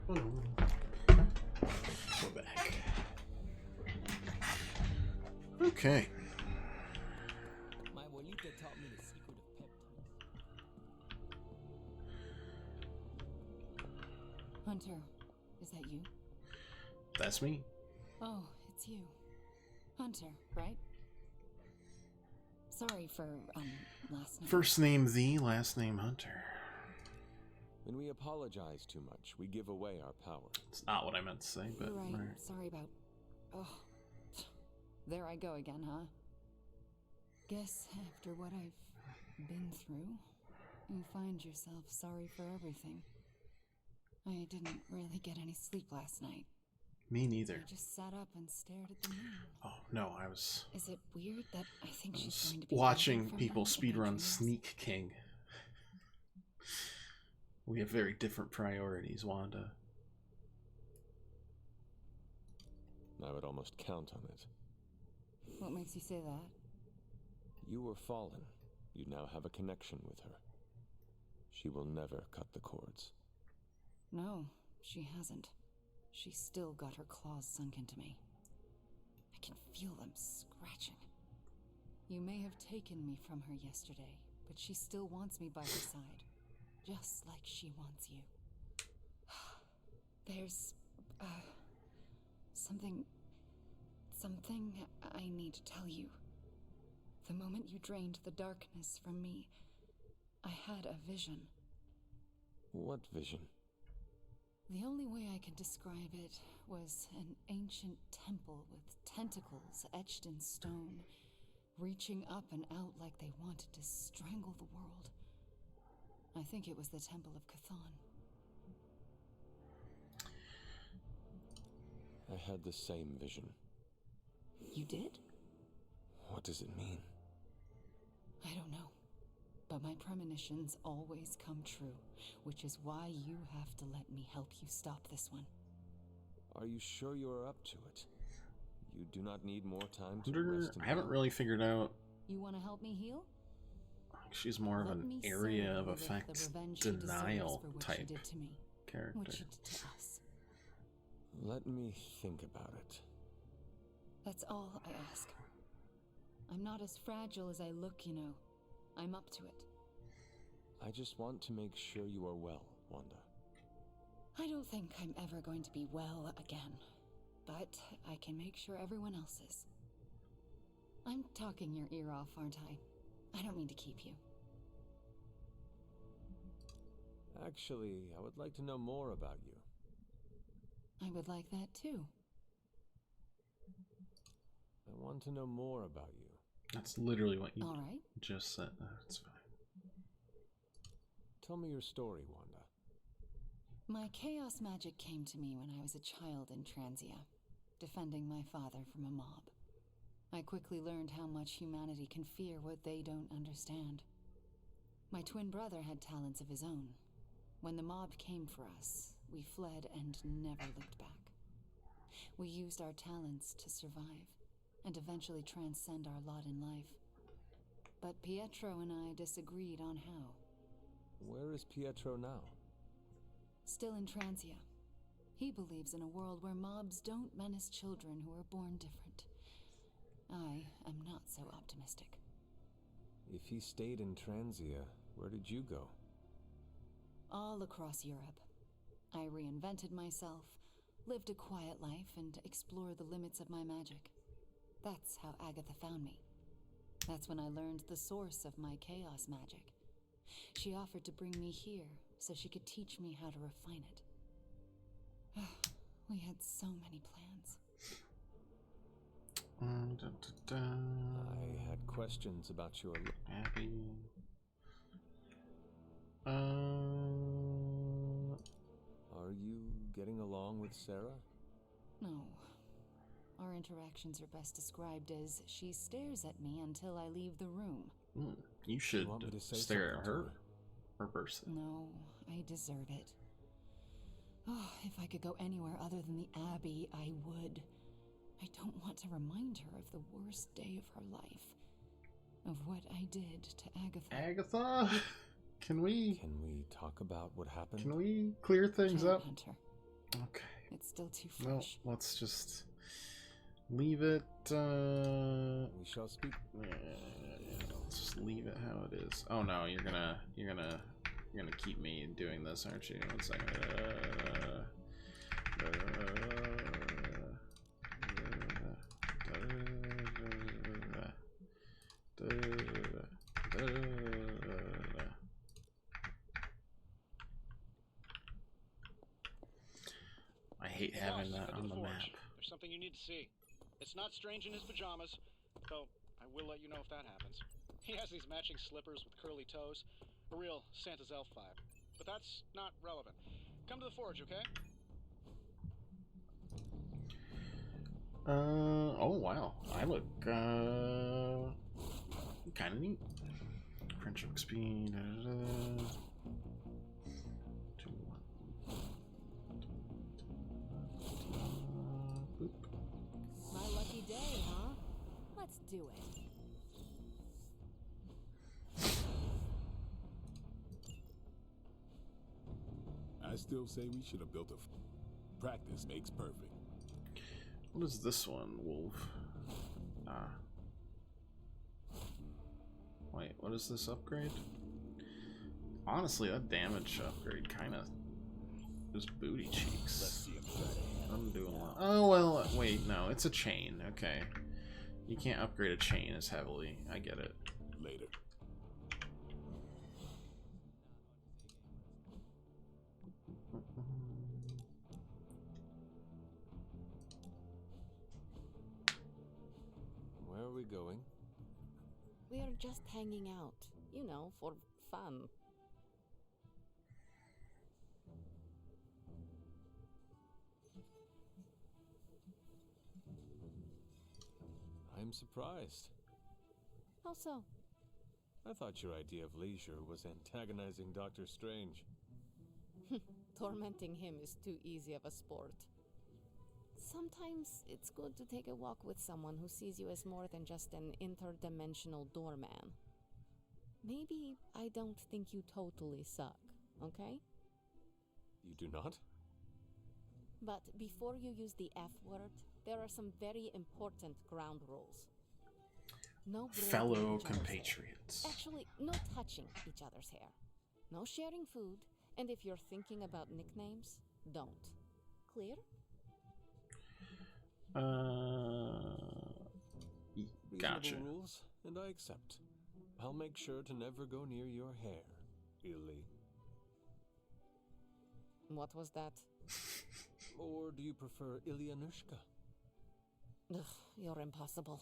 We're back. Okay. My abuelita taught me the secret of peptides. Hunter, is that you? That's me. Oh, it's you. Hunter, right? Sorry for, last night. First name The, last name Hunter. When we apologize too much, we give away our power. It's not what I meant to say, but... You're right. Sorry about... Oh. There I go again, huh? Guess after what I've been through, you find yourself sorry for everything. I didn't really get any sleep last night. Me neither. I just sat up and stared at the moon. Oh, no, I was... Is it weird that I think she's going to be... watching people speedrun Sneak King. We have very different priorities, Wanda. I would almost count on it. What makes you say that? You were fallen. You now have a connection with her. She will never cut the cords. No, she hasn't. She's still got her claws sunk into me. I can feel them scratching. You may have taken me from her yesterday, but she still wants me by her side. Just like she wants you. There's... something I need to tell you. The moment you drained the darkness from me, I had a vision. What vision? The only way I can describe it was an ancient temple with tentacles etched in stone, reaching up and out like they wanted to strangle the world. I think it was the Temple of Chthon. I had the same vision. You did? What does it mean? I don't know. But my premonitions always come true, which is why you have to let me help you stop this one. Are you sure you are up to it? You do not need more time to rest and I haven't really figured out... You want to help me heal? She's more of an area of effects denial type character. What you did to us. Let me think about it. That's all I ask. I'm not as fragile as I look, you know. I'm up to it. I just want to make sure you are well, Wanda. I don't think I'm ever going to be well again, but I can make sure everyone else is. I'm talking your ear off, aren't I? I don't mean to keep you. Actually, I would like to know more about you. I would like that too. I want to know more about you. That's literally what you All right. just said. That's fine. Tell me your story, Wanda. My chaos magic came to me when I was a child in Transia, defending my father from a mob. I quickly learned how much humanity can fear what they don't understand. My twin brother had talents of his own. When the mob came for us, we fled and never looked back. We used our talents to survive, and eventually transcend our lot in life. But Pietro and I disagreed on how. Where is Pietro now? Still in Transia. He believes in a world where mobs don't menace children who are born different. I am not so optimistic. If he stayed in Transia, where did you go? All across Europe. I reinvented myself, lived a quiet life, and explored the limits of my magic. That's how Agatha found me. That's when I learned the source of my chaos magic. She offered to bring me here so she could teach me how to refine it. We had so many plans. I had questions about your... Abby. Are you getting along with Sarah? No. Our interactions are best described as she stares at me until I leave the room. You should stare at her person. No, I deserve it. Oh, if I could go anywhere other than the Abbey, I would. I don't want to remind her of the worst day of her life. Of what I did to Agatha. Agatha? Can we talk about what happened? Can we clear things up? Hunter. Okay. It's still too Well, fresh. let's just leave it. We shall speak. Let's just leave it how it is. Oh no, you're gonna keep me doing this, aren't you? One second. hate having that on the map. There's something you need to see. It's not Strange in his pajamas, though I will let you know if that happens. He has these matching slippers with curly toes. A real Santa's elf vibe. But that's not relevant. Come to the forge, okay? Oh wow. I look, kind of neat. Friendship speed, My lucky day, huh? Let's do it. I still say we should have built a practice makes perfect. What is this one, Wolf? Wait, what is this upgrade? Honestly, that damage upgrade kind of is booty cheeks. I'm doing well. Oh, well, wait, no, it's a chain. Okay. You can't upgrade a chain as heavily. I get it. Later. Where are we going? We are just hanging out, you know, for fun. I'm surprised. How so? I thought your idea of leisure was antagonizing Dr. Strange. Tormenting him is too easy of a sport. Sometimes it's good to take a walk with someone who sees you as more than just an interdimensional doorman. Maybe I don't think you totally suck, okay? You do not? But before you use the F word, there are some very important ground rules. No braiding Fellow each other's compatriots. hair. Actually, no touching each other's hair. No sharing food, and if you're thinking about nicknames, don't. Clear? Gotcha. Reasonable rules, and I accept. I'll make sure to never go near your hair, Illy. What was that? Or do you prefer Ilyanushka? Ugh, you're impossible.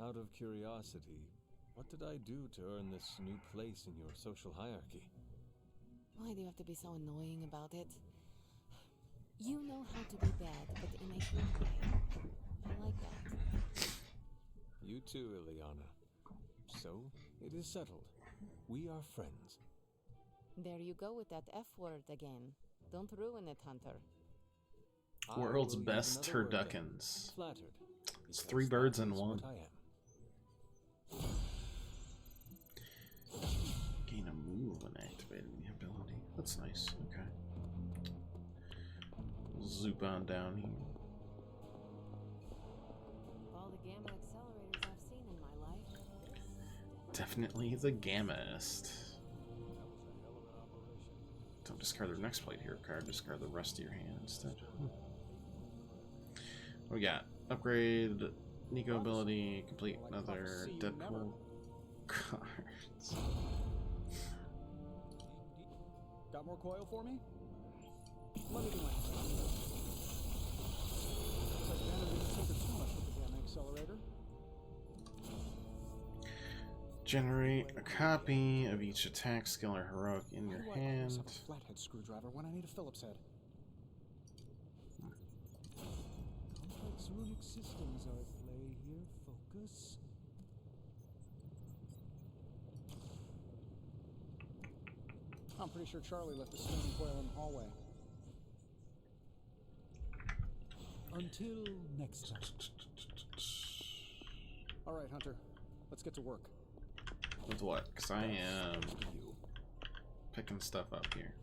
Out of curiosity, what did I do to earn this new place in your social hierarchy? Why do you have to be so annoying about it? You know how to be bad, but in a good way. I like that. You too, Ilyana. So, it is settled. We are friends. There you go with that F word again. Don't ruin it, Hunter. World's I will best use another word then. turduckens. Flattered. It's because 3 birds that in is one. what I am. Gain a move when activating the ability. That's nice. Okay. Zoop on down here. All the gamma accelerators I've seen in my life. Definitely the Gammaist. Don't discard the next plate hero card, discard the rest of your hand instead. What we got? Upgrade Nico ability, complete another Deadpool cards. Got more coil for me? Let me do my Looks like Banner didn't tinker too much with the gamma accelerator. Generate a copy of each attack, skill, or heroic in your Why do I always hand. have a flathead screwdriver when I need a Phillips head? Complex runic systems are at play here. Focus. I'm pretty sure Charlie left the spinning coil in the hallway. Until next time. All right, Hunter. Let's get to work. With what? Because I am picking stuff up here.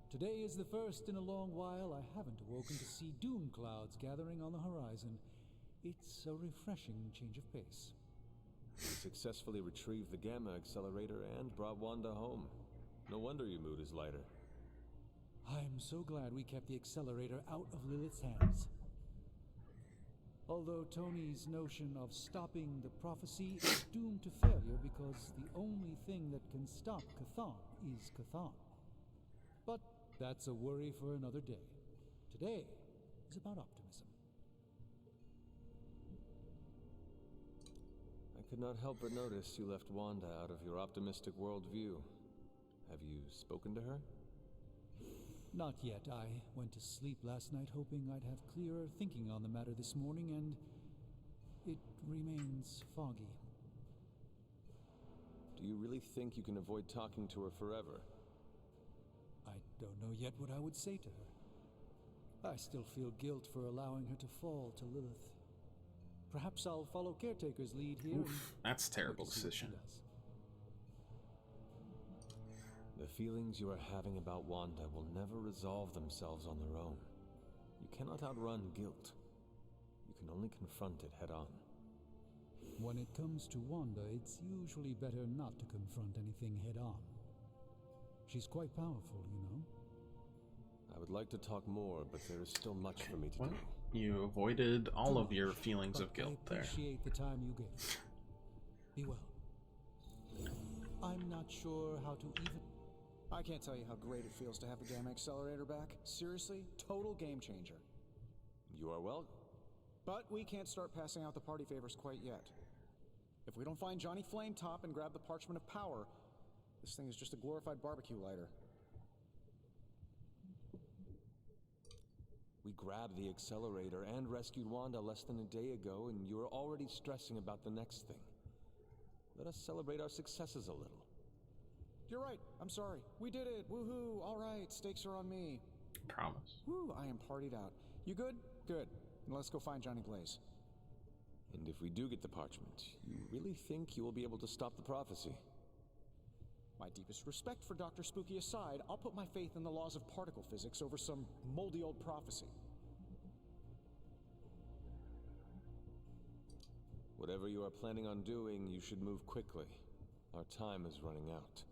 Today is the first in a long while I haven't awoken to see doom clouds gathering on the horizon. It's a refreshing change of pace. You successfully retrieved the gamma accelerator and brought Wanda home. No wonder your mood is lighter. I'm so glad we kept the accelerator out of Lilith's hands. Although Tony's notion of stopping the prophecy is doomed to failure because the only thing that can stop Chthon is Chthon. But that's a worry for another day. Today, is about optimism. I could not help but notice you left Wanda out of your optimistic worldview. Have you spoken to her? Not yet. I went to sleep last night hoping I'd have clearer thinking on the matter this morning, and it remains foggy. Do you really think you can avoid talking to her forever? I don't know yet what I would say to her. I still feel guilt for allowing her to fall to Lilith. Perhaps I'll follow Caretaker's lead here. Oof, that's a terrible decision. The feelings you are having about Wanda will never resolve themselves on their own. You cannot outrun guilt. You can only confront it head on. When it comes to Wanda, it's usually better not to confront anything head on. She's quite powerful, you know. I would like to talk more, but there is still much for me to do. You avoided all of your feelings of guilt there. I appreciate the time you gave. Be well. I'm not sure how to even... I can't tell you how great it feels to have the Gamma Accelerator back. Seriously, total game changer. You are well. But we can't start passing out the party favors quite yet. If we don't find Johnny Flametop and grab the Parchment of Power, this thing is just a glorified barbecue lighter. We grabbed the accelerator and rescued Wanda less than a day ago, and you are already stressing about the next thing. Let us celebrate our successes a little. You're right. I'm sorry. We did it. Woohoo. All right. Stakes are on me. Promise. Woo. I am partied out. You good? Good. And let's go find Johnny Blaze. And if we do get the parchment, you really think you will be able to stop the prophecy? My deepest respect for Dr. Spooky aside, I'll put my faith in the laws of particle physics over some moldy old prophecy. Whatever you are planning on doing, you should move quickly. Our time is running out.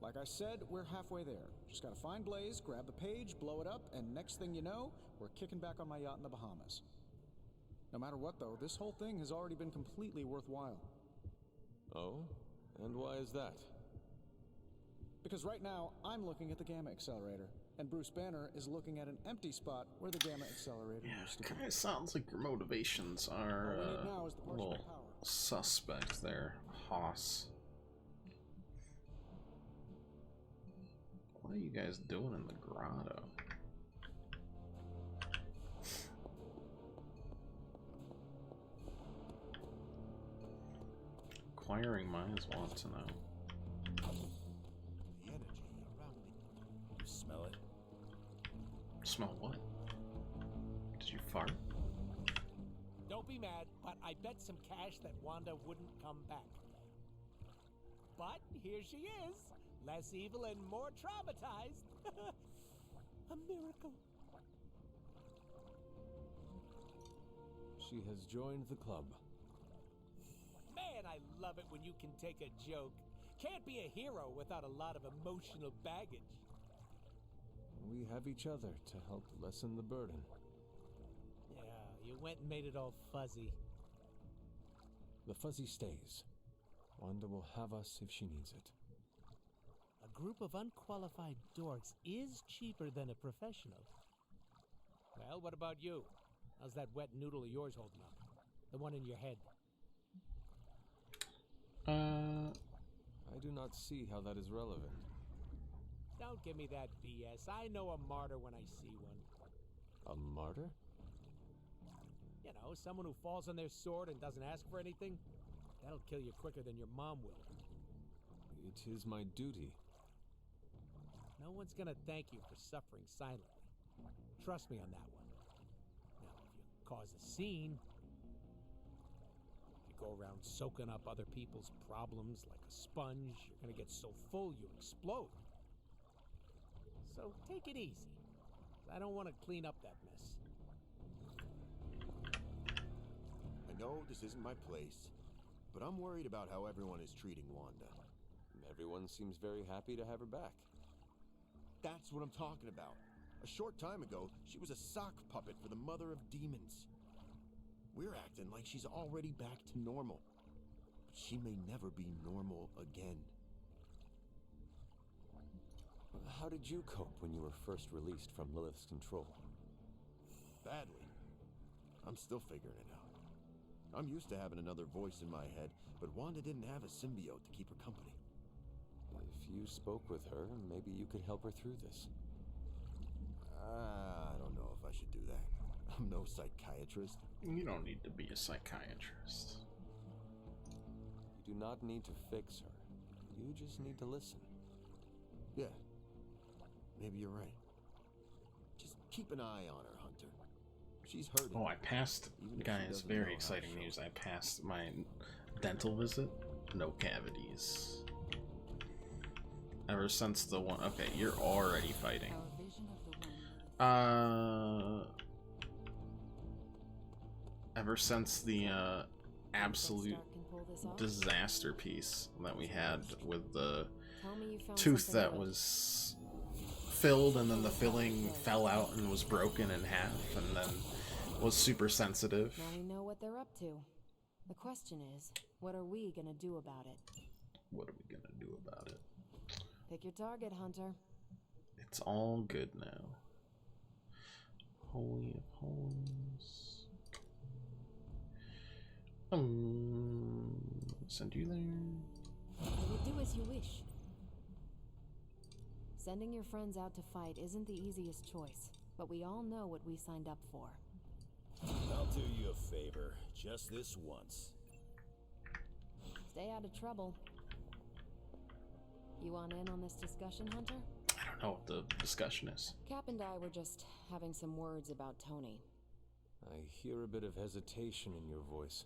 Like I said, we're halfway there. Just gotta find Blaze, grab the page, blow it up, and next thing you know, we're kicking back on my yacht in the Bahamas. No matter what, though, this whole thing has already been completely worthwhile. Oh? And why is that? Because right now, I'm looking at the Gamma Accelerator, and Bruce Banner is looking at an empty spot where the Gamma Accelerator used to be. Kind of sounds like your motivations are a little suspect there, Hoss. What are you guys doing in the grotto? Acquiring minds want to know. The energy around me. You smell it? Smell what? Did you fart? Don't be mad, but I bet some cash that Wanda wouldn't come back. But here she is, less evil and more traumatized. A miracle. She has joined the club. Man, I love it when you can take a joke. Can't be a hero without a lot of emotional baggage. We have each other to help lessen the burden. Yeah, you went and made it all fuzzy. The fuzzy stays. Wanda will have us if she needs it. A group of unqualified dorks is cheaper than a professional. Well, what about you? How's that wet noodle of yours holding up? The one in your head. I do not see how that is relevant. Don't give me that BS. I know a martyr when I see one. A martyr? You know, someone who falls on their sword and doesn't ask for anything. That'll kill you quicker than your mom will. It is my duty. No one's gonna thank you for suffering silently. Trust me on that one. Now, if you cause a scene, if you go around soaking up other people's problems like a sponge, you're gonna get so full you explode. So take it easy. I don't want to clean up that mess. I know this isn't my place, but I'm worried about how everyone is treating Wanda. Everyone seems very happy to have her back. That's what I'm talking about. A short time ago, she was a sock puppet for the Mother of Demons. We're acting like she's already back to normal. But she may never be normal again. How did you cope when you were first released from Lilith's control? Badly. I'm still figuring it out. I'm used to having another voice in my head, but Wanda didn't have a symbiote to keep her company. If you spoke with her, maybe you could help her through this. I don't know if I should do that. I'm no psychiatrist. You don't need to be a psychiatrist. You do not need to fix her. You just need to listen. Yeah. Maybe you're right. Just keep an eye on her, Hunter. She's hurting. Oh, I passed, guys, very exciting news. I passed my dental visit. No cavities. Ever since the one... Okay, you're already fighting. Ever since the absolute disaster piece that we had with the tooth that was filled and then the filling fell out and was broken in half and then was super sensitive. Now we know what they're up to. The question is, what are we gonna do about it? What are we gonna do about it? Pick your target, Hunter. It's all good now. Holy of Holies. Send you there. I will do as you wish. Sending your friends out to fight isn't the easiest choice, but we all know what we signed up for. I'll do you a favor, just this once. Stay out of trouble. You want in on this discussion, Hunter? I don't know what the discussion is. Cap and I were just having some words about Tony. I hear a bit of hesitation in your voice.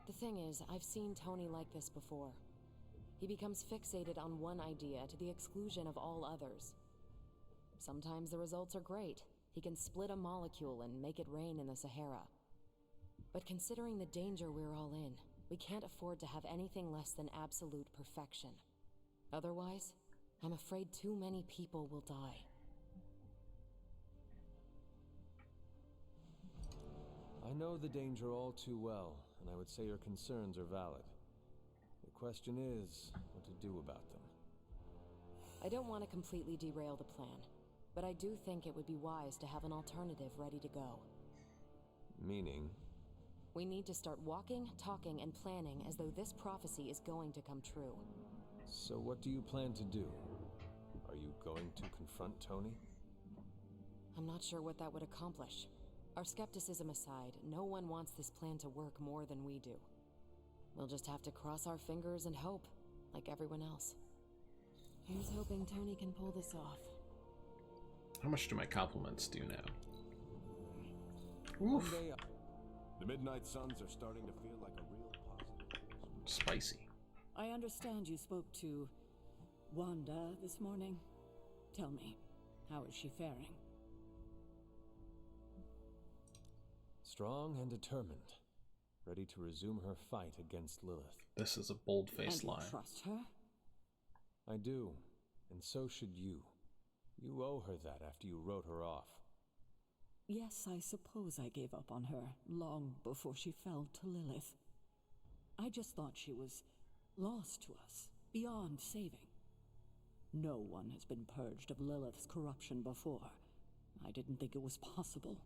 The thing is, I've seen Tony like this before. He becomes fixated on one idea to the exclusion of all others. Sometimes the results are great. He can split a molecule and make it rain in the Sahara. But considering the danger we're all in, we can't afford to have anything less than absolute perfection. Otherwise, I'm afraid too many people will die. I know the danger all too well, and I would say your concerns are valid. The question is, what to do about them. I don't want to completely derail the plan, but I do think it would be wise to have an alternative ready to go. Meaning? We need to start walking, talking, and planning as though this prophecy is going to come true. So what do you plan to do? Are you going to confront Tony? I'm not sure what that would accomplish. Our skepticism aside, no one wants this plan to work more than we do. We'll just have to cross our fingers and hope, like everyone else. Here's hoping Tony can pull this off. How much do my compliments do now? Oof. The Midnight Suns are starting to feel like a real positive. Spicy. I understand you spoke to Wanda this morning. Tell me, how is she faring? Strong and determined, ready to resume her fight against Lilith. This is a bold-faced lie. And you trust her? I do, and so should you. You owe her that after you wrote her off. Yes, I suppose I gave up on her long before she fell to Lilith. I just thought she was lost to us, beyond saving. No one has been purged of Lilith's corruption before. I didn't think it was possible.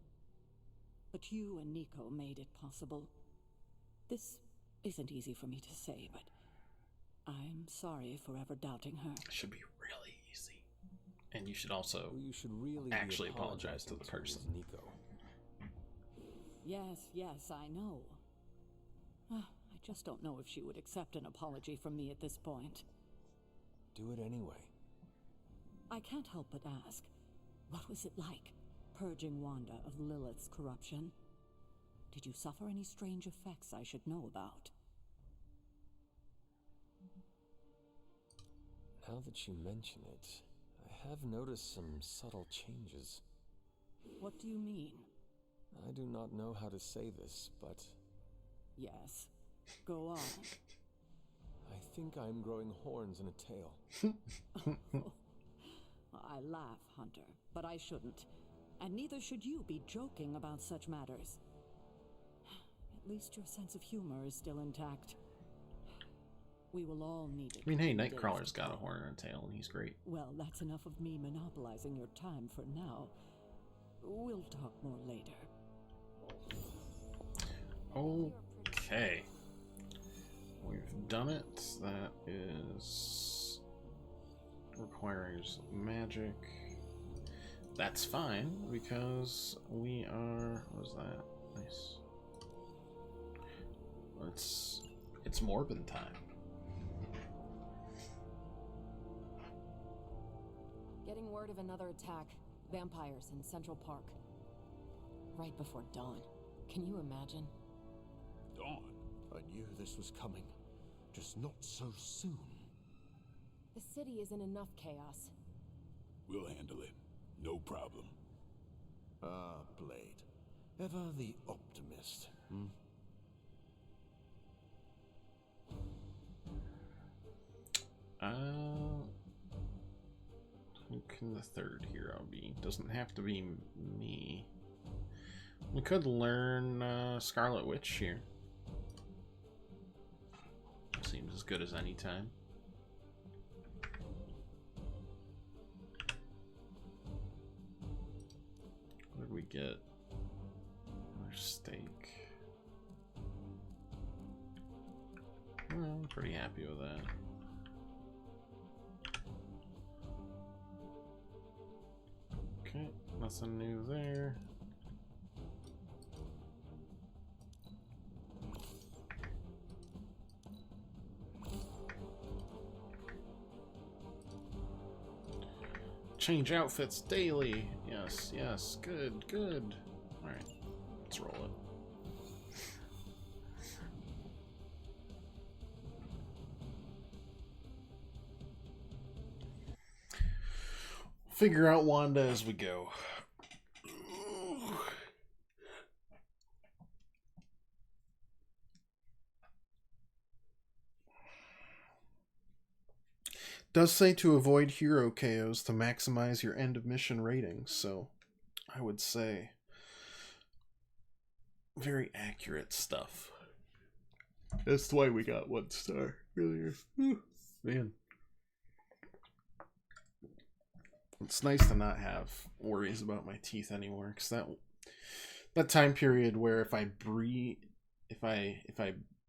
But you and Nico made it possible. This isn't easy for me to say, but I'm sorry for ever doubting her. It should be really easy. And you should also actually apologize to the person. Nico. Yes, I know. I just don't know if she would accept an apology from me at this point. Do it anyway. I can't help but ask, what was it like, purging Wanda of Lilith's corruption? Did you suffer any strange effects I should know about? Now that you mention it, I have noticed some subtle changes. What do you mean? I do not know how to say this, but... Yes, go on. I think I'm growing horns and a tail. I laugh, Hunter, but I shouldn't. And neither should you be joking about such matters. At least your sense of humor is still intact. We will all need it. I mean, hey, Nightcrawler's got a horn and a tail, and he's great. Well, that's enough of me monopolizing your time for now. We'll talk more later. Okay. We've done it. That is... requires magic. That's fine, because we are... what is that? Nice. It's Morbin time. Getting word of another attack. Vampires in Central Park. Right before dawn. Can you imagine? Dawn? I knew this was coming. Just not so soon. The city is in enough chaos. We'll handle it. No problem. Ah, Blade. Ever the optimist, hmm? Who can the third hero be? Doesn't have to be me. We could learn Scarlet Witch here. Seems as good as any time. What did we get? Another steak. Well, I'm pretty happy with that. Okay, nothing new there. Change outfits daily. Yes, yes, good, good. Alright, let's roll it. Figure out Wanda as we go. Does say to avoid hero KOs to maximize your end of mission ratings, so I would say very accurate stuff. That's why we got 1 star earlier. Whew, man. It's nice to not have worries about my teeth anymore, because that time period where if I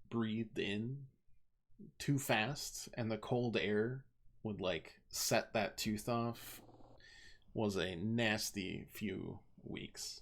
breathed in too fast and the cold air would like set that tooth off was a nasty few weeks.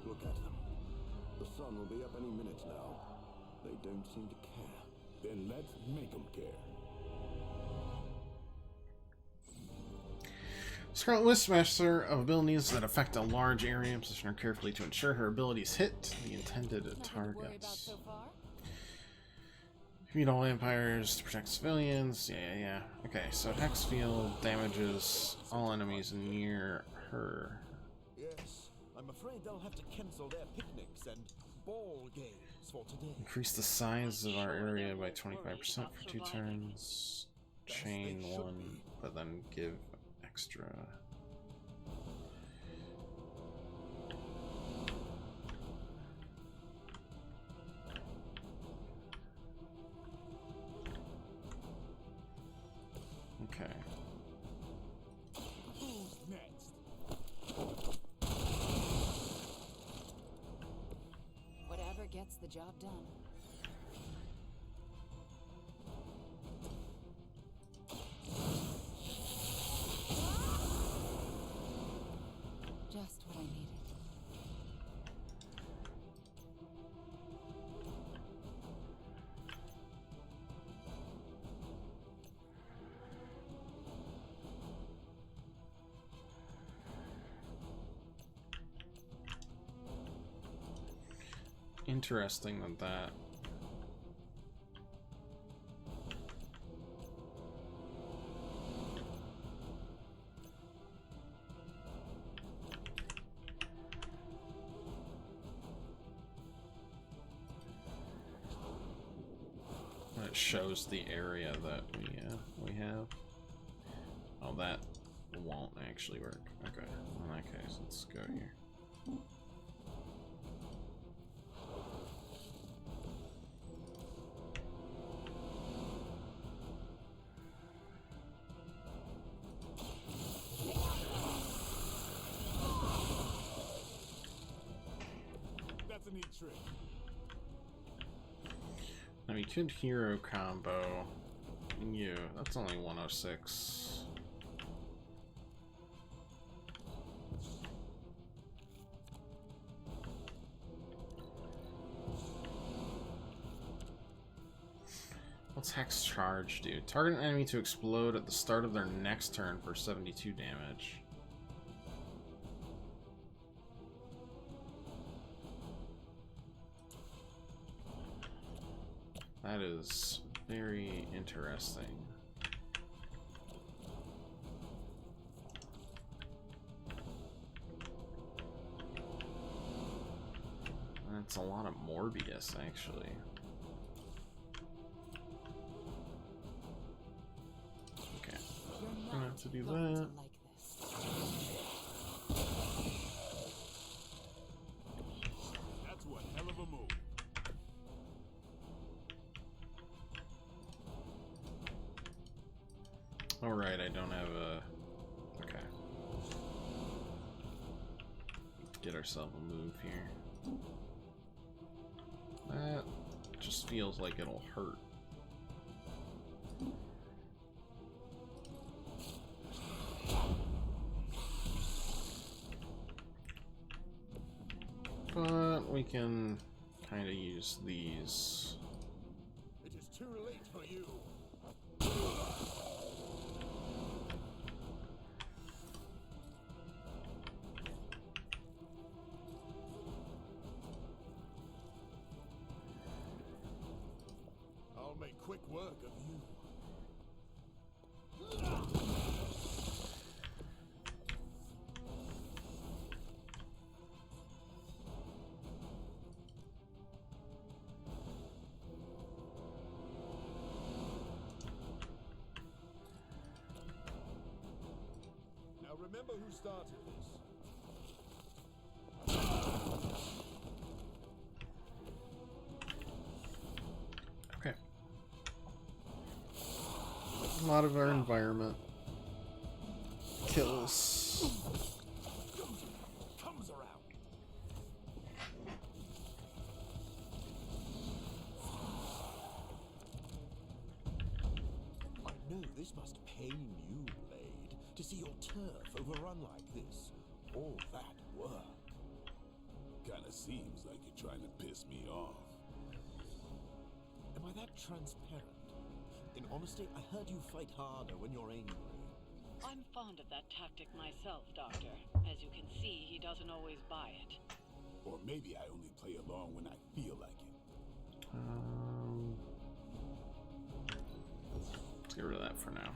Look at them. The sun will be up any minute now. They don't seem to care. Then let's make them care. Scarlet Witch, master of abilities that affect a large area. Position her carefully to ensure her abilities hit the intended targets. Defeat all vampires to protect civilians. Yeah. Okay, so Hex Field damages all enemies near her. Yes, I'm afraid they'll have to cancel their picnics and ball games for today. Increase the size of our area by 25% for 2 turns. Chain 1, but then give extra. Okay. Who's next? Whatever gets the job done. Just what I needed. Interesting that it shows the area that we have. Oh, that won't actually work. Okay, in that case, let's go here. That's a neat trick. Now you could hero combo you. That's only 106. What's Hex Charge do? Target an enemy to explode at the start of their next turn for 72 damage. That is very interesting. That's a lot of Morbius, actually. Okay, I'm gonna have to do that. That's one hell of a move. Alright, I don't have a... Okay. Get ourselves a move here. That just feels like it'll hurt. But we can kind of use these. It is too late for you. I'll make quick work of you. Now remember who started this. Okay. A lot of our environment kills. Comes around. I know this must pain you, Blade, to see your turf overrun like this. All that work. Kinda seems like you're trying to piss me off. Am I that transparent? In honesty, I heard you fight harder when you're angry. I'm fond of that tactic myself, Doctor. As you can see, he doesn't always buy it. Or maybe I only play along when I feel like it. Let's get rid of that for now.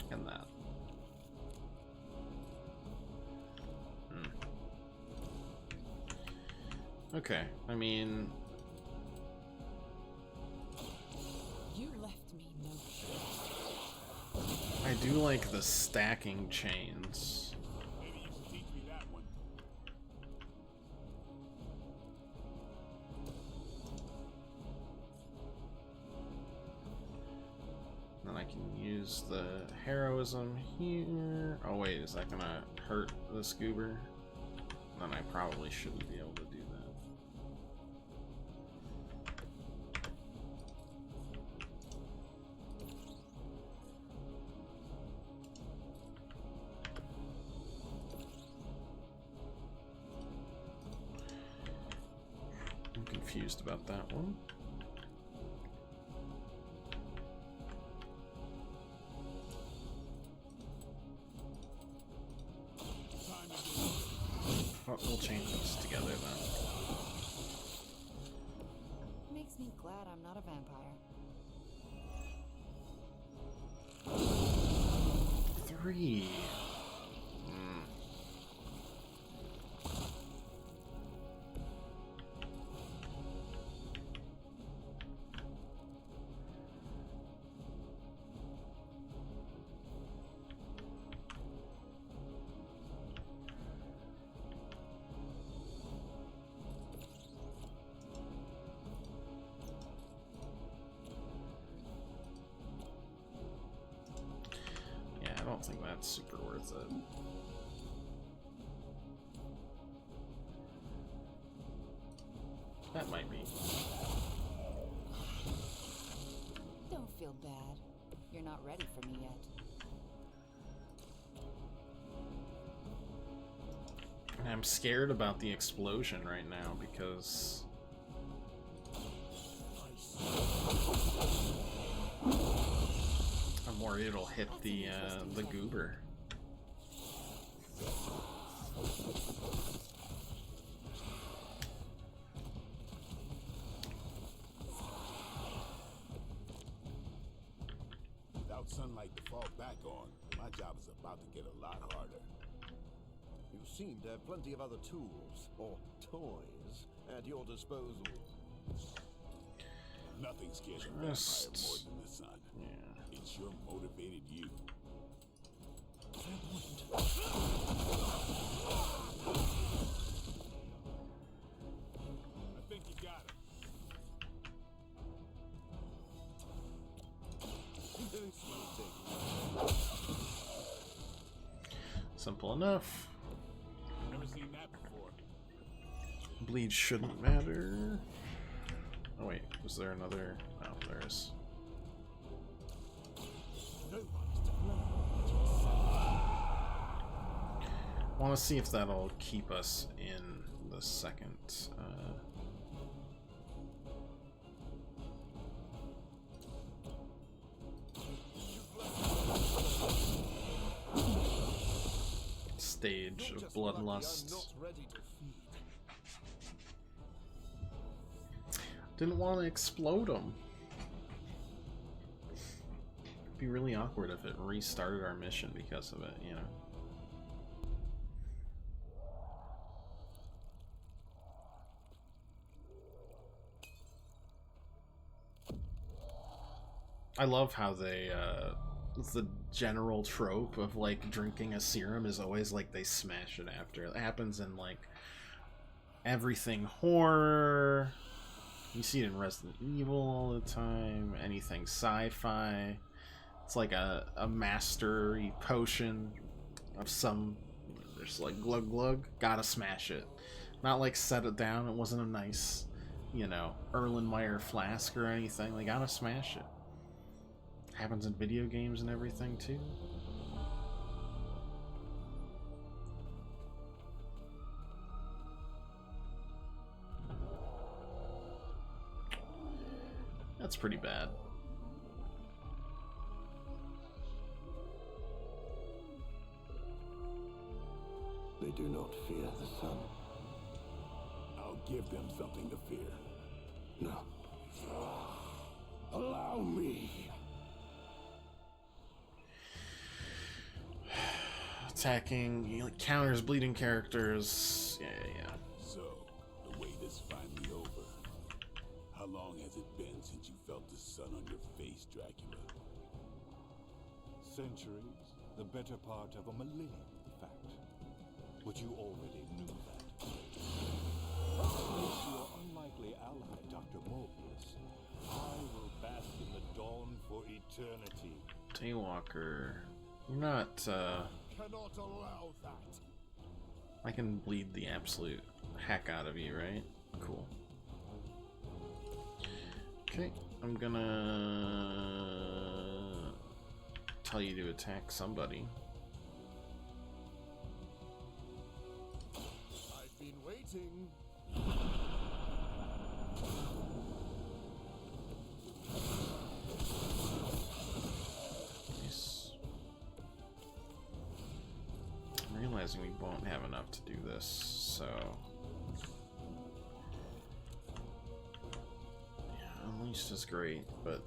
And that. Okay, I mean... You left me no I do like the stacking chains. Maybe you should teach me that one. Then I can use the heroism here. Oh wait, is that gonna hurt the Scoober? Then I probably shouldn't be able to do that. I'm confused about that one. Oh, we'll change these together then. Makes me glad I'm not a vampire. 3. don't think that's super worth it. That might be. Don't feel bad. You're not ready for me yet. And I'm scared about the explosion right now because I'm worried it'll hit the goober. Without sunlight to fall back on, my job is about to get a lot harder. You seem to have plenty of other tools, or toys, at your disposal. Nothing scares a vampire more than the sun. Yeah. It's your motivated youth. I think you got it. Simple enough. Never seen that before. Bleed shouldn't matter. Oh wait, was there another? Oh, there is. I want to see if that'll keep us in the second. Stage of bloodlust. Didn't want to explode them. It'd be really awkward if it restarted our mission because of it, you know. I love how they, it's the general trope of, like, drinking a serum is always, like, they smash it after. It happens in, like, everything horror. You see it in Resident Evil all the time. Anything sci-fi. It's like a mastery potion of some, just like glug glug. Gotta smash it. Not like set it down. It wasn't a nice, you know, Erlenmeyer flask or anything. They gotta smash it. Happens in video games and everything too. That's pretty bad. They do not fear the sun. I'll give them something to fear. No. Allow me. Attacking, you know, counters bleeding characters. Yeah. So, the wait is finally over. How long has it been since you felt the sun on your face, Dracula? Centuries. The better part of a millennium, in fact. But you already knew that. Against your unlikely ally, Dr. Morbius, I will bask in the dawn for eternity. Daywalker. You're not, Cannot allow that. I can bleed the absolute heck out of you, right? Cool. Okay, I'm gonna tell you to attack somebody. I've been waiting. Nice. I'm realizing we won't have enough to do this, so yeah, Unleashed is great, but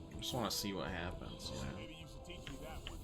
I just want to see what happens, you know. Maybe you should teach me that one.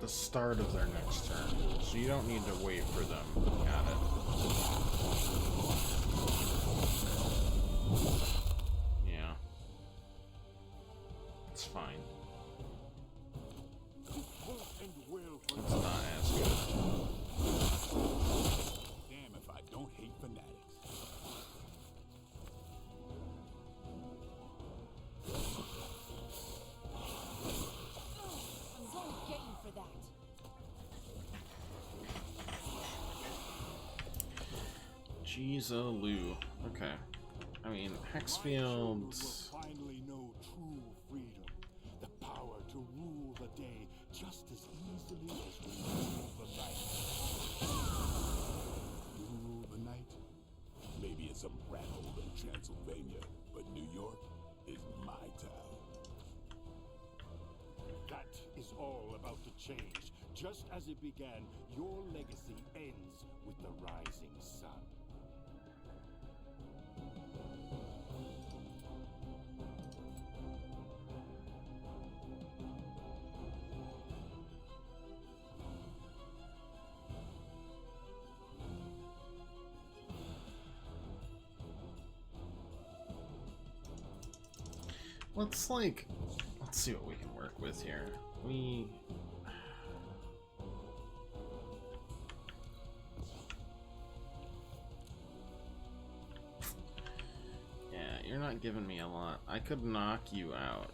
start of their next turn, so you don't need to wait for them. Got it. Yeah. It's fine. It's not as good. Damn if I don't hate fanatics. Won't get you for that. Jeez-a-loo. Okay. I mean, Hexfield... Finally know true freedom. The power to rule the day just as easily as we rule the night. Rule the night? Maybe it's some rat hole in Transylvania, but New York is my town. That is all about to change. Just as it began, your legacy ends with the rising sun. Let's see what we can work with here. Yeah, you're not giving me a lot. I could knock you out.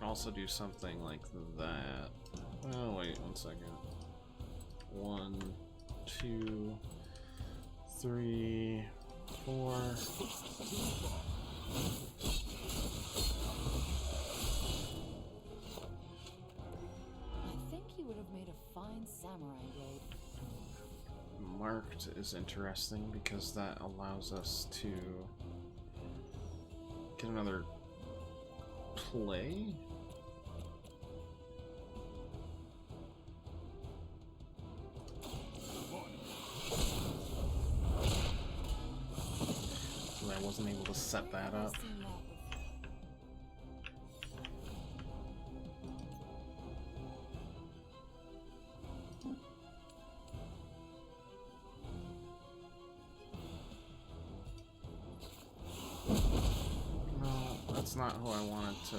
Also do something like that. Oh wait, 1 second. 1, 2, 3, 4. I think you would have made a fine samurai blade. Marked is interesting because that allows us to get another play. I wasn't able to set that up. No, that's not who I wanted to.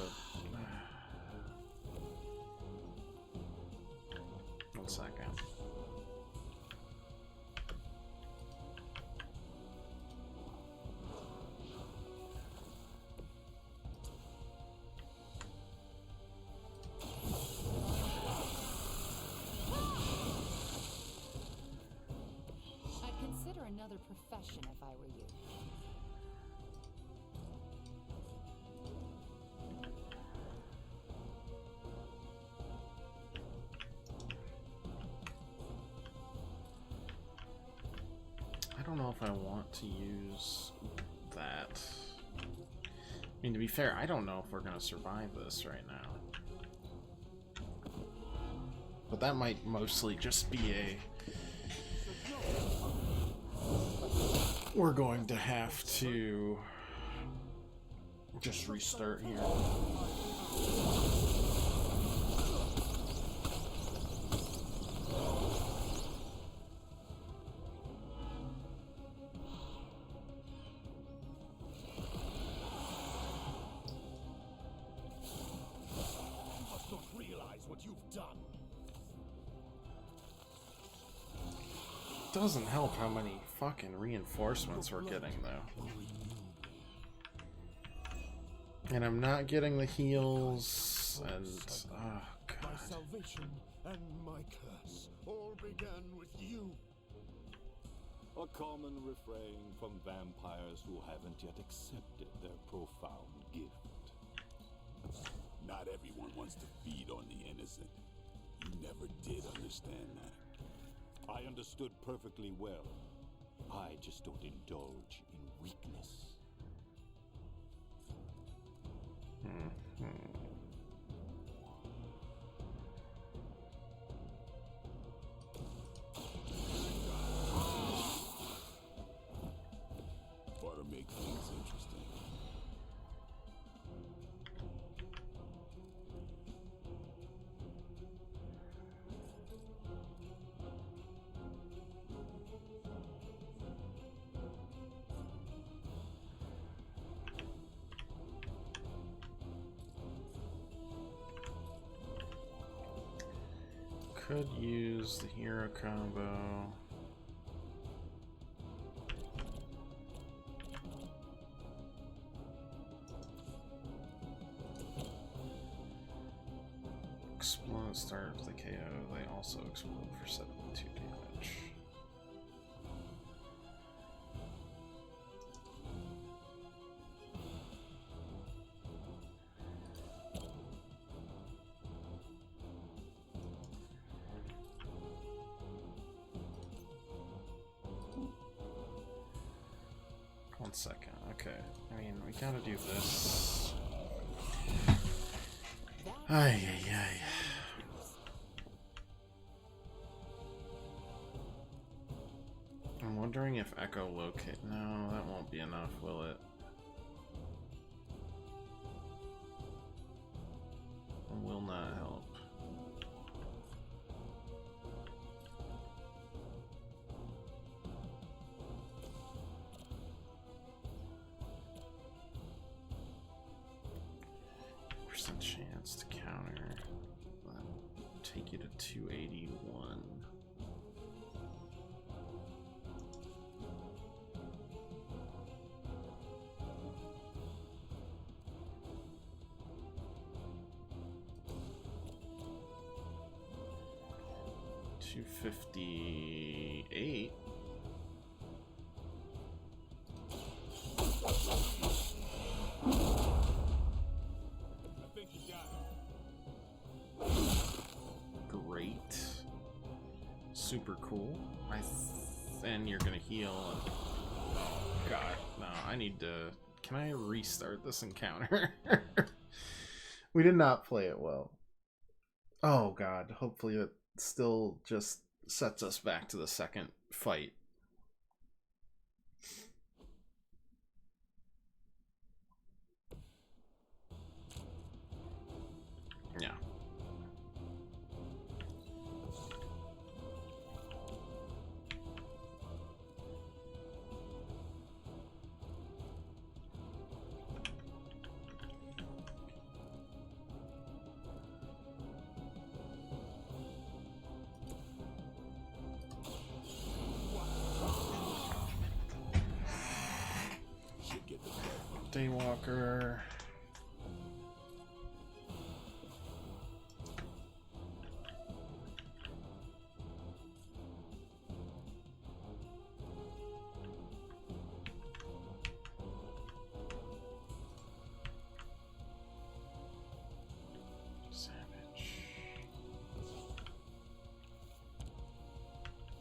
1 second. I'd consider another profession if I were you. I don't know if I want to use that. I mean, to be fair, I don't know if we're going to survive this right now. But that might mostly just be a... We're going to have to just restart here. You must not realize what you've done. Doesn't help how many fucking reinforcements we're getting, though. And I'm not getting the heals, and... oh, God. My salvation and my curse all began with you. A common refrain from vampires who haven't yet accepted their profound gift. Not everyone wants to feed on the innocent. You never did understand that. I understood perfectly well. I just don't indulge in weakness. Could use the hero combo. Explode start of the KO. They also explode for 72 damage. One second. Okay. I mean, we gotta do this. Ay, ay, ay. I'm wondering if Echo locate. No, that won't be enough, will it? It will not help. Percent chance to counter. Take you to 281. $258. Great. Super cool. And you're gonna heal. God, no, I need to... Can I restart this encounter? We did not play it well. Oh god, hopefully it still just sets us back to the second fight. Yeah. Daywalker. Savage.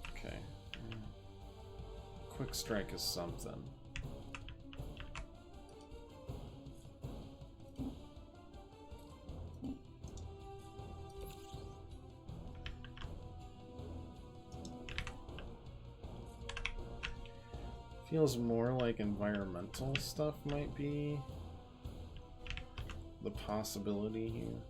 Okay. Quick strike is something. Feels more like environmental stuff might be the possibility here.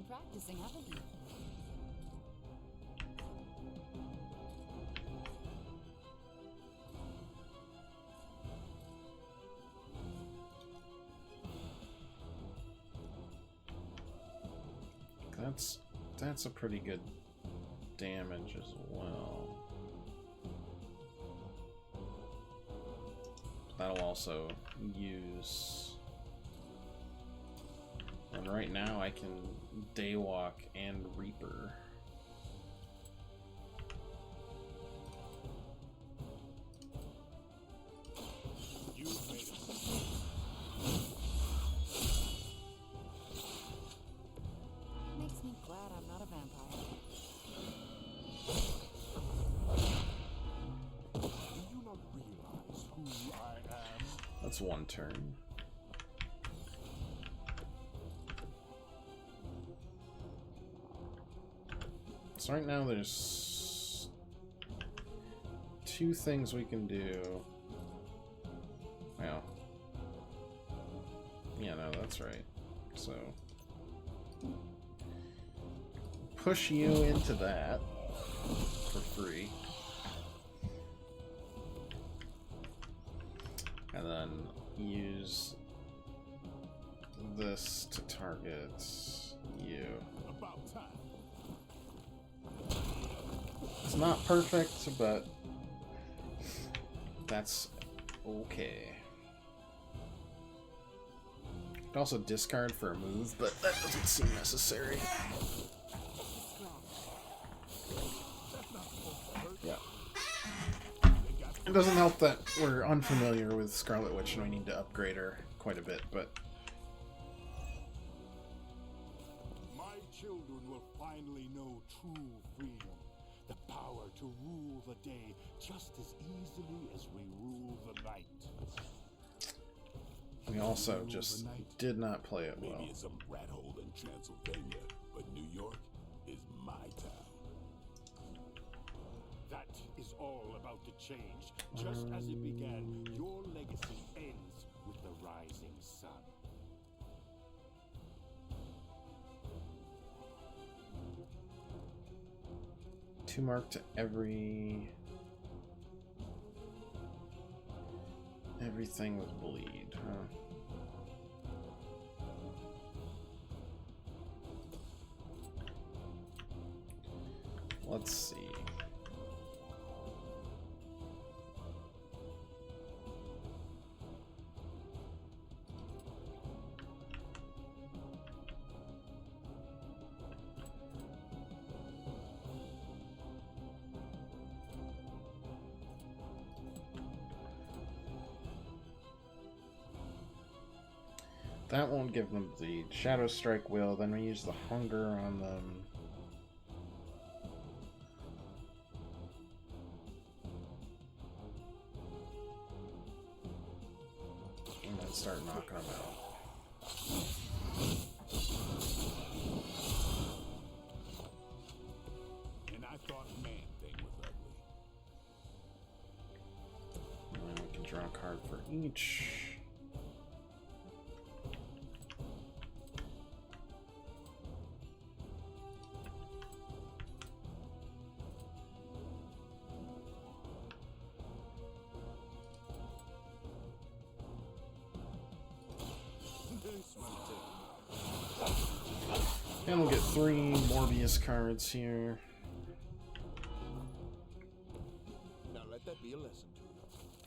Practicing, haven't you? That's a pretty good damage as well. That'll also use... And right now I can Daywalk and Reaper. Makes me glad I'm not a vampire. Do you not realize who I am? That's one turn. So right now there's 2 things we can do. Well, yeah, no, that's right. So push you into that for free. And then use this to target you. About time. It's not perfect, but that's okay. Could also discard for a move, but that doesn't seem necessary. Yeah. It doesn't help that we're unfamiliar with Scarlet Witch and we need to upgrade her quite a bit, but... My children will finally know true freedom. The power to rule the day just as easily as we rule the night. We also just did not play it well. Maybe it's some rat hole in Transylvania, but New York is my town. That is all about to change. Just as it began, your legacy ends with the rising sun. Two mark to everything with bleed, huh? Let's see. That won't give them bleed. Shadow Strike will, then we use the hunger on them. And then start knocking them out. And I thought Man-Thing was ugly. And then we can draw a card for each. And we'll get 3 Morbius cards here. Now let that be a lesson to you.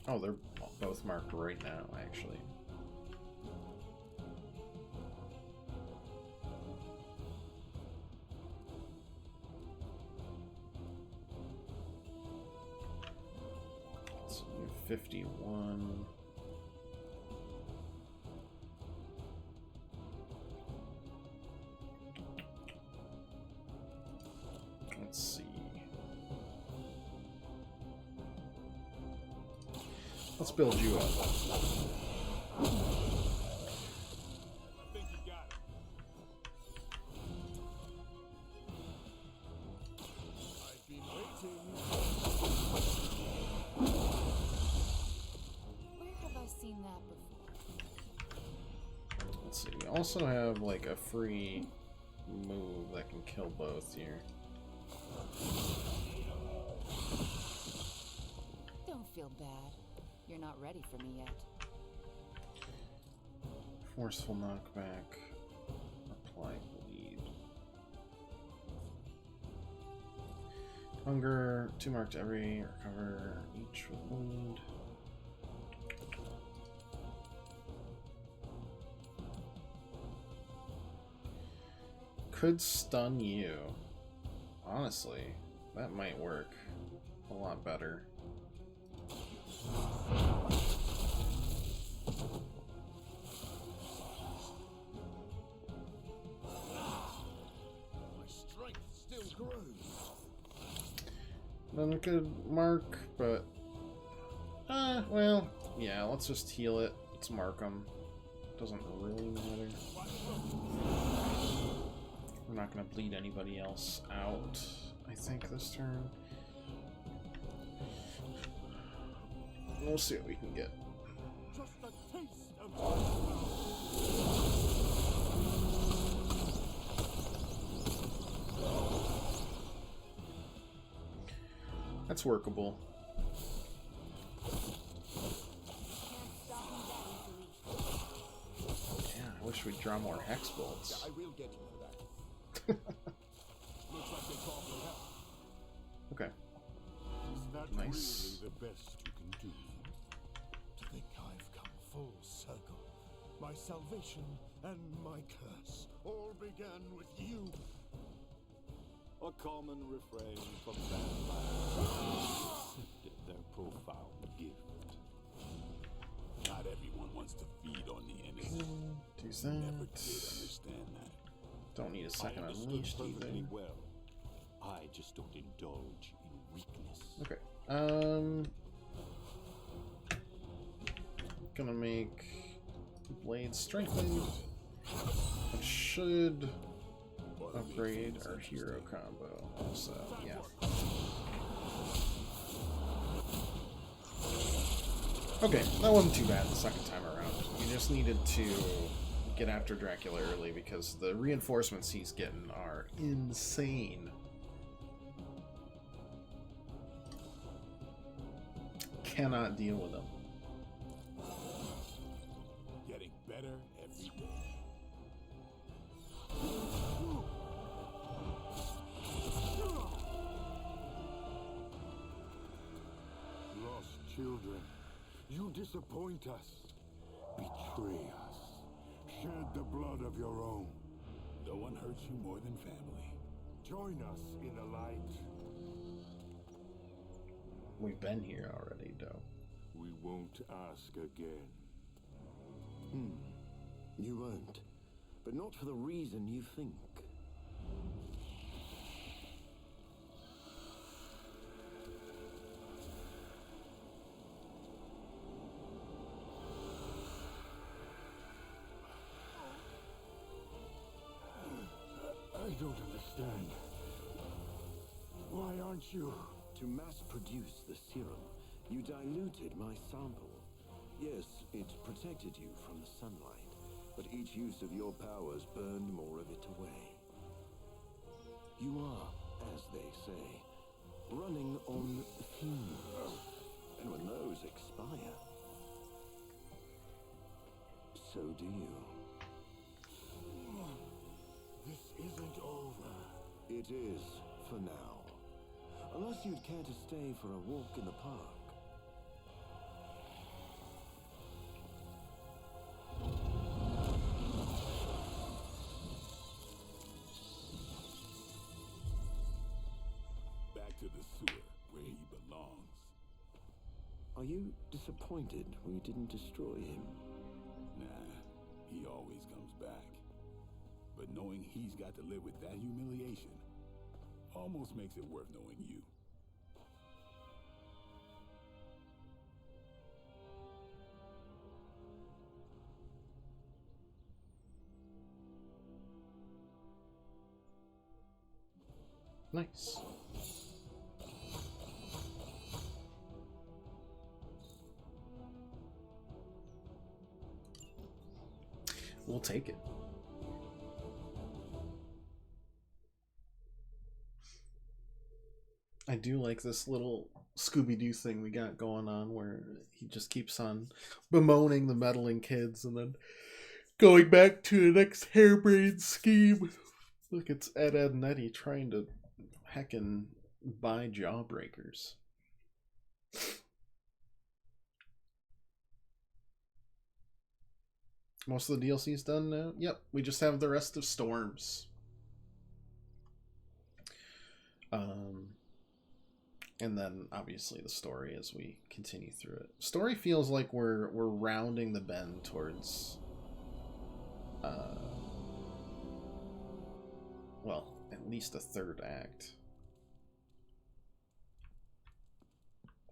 Oh, they're both marked right now, actually. So we have 51. Let's see. Let's build you up. I think you got it. I've been waiting. Where have I seen that before? Let's see. We also have like a free move that can kill both here. Don't feel bad. You're not ready for me yet. Forceful knockback. Apply bleed. Hunger. 2 marked every. Recover each with wound. Could stun you. Honestly, that might work a lot better. My strength still grows. Then we could mark, but... well, yeah, let's just heal it. Let's mark them. Doesn't really matter. We're not going to bleed anybody else out. I think, this turn. We'll see what we can get. Just a taste of That's workable. Yeah, I wish we'd draw more hex bolts. I will get you for that. Looks like they call for help. Okay. Is that Nice. really the best you can do? To think I've come full circle. My salvation and my curse all began with you. A common refrain from vampires accepted their profound gift. Not everyone wants to feed on the innocent. Do Never that. did understand that. Don't need a second I understood unleashed perfectly either. well. I just don't indulge in weakness. Okay. Gonna make blade strengthened. It should upgrade our hero combo. So yeah. Okay, that wasn't too bad the second time around. We just needed to get after Dracula early because the reinforcements he's getting are insane. Cannot deal with them. Getting better every day. Lost children, you disappoint us, betray us, shed the blood of your own. No one hurts you more than family. Join us in the light. We've been here already, though. We won't ask again. You won't. But not for the reason you think. I don't understand. Why aren't you? To mass produce the serum, you diluted my sample. Yes, it protected you from the sunlight, but each use of your powers burned more of it away. You are, as they say, running on fumes. And when those expire, so do you. This isn't over. It is, for now. Unless you'd care to stay for a walk in the park. Back to the sewer, where he belongs. Are you disappointed we didn't destroy him? Nah, he always comes back. But knowing he's got to live with that humiliation almost makes it worth knowing you. Nice. We'll take it. I do like this little Scooby-Doo thing we got going on where he just keeps on bemoaning the meddling kids and then going back to the next harebrained scheme. Look, it's Ed, and Eddie trying to heckin' buy Jawbreakers. Most of the DLC's done now? Yep, we just have the rest of Storms. And then obviously the story as we continue through it. Story feels like we're rounding the bend towards well, at least a third act.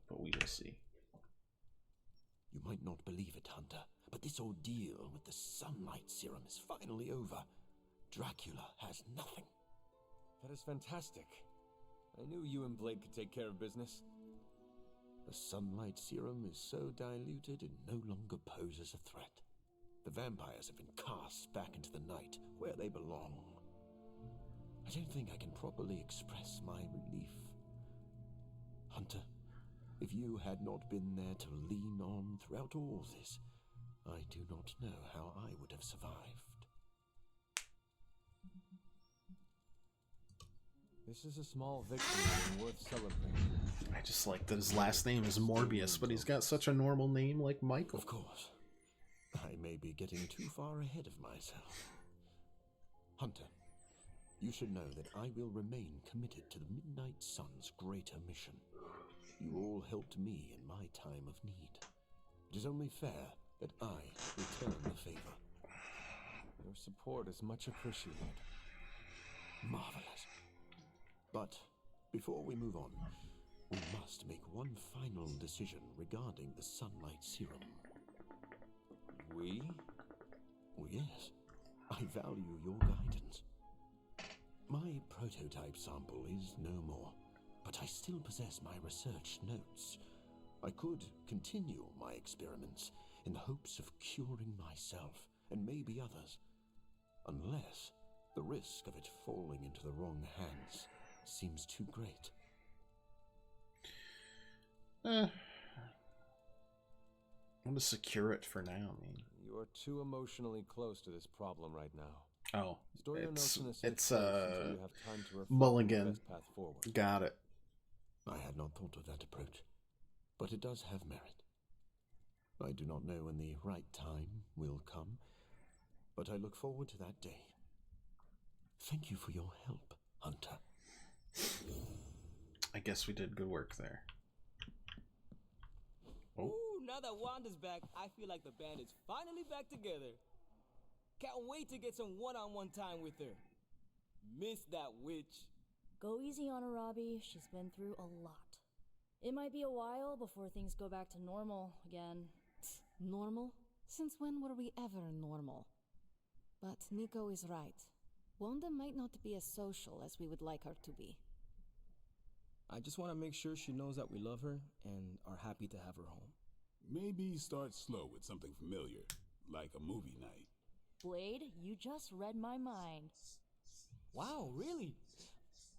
But we will see. You might not believe it, Hunter, but this ordeal with the sunlight serum is finally over. Dracula has nothing. That is fantastic. I knew you and Blake could take care of business. The sunlight serum is so diluted it no longer poses a threat. The vampires have been cast back into the night, where they belong. I don't think I can properly express my relief. Hunter, if you had not been there to lean on throughout all this, I do not know how I would have survived. This is a small victory and worth celebrating. I just like that his last name is Morbius, but he's got such a normal name like Michael. Of course. I may be getting too far ahead of myself. Hunter, you should know that I will remain committed to the Midnight Sun's greater mission. You all helped me in my time of need. It is only fair that I return the favor. Your support is much appreciated. Marvelous. But before we move on, we must make one final decision regarding the sunlight serum. We? Oh, yes. I value your guidance. My prototype sample is no more, but I still possess my research notes. I could continue my experiments in the hopes of curing myself and maybe others, unless the risk of it falling into the wrong hands seems too great. I'm gonna secure it for now, man. You are too emotionally close to this problem right now. Oh, Store your notes in a safe it's place until you have time to reflect Mulligan. on the best path forward. Got it. I had not thought of that approach, but it does have merit. I do not know when the right time will come, but I look forward to that day. Thank you for your help, Hunter. I guess we did good work there. Oh. Ooh, now that Wanda's back, I feel like the band is finally back together. Can't wait to get some one-on-one time with her. Miss that witch. Go easy on her, Robbie. She's been through a lot. It might be a while before things go back to normal again. Normal? Since when were we ever normal? But Nico is right. Wanda might not be as social as we would like her to be. I just want to make sure she knows that we love her and are happy to have her home. Maybe start slow with something familiar, like a movie night. Blade, you just read my mind. Wow, really?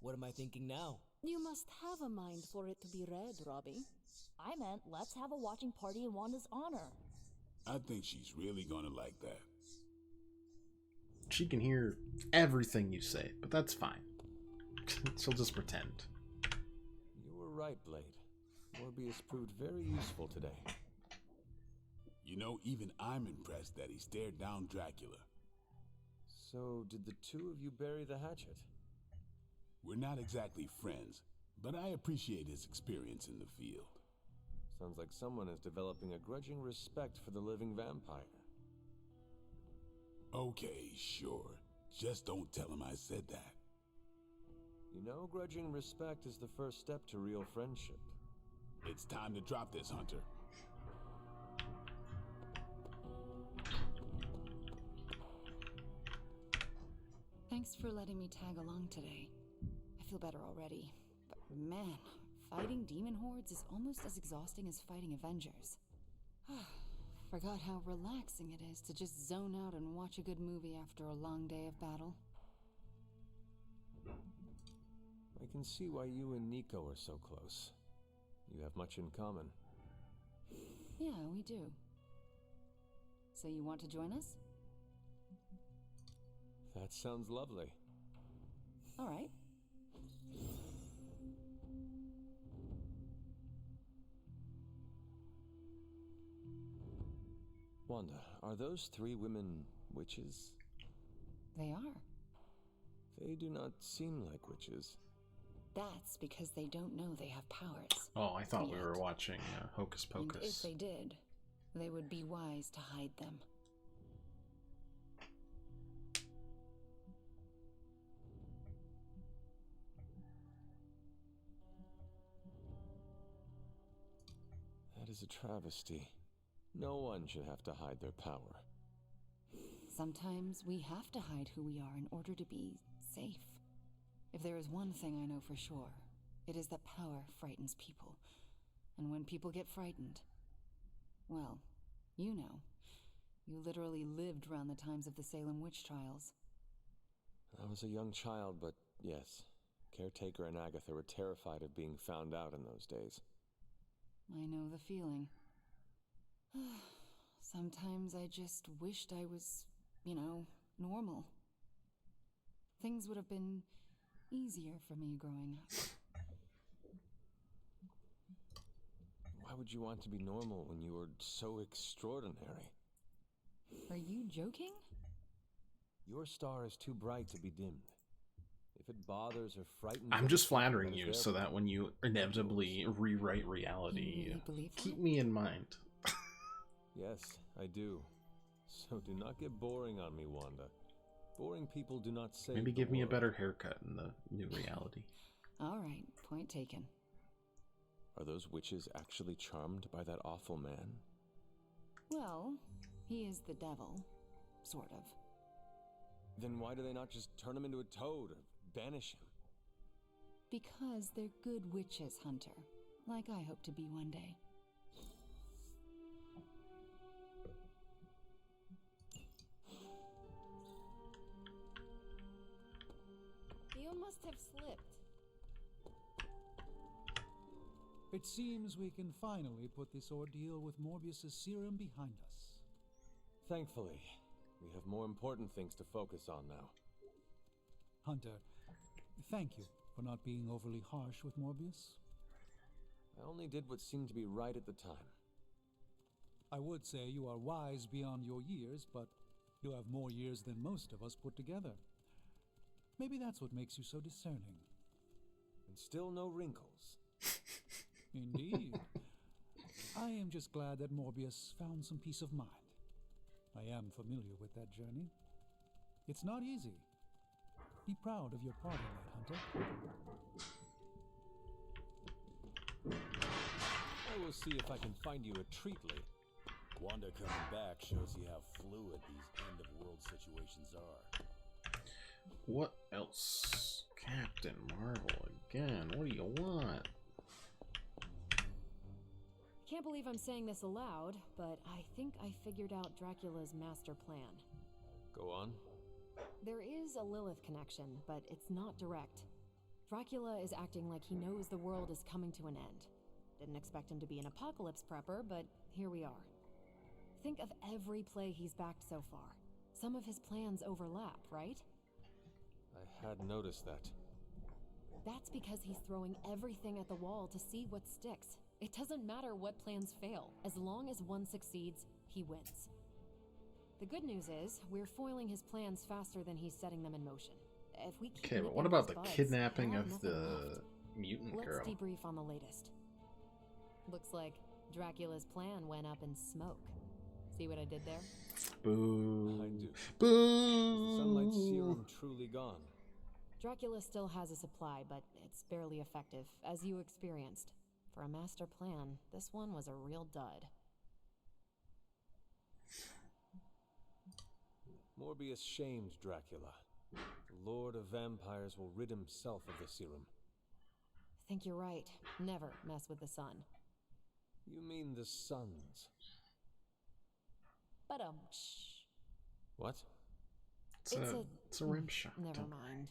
What am I thinking now? You must have a mind for it to be read, Robbie. I meant let's have a watching party in Wanda's honor. I think she's really gonna like that. She can hear everything you say, but that's fine. She'll just pretend. You were right, Blade. Morbius proved very useful today. You know, even I'm impressed that he stared down Dracula. So, did the two of you bury the hatchet? We're not exactly friends, but I appreciate his experience in the field. Sounds like someone is developing a grudging respect for the living vampire. Okay, sure. Just don't tell him I said that. You know, grudging respect is the first step to real friendship. It's time to drop this, Hunter. Thanks for letting me tag along today. I feel better already. But man, fighting demon hordes is almost as exhausting as fighting Avengers. Forgot how relaxing it is to just zone out and watch a good movie after a long day of battle. I can see why you and Nico are so close. You have much in common. Yeah, we do. So you want to join us? That sounds lovely. All right. Wanda, are those three women witches? They are. They do not seem like witches. That's because they don't know they have powers. Oh, I thought we were watching Hocus And if Pocus. they did, they would be wise to hide them. That is a travesty. No one should have to hide their power. Sometimes we have to hide who we are in order to be safe. If there is one thing I know for sure, It is that power frightens people. And when people get frightened, well, you know. You literally lived around the times of the Salem witch trials. I was a young child, but yes. Caretaker and Agatha were terrified of being found out in those days. I know the feeling. Sometimes I just wished I was, normal. Things would have been easier for me growing up. Why would you want to be normal when you were so extraordinary? Are you joking? Your star is too bright to be dimmed. If it bothers or frightens... I'm just flattering you so that when you inevitably rewrite reality, keep me in mind. Yes, I do. So do not get boring on me, Wanda. Boring people do not say... Maybe give me a better haircut in the new reality. All right, point taken. Are those witches actually charmed by that awful man? Well, he is the devil. Sort of. Then why do they not just turn him into a toad or banish him? Because they're good witches, Hunter. Like I hope to be one day. You must have slipped. It seems we can finally put this ordeal with Morbius's serum behind us. Thankfully, we have more important things to focus on now. Hunter, thank you for not being overly harsh with Morbius. I only did what seemed to be right at the time. I would say you are wise beyond your years, but you have more years than most of us put together. Maybe that's what makes you so discerning. And still no wrinkles. Indeed. I am just glad that Morbius found some peace of mind. I am familiar with that journey. It's not easy. Be proud of your part in that, Hunter. I will see if I can find you a treat later. Wanda coming back shows you how fluid these end-of-world situations are. What else? Captain Marvel again. What do you want? Can't believe I'm saying this aloud, but I think I figured out Dracula's master plan. Go on. There is a Lilith connection, but it's not direct. Dracula is acting like he knows the world is coming to an end. Didn't expect him to be an apocalypse prepper, but here we are. Think of every play he's backed so far. Some of his plans overlap, right? I had noticed that. That's because he's throwing everything at the wall to see what sticks. It doesn't matter what plans fail. As long as one succeeds, he wins. The good news is, we're foiling his plans faster than he's setting them in motion. If we keep okay, but what about the kidnapping of the mutant girl? Let's debrief on the latest. Looks like Dracula's plan went up in smoke. See what I did there? Boo. I do. Boo. Is the sunlight serum truly gone? Dracula still has a supply, but it's barely effective, as you experienced. For a master plan, this one was a real dud. Morbius shamed Dracula. The Lord of Vampires will rid himself of the serum. I think you're right. Never mess with the sun. You mean the suns? But What? It's a rim shot. Never mind.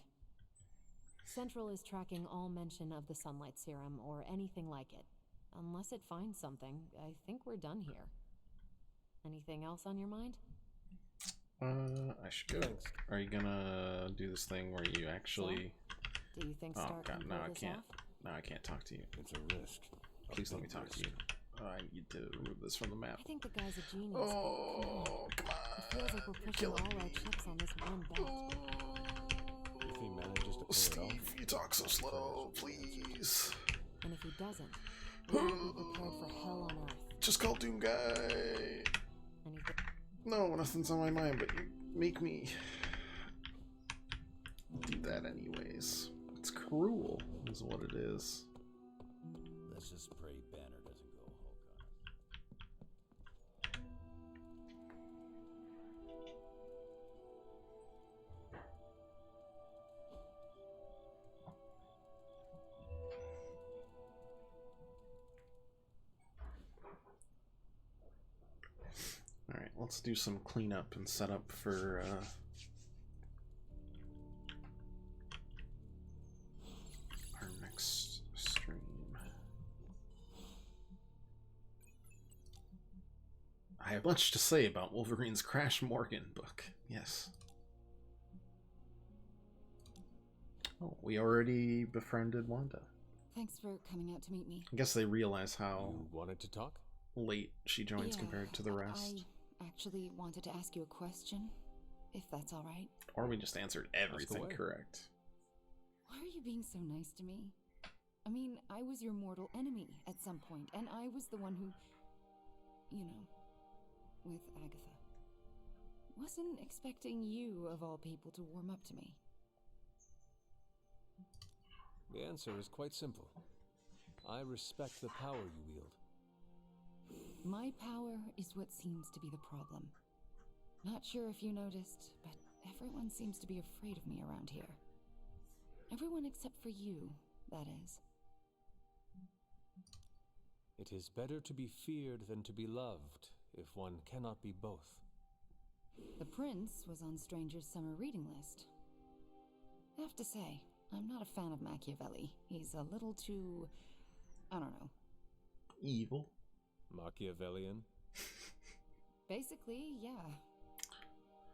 Central is tracking all mention of the sunlight serum or anything like it. Unless it finds something, I think we're done here. Anything else on your mind? I should go. Thanks. Are you gonna do this thing where you actually... Do you think Stark can no, pull I this can't. off? No, I can't talk to you. It's a risk. Please let me talk to you. I need to remove this from the map. I think the guy's a genius. Oh, come on. It feels like we're pushing all our chips on this one bet. If he manages to pull Steve, it off, you talk so slow, please. And if he doesn't, we'll be prepared for hell on earth. Just call Doom Guy. Anything? No, nothing's on my mind, but you make me do that anyways. It's cruel, is what it is. Let's just pray Banner doesn't go Hulk on us. Alright, let's do some cleanup and setup for our next stream. I have much to say about Wolverine's Crash Morgan book. Yes. Oh, we already befriended Wanda. Thanks for coming out to meet me. I guess they realize how You wanted to talk? late she joins compared to the rest. I actually wanted to ask you a question, if that's all right. Or we just answered everything away. correct. Why are you being so nice to me? I mean, I was your mortal enemy at some point, and I was the one who, you know, with Agatha. Wasn't expecting you, of all people, to warm up to me. The answer is quite simple. I respect the power you wield. My power is what seems to be the problem. Not sure if you noticed, but everyone seems to be afraid of me around here. Everyone except for you, that is. It is better to be feared than to be loved, if one cannot be both. The prince was on Stranger's summer reading list. I have to say, I'm not a fan of Machiavelli. He's a little too, I don't know. Evil. Machiavellian? Basically, yeah.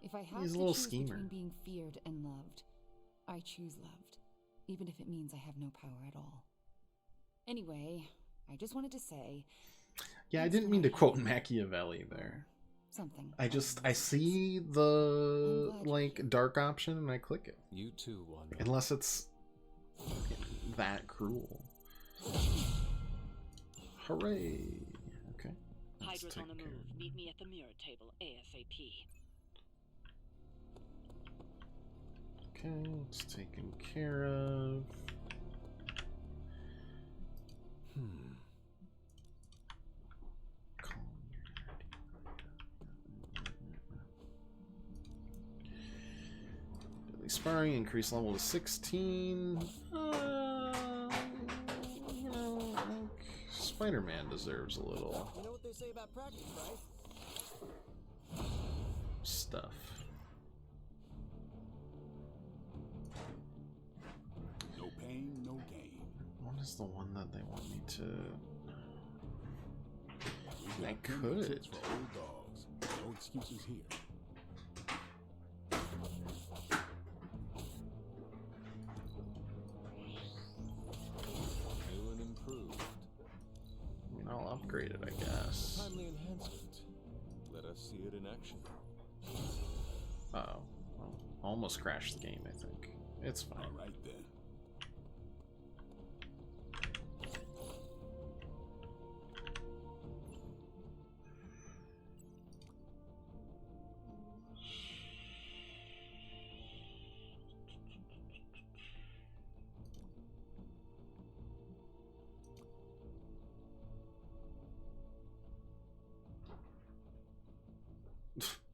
If I have He's a to little choose schemer. between being feared and loved, I choose loved, even if it means I have no power at all. Anyway, I just wanted to say... Yeah, I didn't mean to quote Machiavelli there. Something. I see the, like, dark option and I click it. You too, Wanda. Unless it's that cruel. Hooray! Okay. let's Hydra's take on the care move. of- Meet me at the mirror table ASAP. Okay, it's taken care of. Deadly Sparring, increase level to 16. You know, I think Spider-Man deserves a little You know what they say about practice, right? stuff. No pain, no gain. What is the one that they want me to... We I got plenty of could. tricks for old dogs. No excuses here. New and improved. I mean, I'll upgrade it, I guess. Timely enhancement. Let us see it in action. Uh-oh. Well, almost crashed the game, I think. It's fine. All right then.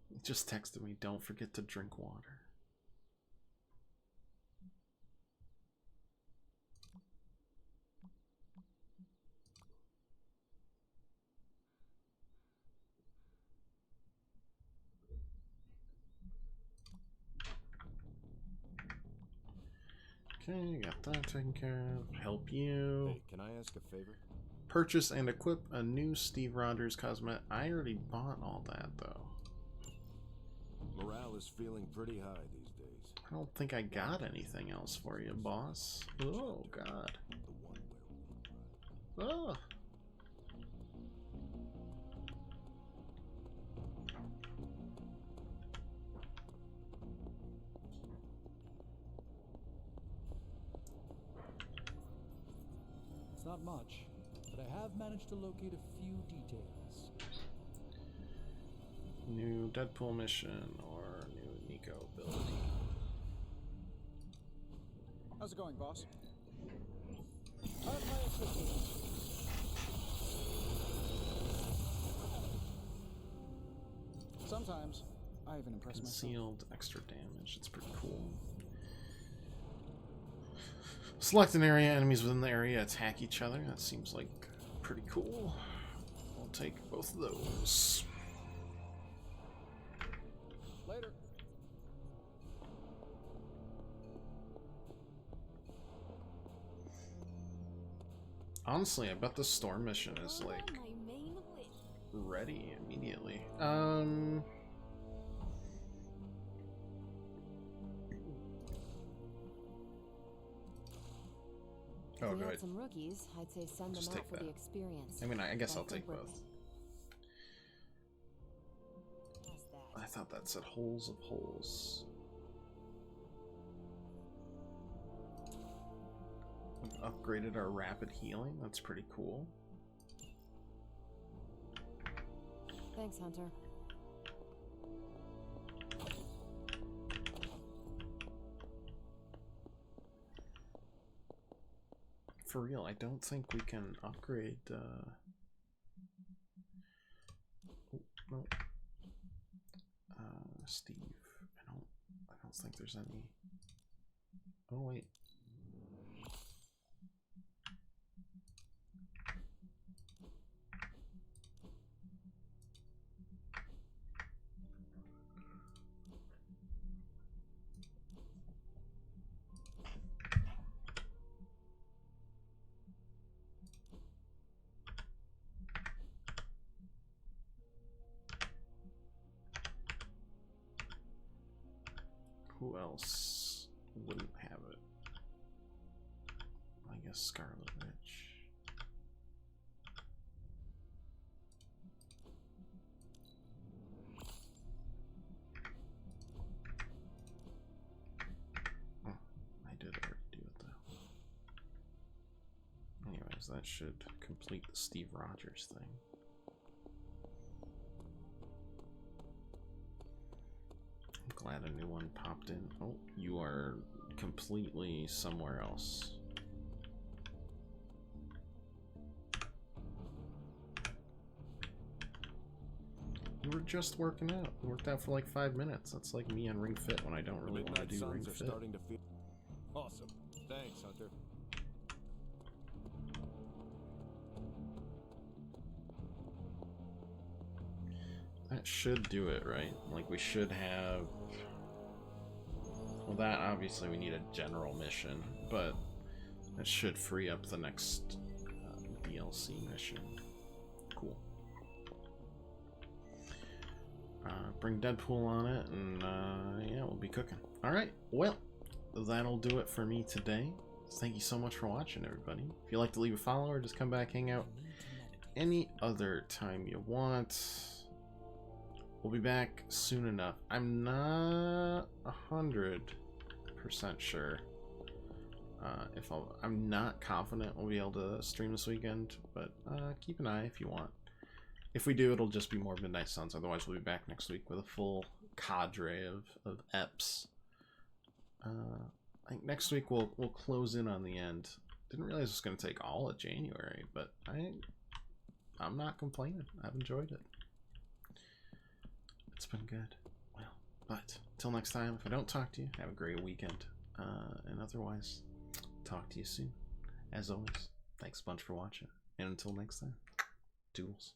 He just texted me, don't forget to drink water. Okay, got that taken care of. Help you. Hey, can I ask a favor? Purchase and equip a new Steve Rogers cosmetic. I already bought all that, though. Morale is feeling pretty high these days. I don't think I got anything else for you, boss. Oh, God. Oh. It's not much, but I have managed to locate a few details. New Deadpool mission or new Nico ability. How's it going, boss? How's my expectations? Sometimes I even impress myself. Concealed extra damage. It's pretty cool. Select an area. Enemies within the area attack each other. That seems like pretty cool. We'll take both of those. Honestly, I bet the storm mission is like ready immediately. If Oh, we good. had some rookies, I'd say send Just them out take for that. the experience. I mean, I guess But I'll take we're both. past that. I thought that said holes of holes. We've upgraded our rapid healing. That's pretty cool. Thanks, Hunter. For real, I don't think we can upgrade. Oh, no. Steve. I don't think there's any. Oh wait. Who else wouldn't have it? I guess Scarlet Witch. Oh, I did already do it though. Anyways, that should complete the Steve Rogers thing. Glad a new one popped in. Oh, you are completely somewhere else. You were just working out. You worked out for like 5 minutes. That's like me on Ring Fit when I don't really want to do Ring Fit. Starting to feel awesome. Thanks, Hunter. That should do it, right? Like we should have... Well, that obviously we need a general mission, but that should free up the next DLC mission. Cool. Bring Deadpool on it, and yeah, we'll be cooking. Alright, well, that'll do it for me today. Thank you so much for watching, everybody. If you'd like to leave a follow or just come back, hang out any other time you want. We'll be back soon enough. I'm not 100% sure if I'm not confident we'll be able to stream this weekend, but keep an eye if you want. If we do, it'll just be more Midnight Suns. Otherwise, we'll be back next week with a full cadre of EPs. I think next week we'll close in on the end. Didn't realize it was going to take all of January, but I'm not complaining. I've enjoyed it. It's been good. Well, but till next time, if I don't talk to you, have a great weekend. And otherwise, talk to you soon. As always, thanks a bunch for watching. And until next time, toodles.